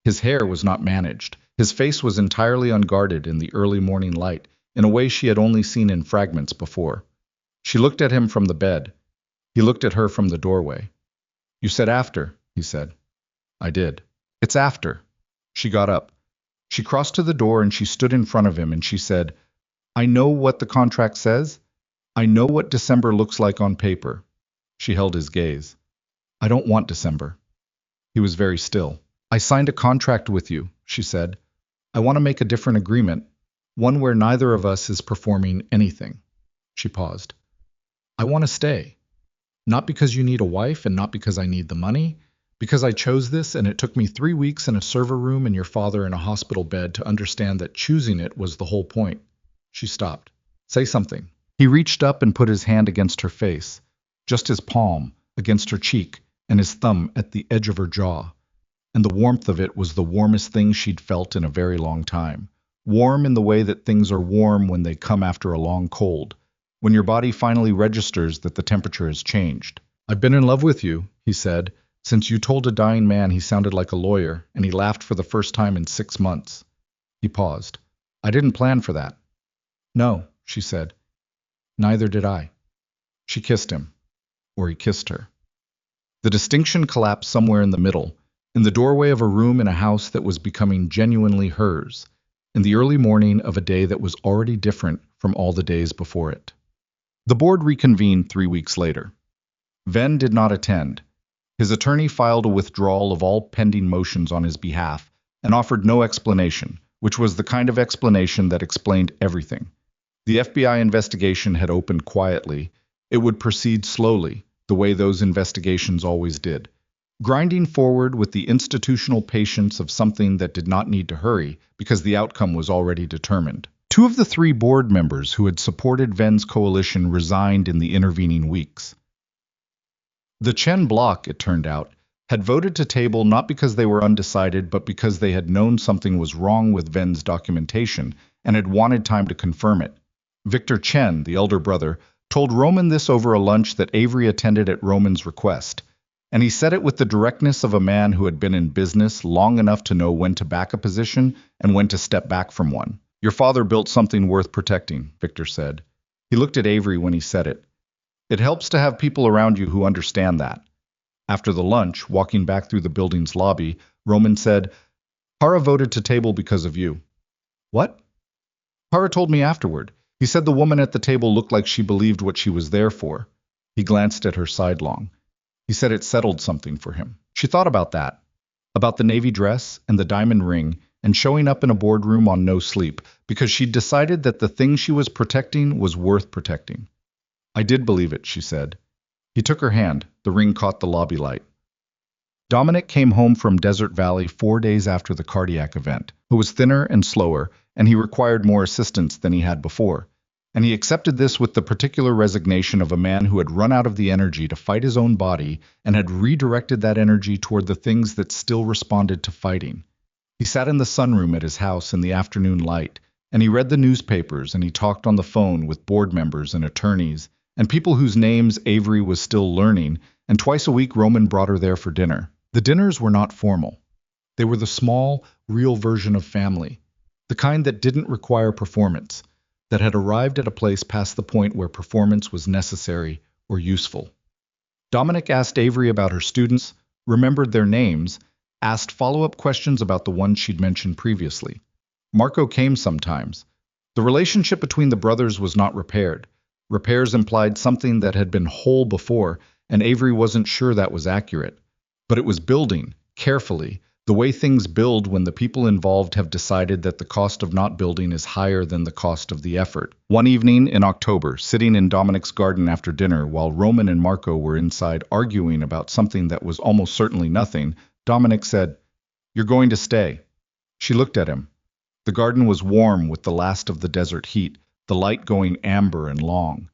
His hair was not managed. His face was entirely unguarded in the early morning light, in a way she had only seen in fragments before. She looked at him from the bed. He looked at her from the doorway. "You said after," he said. "I did." "It's after." She got up. She crossed to the door and she stood in front of him and she said, "I know what the contract says. I know what December looks like on paper." She held his gaze. "I don't want December." He was very still. "I signed a contract with you," she said. "I want to make a different agreement, one where neither of us is performing anything." She paused. "I want to stay. Not because you need a wife and not because I need the money, because I chose this and it took me 3 weeks in a server room and your father in a hospital bed to understand that choosing it was the whole point." She stopped. "Say something." He reached up and put his hand against her face, just his palm, against her cheek, and his thumb at the edge of her jaw. And the warmth of it was the warmest thing she'd felt in a very long time. Warm in the way that things are warm when they come after a long cold, when your body finally registers that the temperature has changed. "I've been in love with you," he said. Since you told a dying man he sounded like a lawyer, and he laughed for the first time in 6 months. He paused. "I didn't plan for that." "No," she said. "Neither did I." She kissed him. Or he kissed her. The distinction collapsed somewhere in the middle, in the doorway of a room in a house that was becoming genuinely hers, in the early morning of a day that was already different from all the days before it. The board reconvened 3 weeks later. Ven did not attend. His attorney filed a withdrawal of all pending motions on his behalf and offered no explanation, which was the kind of explanation that explained everything. The FBI investigation had opened quietly. It would proceed slowly, the way those investigations always did, grinding forward with the institutional patience of something that did not need to hurry because the outcome was already determined. 2 of the 3 board members who had supported Ven's coalition resigned in the intervening weeks. The Chen bloc, it turned out, had voted to table not because they were undecided, but because they had known something was wrong with Ven's documentation and had wanted time to confirm it. Victor Chen, the elder brother, told Roman this over a lunch that Avery attended at Roman's request, and he said it with the directness of a man who had been in business long enough to know when to back a position and when to step back from one. "Your father built something worth protecting," Victor said. He looked at Avery when he said it. "It helps to have people around you who understand that." After the lunch, walking back through the building's lobby, Roman said, "Hara voted to table because of you." "What?" "Hara told me afterward. He said the woman at the table looked like she believed what she was there for." He glanced at her sidelong. He said it settled something for him. She thought about that, about the navy dress and the diamond ring and showing up in a boardroom on no sleep, because she'd decided that the thing she was protecting was worth protecting. "I did believe it," she said. He took her hand. The ring caught the lobby light. Dominic came home from Desert Valley 4 days after the cardiac event, who was thinner and slower, and he required more assistance than he had before. And he accepted this with the particular resignation of a man who had run out of the energy to fight his own body and had redirected that energy toward the things that still responded to fighting. He He sat in the sunroom at his house in the afternoon light, and he read the newspapers and he talked on the phone with board members and attorneys, and people whose names Avery was still learning, and twice a week Roman brought her there for dinner. The dinners were not formal. They were the small, real version of family, the kind that didn't require performance, that had arrived at a place past the point where performance was necessary or useful. Dominic asked Avery about her students, remembered their names, asked follow-up questions about the ones she'd mentioned previously. Marco came sometimes. The relationship between the brothers was not repaired. Repairs implied something that had been whole before, and Avery wasn't sure that was accurate. But it was building, carefully, the way things build when the people involved have decided that the cost of not building is higher than the cost of the effort. One evening in October, sitting in Dominic's garden after dinner while Roman and Marco were inside arguing about something that was almost certainly nothing, Dominic said, "You're going to stay." She looked at him. The garden was warm with the last of the desert heat, the light going amber and long.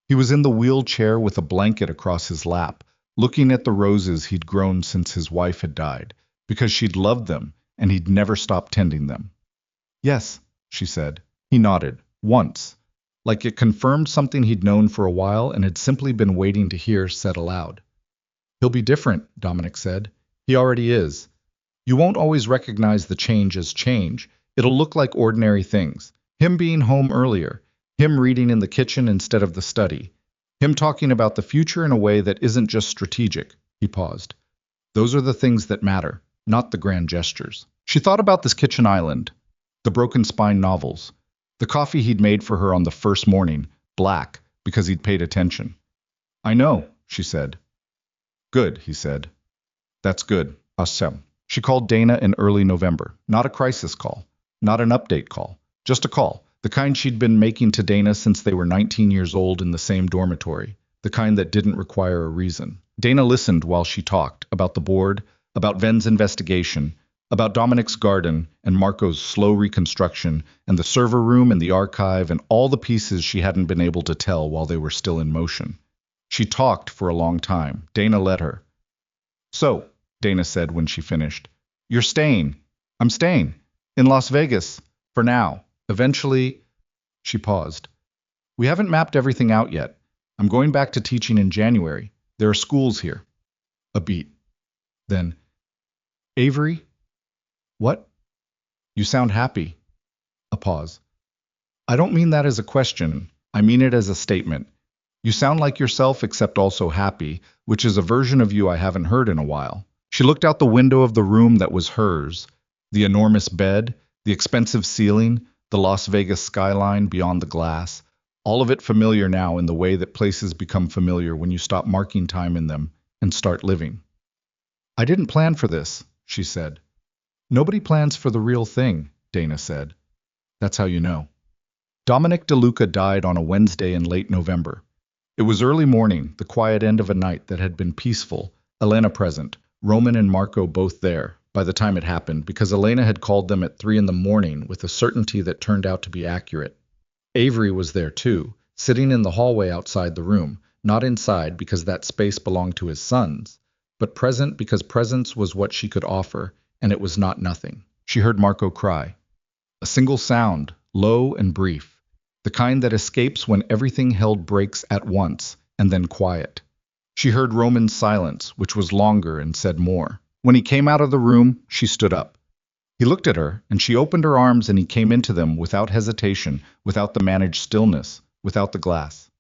He was in the wheelchair with a blanket across his lap, looking at the roses he'd grown since his wife had died, because she'd loved them and he'd never stopped tending them. "Yes," she said. He nodded, once, like it confirmed something he'd known for a while and had simply been waiting to hear said aloud. "He'll be different," Dominic said. "He already is. You won't always recognize the change as change. It'll look like ordinary things. Him being home earlier, him reading in the kitchen instead of the study, him talking about the future in a way that isn't just strategic." He paused. "Those are the things that matter, not the grand gestures." She thought about this kitchen island, the Broken Spine novels, the coffee he'd made for her on the first morning, black, because he'd paid attention. "I know," she said. "Good," he said. "That's good. Awesome." She called Dana in early November. Not a crisis call, not an update call, just a call, the kind she'd been making to Dana since they were 19 years old in the same dormitory, the kind that didn't require a reason. Dana listened while she talked about the board, about Ven's investigation, about Dominic's garden and Marco's slow reconstruction, and the server room and the archive and all the pieces she hadn't been able to tell while they were still in motion. She talked for a long time. Dana let her. "So," Dana said when she finished, "you're staying." "I'm staying. In Las Vegas. For now. Eventually." She paused. "We haven't mapped everything out yet. I'm going back to teaching in January. There are schools here." A beat. Then, "Avery?" "What?" "You sound happy." A pause. "I don't mean that as a question. I mean it as a statement. You sound like yourself except also happy, which is a version of you I haven't heard in a while." She looked out the window of the room that was hers, the enormous bed, the expensive ceiling, the Las Vegas skyline beyond the glass, all of it familiar now in the way that places become familiar when you stop marking time in them and start living. "I didn't plan for this," she said. "Nobody plans for the real thing," Dana said. "That's how you know." Dominic DeLuca died on a Wednesday in late November. It was early morning, the quiet end of a night that had been peaceful, Elena present, Roman and Marco both there, by the time it happened, because Elena had called them at 3 a.m. with a certainty that turned out to be accurate. Avery was there too, sitting in the hallway outside the room, not inside because that space belonged to his sons, but present because presence was what she could offer, and it was not nothing. She heard Marco cry. A single sound, low and brief, the kind that escapes when everything held breaks at once, and then quiet. She heard Roman's silence, which was longer and said more. When he came out of the room, she stood up. He looked at her, and she opened her arms and he came into them without hesitation, without the managed stillness, without the glass.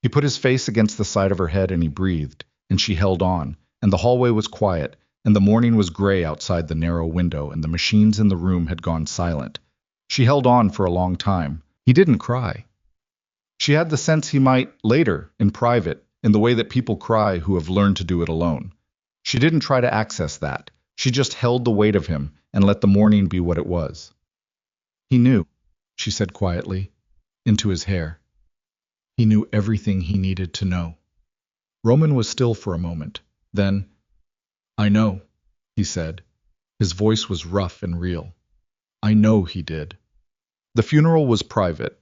He put his face against the side of her head and he breathed, and she held on, and the hallway was quiet, and the morning was gray outside the narrow window, and the machines in the room had gone silent. She held on for a long time. He didn't cry. She had the sense he might, later, in private, in the way that people cry who have learned to do it alone. She didn't try to access that. She just held the weight of him and let the morning be what it was. "He knew," she said quietly, into his hair. "He knew everything he needed to know." Roman was still for a moment. Then, "I know," he said. His voice was rough and real. "I know he did." The funeral was private.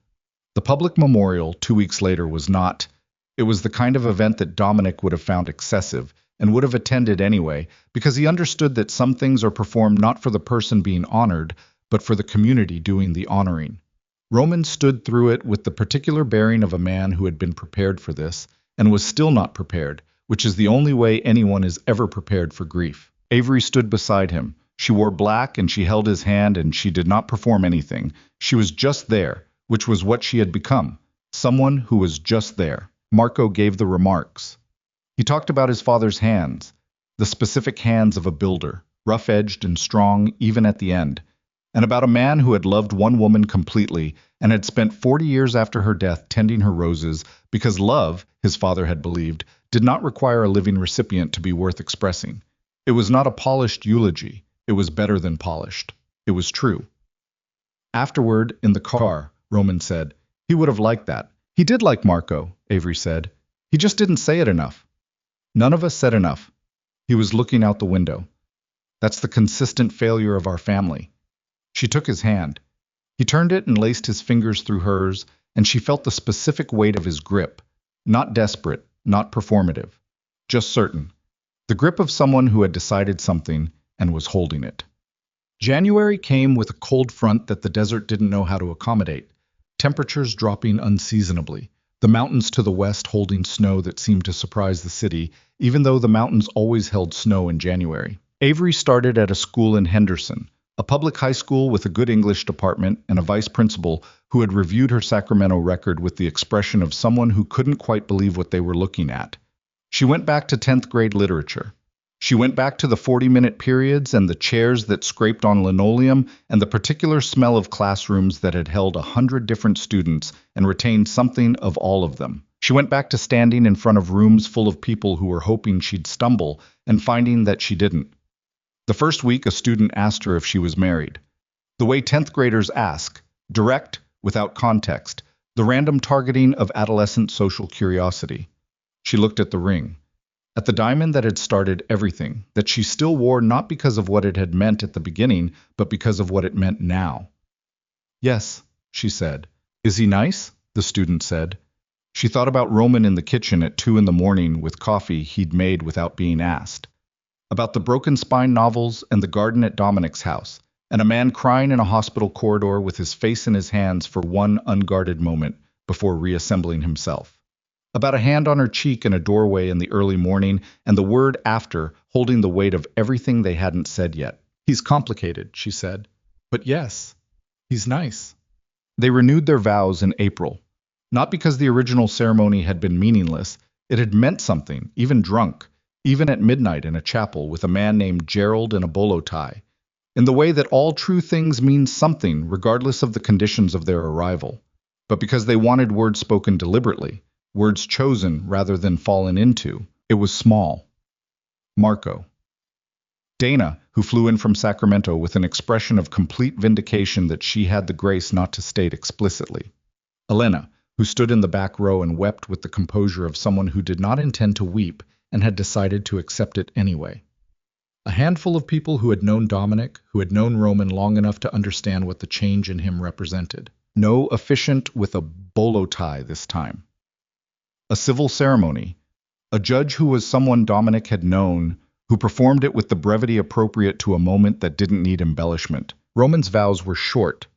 The public memorial 2 weeks later was not. It was the kind of event that Dominic would have found excessive, and would have attended anyway because he understood that some things are performed not for the person being honored, but for the community doing the honoring. Roman stood through it with the particular bearing of a man who had been prepared for this, and was still not prepared, which is the only way anyone is ever prepared for grief. Avery stood beside him. She wore black and she held his hand and she did not perform anything. She was just there, which was what she had become. Someone who was just there. Marco gave the remarks. He talked about his father's hands, the specific hands of a builder, rough-edged and strong even at the end, and about a man who had loved one woman completely and had spent 40 years after her death tending her roses because love, his father had believed, did not require a living recipient to be worth expressing. It was not a polished eulogy. It was better than polished. It was true. Afterward, in the car, Roman said, he would have liked that. He did like Marco, Avery said. He just didn't say it enough. None of us said enough. He was looking out the window. That's the consistent failure of our family. She took his hand. He turned it and laced his fingers through hers, and she felt the specific weight of his grip. Not desperate, not performative. Just certain. The grip of someone who had decided something and was holding it. January came with a cold front that the desert didn't know how to accommodate. Temperatures dropping unseasonably. The mountains to the west holding snow that seemed to surprise the city, even though the mountains always held snow in January. Avery started at a school in Henderson, a public high school with a good English department and a vice principal who had reviewed her Sacramento record with the expression of someone who couldn't quite believe what they were looking at. She went back to 10th grade literature. She went back to the 40-minute periods and the chairs that scraped on linoleum and the particular smell of classrooms that had held 100 different students and retained something of all of them. She went back to standing in front of rooms full of people who were hoping she'd stumble and finding that she didn't. The first week, a student asked her if she was married. The way 10th graders ask, direct, without context, the random targeting of adolescent social curiosity. She looked at the ring. At the diamond that had started everything, that she still wore not because of what it had meant at the beginning, but because of what it meant now. Yes, she said. Is he nice? The student said. She thought about Roman in the kitchen at 2 a.m. with coffee he'd made without being asked. About the Broken Spine novels and the garden at Dominic's house, and a man crying in a hospital corridor with his face in his hands for one unguarded moment before reassembling himself. About a hand on her cheek in a doorway in the early morning, and the word after holding the weight of everything they hadn't said yet. He's complicated, she said. But yes, he's nice. They renewed their vows in April. Not because the original ceremony had been meaningless, it had meant something, even drunk, even at midnight in a chapel with a man named Gerald in a bolo tie, in the way that all true things mean something regardless of the conditions of their arrival, but because they wanted words spoken deliberately, words chosen rather than fallen into. It was small. Marco. Dana, who flew in from Sacramento with an expression of complete vindication that she had the grace not to state explicitly. Elena, who stood in the back row and wept with the composure of someone who did not intend to weep and had decided to accept it anyway. A handful of people who had known Dominic, who had known Roman long enough to understand what the change in him represented. No officiant with a bolo tie this time. A civil ceremony. A judge who was someone Dominic had known, who performed it with the brevity appropriate to a moment that didn't need embellishment. Roman's vows were short.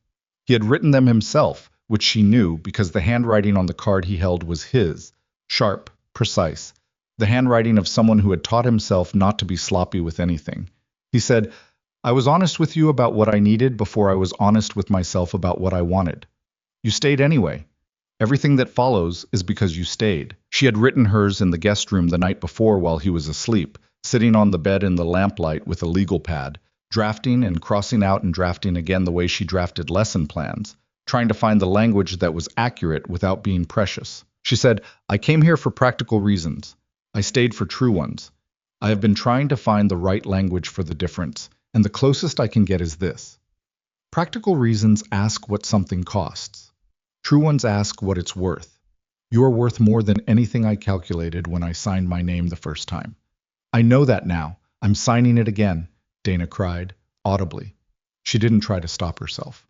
He had written them himself, which she knew because the handwriting on the card he held was his, sharp, precise, the handwriting of someone who had taught himself not to be sloppy with anything. He said, I was honest with you about what I needed before I was honest with myself about what I wanted. You stayed anyway. Everything that follows is because you stayed. She had written hers in the guest room the night before while he was asleep, sitting on the bed in the lamplight with a legal pad, drafting and crossing out and drafting again the way she drafted lesson plans, trying to find the language that was accurate without being precious. She said, I came here for practical reasons. I stayed for true ones. I have been trying to find the right language for the difference, and the closest I can get is this. Practical reasons ask what something costs. True ones ask what it's worth. You are worth more than anything I calculated when I signed my name the first time. I know that now. I'm signing it again, Dana cried, audibly. She didn't try to stop herself.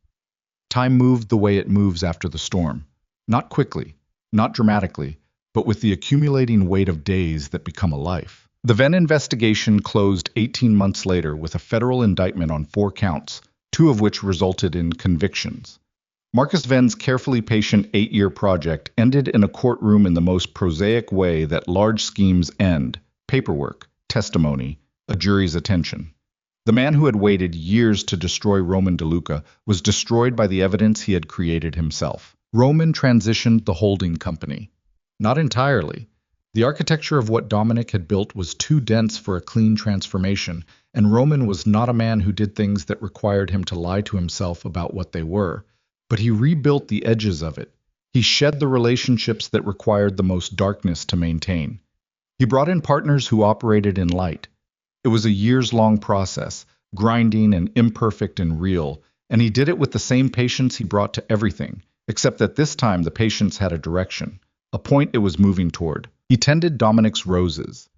Time moved the way it moves after the storm. Not quickly, not dramatically, but with the accumulating weight of days that become a life. The Venn investigation closed 18 months later with a federal indictment on 4 counts, 2 of which resulted in convictions. Marcus Venn's carefully patient 8-year project ended in a courtroom in the most prosaic way that large schemes end: paperwork, testimony, a jury's attention. The man who had waited years to destroy Roman DeLuca was destroyed by the evidence he had created himself. Roman transitioned the holding company. Not entirely. The architecture of what Dominic had built was too dense for a clean transformation, and Roman was not a man who did things that required him to lie to himself about what they were. But he rebuilt the edges of it. He shed the relationships that required the most darkness to maintain. He brought in partners who operated in light. It was a years-long process, grinding and imperfect and real, and he did it with the same patience he brought to everything, except that this time the patience had a direction, a point it was moving toward. He tended Dominic's roses.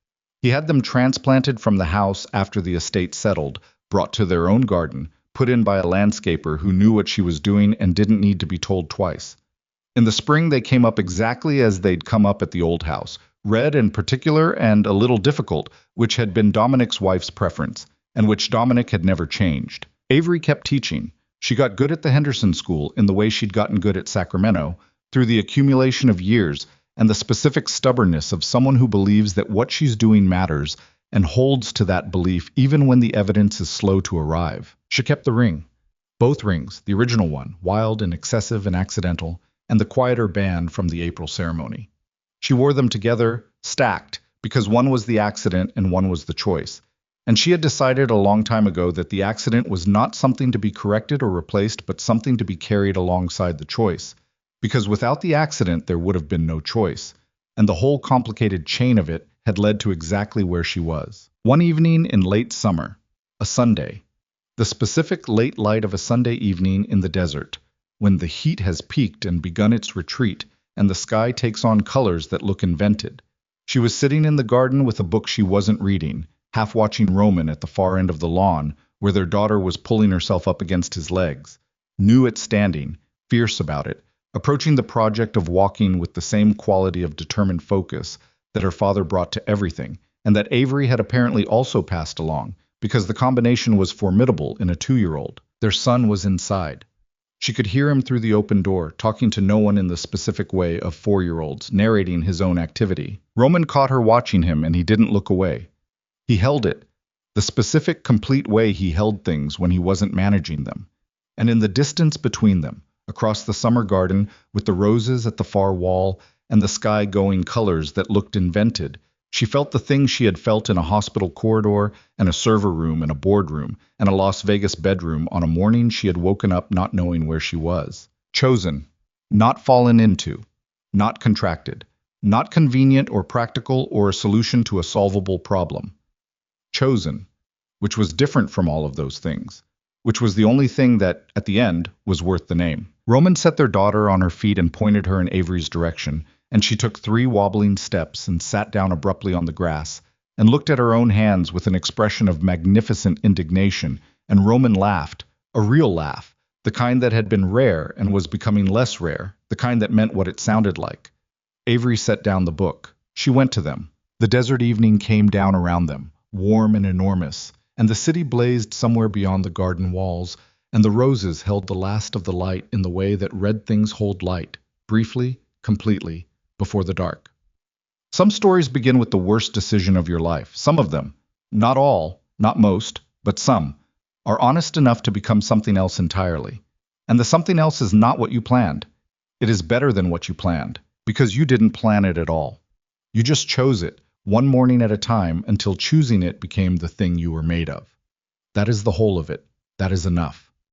He had them transplanted from the house after the estate settled, brought to their own garden, put in by a landscaper who knew what she was doing and didn't need to be told twice. In the spring they came up exactly as they'd come up at the old house, red and particular and a little difficult, which had been Dominic's wife's preference, and which Dominic had never changed. Avery kept teaching. She got good at the Henderson School in the way she'd gotten good at Sacramento, through the accumulation of years and the specific stubbornness of someone who believes that what she's doing matters and holds to that belief even when the evidence is slow to arrive. She kept the ring. Both rings, the original one, wild and excessive and accidental, and the quieter band from the April ceremony. She wore them together, stacked, because one was the accident and one was the choice. And she had decided a long time ago that the accident was not something to be corrected or replaced, but something to be carried alongside the choice. Because without the accident, there would have been no choice. And the whole complicated chain of it had led to exactly where she was. One evening in late summer, a Sunday, the specific late light of a Sunday evening in the desert, when the heat has peaked and begun its retreat, and the sky takes on colors that look invented. She was sitting in the garden with a book she wasn't reading, half watching Roman at the far end of the lawn, where their daughter was pulling herself up against his legs, new at standing, fierce about it, approaching the project of walking with the same quality of determined focus that her father brought to everything, and that Avery had apparently also passed along, because the combination was formidable in a 2-year-old. Their son was inside. She could hear him through the open door, talking to no one in the specific way of 4-year-olds, narrating his own activity. Roman caught her watching him, and he didn't look away. He held it, the specific, complete way he held things when he wasn't managing them. And in the distance between them, across the summer garden, with the roses at the far wall and the sky going colors that looked invented, she felt the things she had felt in a hospital corridor and a server room and a boardroom and a Las Vegas bedroom on a morning she had woken up not knowing where she was. Chosen, not fallen into, not contracted, not convenient or practical or a solution to a solvable problem. Chosen, which was different from all of those things, which was the only thing that, at the end, was worth the name. Roman set their daughter on her feet and pointed her in Avery's direction, and she took 3 wobbling steps and sat down abruptly on the grass, and looked at her own hands with an expression of magnificent indignation, and Roman laughed, a real laugh, the kind that had been rare and was becoming less rare, the kind that meant what it sounded like. Avery set down the book. She went to them. The desert evening came down around them, warm and enormous, and the city blazed somewhere beyond the garden walls, and the roses held the last of the light in the way that red things hold light, briefly, completely, before the dark. Some stories begin with the worst decision of your life. Some of them, not all, not most, but some, are honest enough to become something else entirely. And the something else is not what you planned. It is better than what you planned, because you didn't plan it at all. You just chose it, one morning at a time, until choosing it became the thing you were made of. That is the whole of it. That is enough.